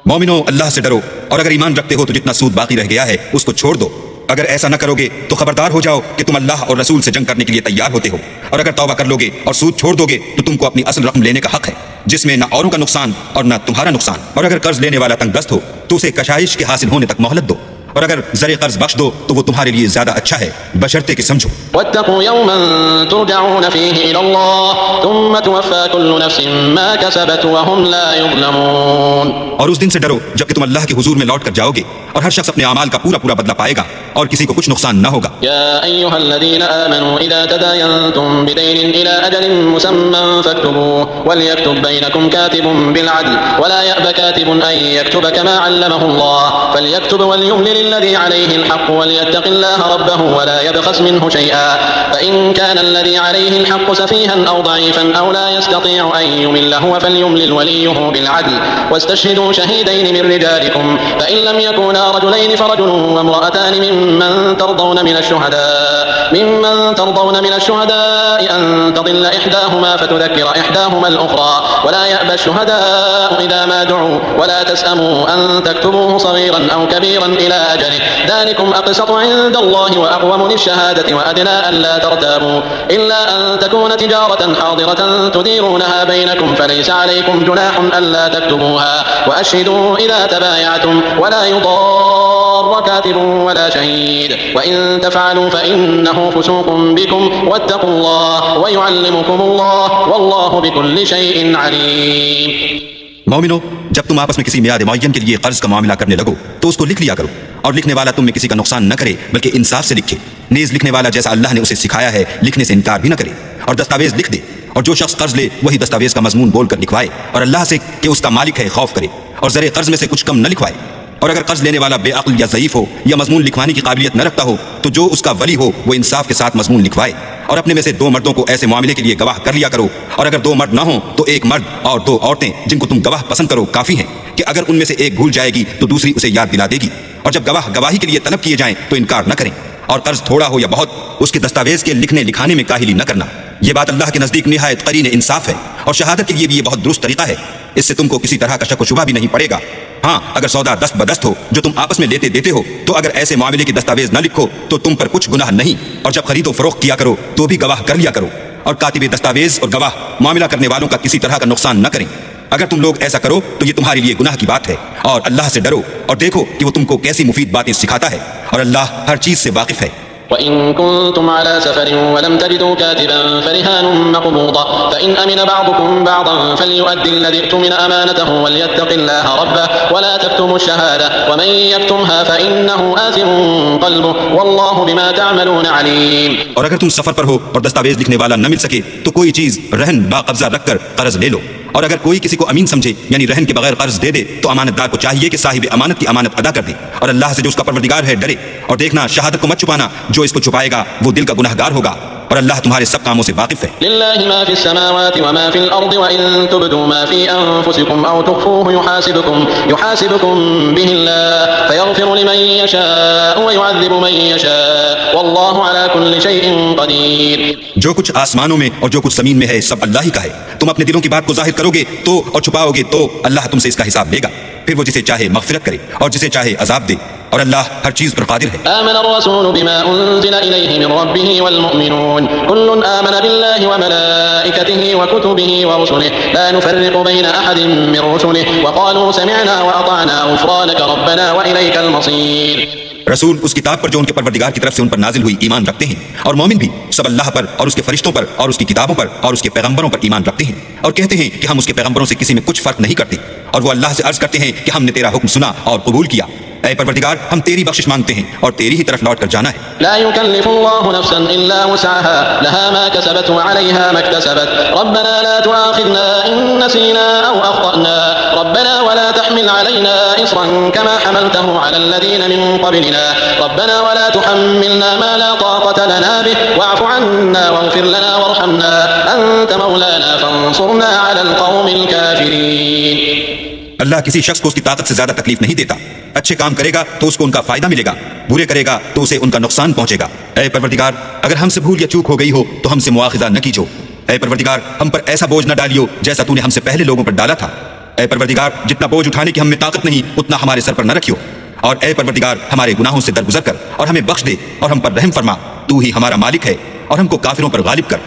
मोमिनो, अल्लाह से डरो और अगर ईमान रखते हो तो जितना सूद बाकी रह गया है उसको छोड़ दो अगर ऐसा न करोगे तो खबरदार हो जाओ कि तुम अल्लाह और रसूल से जंग करने के लिए तैयार होते हो। और अगर तौबा कर लोगे और सूद छोड़ दोगे तो तुमको अपनी असल रकम लेने का हक है, जिसमें न औरों का नुकसान और न तुम्हारा नुकसान। और अगर कर्ज लेने वाला तंगदस्त हो तो उसे कशाइश के हासिल होने तक मोहलत दो। और अगर ज़रे कर्ज बख्श दो तो वो तुम्हारे लिए ज्यादा अच्छा है, बशर्ते कि समझो। वत्तक़ू यौमन तुरजऊन फ़ीही इलल्लाह सुम्मा तुवफ़्फ़ा कुल्लु नफ़्सिन मा कसबत व हुम ला युज़्लमून। और उस दिन से डरो जबकि तुम अल्लाह के हुजूर में लौट कर जाओगे और हर शख्स अपने अमाल का पूरा पूरा बदला पाएगा और किसी को कुछ नुकसान न होगा। या अय्युहल्लज़ीना आमनू इज़ा तदायनतुम बिदैनिन इला अजलिन मुसम्मन फक्तुबूहु वलयक्तुब बैनकुम कातिबुन बिल अदल वला यअब कातिबुन अन यक्तुब कमा अल्लमहुल्लाह फलयक्तुब वलयुमलिल الذي عليه الحق وليتق الله ربه ولا يبخس منه شيئا فإن كان الذي عليه الحق سفيها أو ضعيفا أو لا يستطيع أن يمل هو فليملل وليه بالعدل واستشهدوا شهيدين من رجالكم فإن لم يكونا رجلين فرجل وامرأتان ممن ترضون من الشهداء أن تضل إحداهما فتذكر إحداهما الأخرى ولا يأبى الشهداء إذا ما دعوا ولا تسأموا أن تكتبوه صغيرا أو كبيرا إلى أجله ذلكم أقسط عند الله وأقوم للشهادة وأدنى ألا ترتابوا إلا أن تكون تجارة حاضرة تديرونها بينكم فليس عليكم جناح ألا تكتبوها وأشهدوا إذا تبايعتم ولا يضار كاتب ولا شهيد وإن تفعلوا فإنه فسوق بكم واتقوا الله ويعلمكم الله والله بكل شيء عليم। मोमिनो, जब तुम आपस में किसी मियाद मुअय्यन के लिए कर्ज का मामला करने लगो तो उसको लिख लिया करो और लिखने वाला तुम में किसी का नुकसान न करे बल्कि इंसाफ से लिखे। नेज लिखने वाला जैसा अल्लाह ने उसे सिखाया है लिखने से इनकार भी न करे और दस्तावेज लिख दे। और जो शख्स कर्ज ले वही दस्तावेज का मजमून बोलकर लिखवाए और अल्लाह से कि उसका मालिक है खौफ करे और जरे कर्ज में से कुछ कम न लिखवाए। और अगर कर्ज लेने वाला बेअक्ल या ज़ईफ हो या मजमून लिखवाने की काबिलियत न रखता हो तो जो उसका वली हो वो इंसाफ के साथ मजमून लिखवाए। और अपने में से 2 मर्दों को ऐसे मामले के लिए गवाह कर लिया करो और अगर 2 मर्द ना हो तो 1 मर्द और 2 औरतें जिनको तुम गवाह पसंद करो काफ़ी हैं कि अगर उनमें से एक भूल जाएगी तो दूसरी उसे याद दिला देगी। और जब गवाह गवाही के लिए तलब किए जाएं तो इनकार न करें। और कर्ज थोड़ा हो या बहुत उसके दस्तावेज के लिखने लिखाने में काहिली न करना। यह बात अल्लाह के नज़दीक निहायत करीन इंसाफ है और शहादत के लिए भी ये बहुत दुरुस्त तरीका है। इससे तुमको किसी तरह का शक व शुबा भी नहीं पड़ेगा। हाँ, अगर सौदा दस्त बदस्त हो जो तुम आपस में लेते देते हो तो अगर ऐसे मामले के दस्तावेज न लिखो तो तुम पर कुछ गुनाह नहीं। और जब खरीदो फरोख्त किया करो तो भी गवाह कर लिया करो और कातिबे दस्तावेज और गवाह मामला करने वालों का किसी तरह का नुकसान न करें। अगर तुम लोग ऐसा करो तो ये तुम्हारे लिए गुनाह की बात है। और अल्लाह से डरो और देखो कि वो तुमको कैसी मुफीद बातें सिखाता है और अल्लाह हर चीज से वाकिफ है। وإن كنتم على سفر ولم تجدوا كاتبا فرهان مقبوضة فإن أمن بعضكم بعضا فليؤدي الذي اؤتمن أمانته وليتق الله ربه ولا تكتموا الشهادة ومن يكتمها فإنه آثم قلبه والله بما تعملون عليم। और अगर तुम सफर पर हो और दस्तावेज लिखने वाला न मिल सके तो कोई चीज रहन बाकब्जा रखकर कर्ज ले लो। और अगर कोई किसी को अमीन समझे यानी रहन के बगैर कर्ज दे दे तो अमानतदार को चाहिए कि साहिब अमानत की अमानत अदा कर दे और अल्लाह से जो उसका परवरदिगार है डरे। और देखना, शहादत को मत छुपाना, जो इसको छुपाएगा वो दिल का गुनहगार होगा और अल्लाह तुम्हारे सब कामों से वाकिफ है। लिल्लाहि मा फिस समावाति व मा फिल अर्दि व इन तुब्दू मा फी अनफुसिकुम औ तुख्फूहु युहासिबुकुम बिहिल्लाह फयग़फिरु लिमन यशाअ व युअज़्ज़िबु मन यशाअ वल्लाहु अला कुल्लि शैइन क़दीर। जो कुछ आसमानों में और जो कुछ जमीन में है सब अल्लाह ही का है। तुम अपने दिलों की बात को जाहिर करोगे तो और छुपाओगे तो अल्लाह तुमसे इसका हिसाब लेगा। फिर वो जिसे चाहे मग़फ़िरत करे और जिसे चाहे अज़ाब दे और अल्लाह हर चीज पर क़ादिर है। आमन अर्रसूलु बिमा उन्ज़िला इलैहि मिन रब्बिहि वल मुअमिनून कुल्लुन आमन बिल्लाहि व मलाइकतिहि व कुतुबिहि व रुसुलिहि ला नुफ़र्रिक़ु बैन अहदिन मिन रुसुलिहि व क़ालू समिअना व अतअना ग़ुफ़रानक रब्बना व इलैकल मसीर। रसूल उस किताब पर जो उनके परवरदिगार की तरफ से उन पर नाजिल हुई ईमान रखते हैं और मोमिन भी सब अल्लाह पर और उसके फरिश्तों पर और उसकी किताबों पर और उसके पैगंबरों पर ईमान रखते हैं और कहते हैं कि हम उसके पैगंबरों से किसी में कुछ फर्क नहीं करते। और वो अल्लाह से अर्ज करते हैं कि हमने तेरा हुक्म सुना और कबूल किया। ऐ परवरदिगार, हम तेरी बख्शिश मांगते हैं और तेरी ही तरफ लौट कर जाना है। ला युकल्लिफुल्लाहु नफ्सन इल्ला वुसअहा लहा मा कसबत व अलैहा मा इक्तसबत रब्बना ला तुआखिज़ना इन नसीना औ अख़्तअना रब्बना व ला तहमिल अलैना इसरन कमा हमलतहु अलल लज़ीना मिन क़ब्लिना रब्बना व ला तुहम्मिलना मा ला ताक़त लना बिहि वअफ़ु अन्ना वग़फ़िर लना वरहमना अंत मौलाना फंसुरना अलल क़ौमिल काफ़िरीन। अल्लाह किसी शख्स को उसकी ताकत से ज्यादा तकलीफ नहीं देता। अच्छे काम करेगा तो उसको उनका फायदा मिलेगा, बुरे करेगा तो उसे उनका नुकसान पहुंचेगा। ऐ परवरदिगार, अगर हमसे भूल या चूक हो गई हो तो हमसे मुआखिज़ा न कीजो। ऐ परवरदिगार, हम पर ऐसा बोझ न डालियो जैसा तूने हमसे पहले लोगों पर डाला था। ऐ परवरदिगार, जितना बोझ उठाने की हम में ताकत नहीं उतना हमारे सर पर न रखियो। और ऐ परवरदिगार हमारे गुनाहों से दरगुजर कर और हमें बख्श दे और हम पर रहम फरमा। तू ही हमारा मालिक है और हमको काफिरों पर गालिब कर।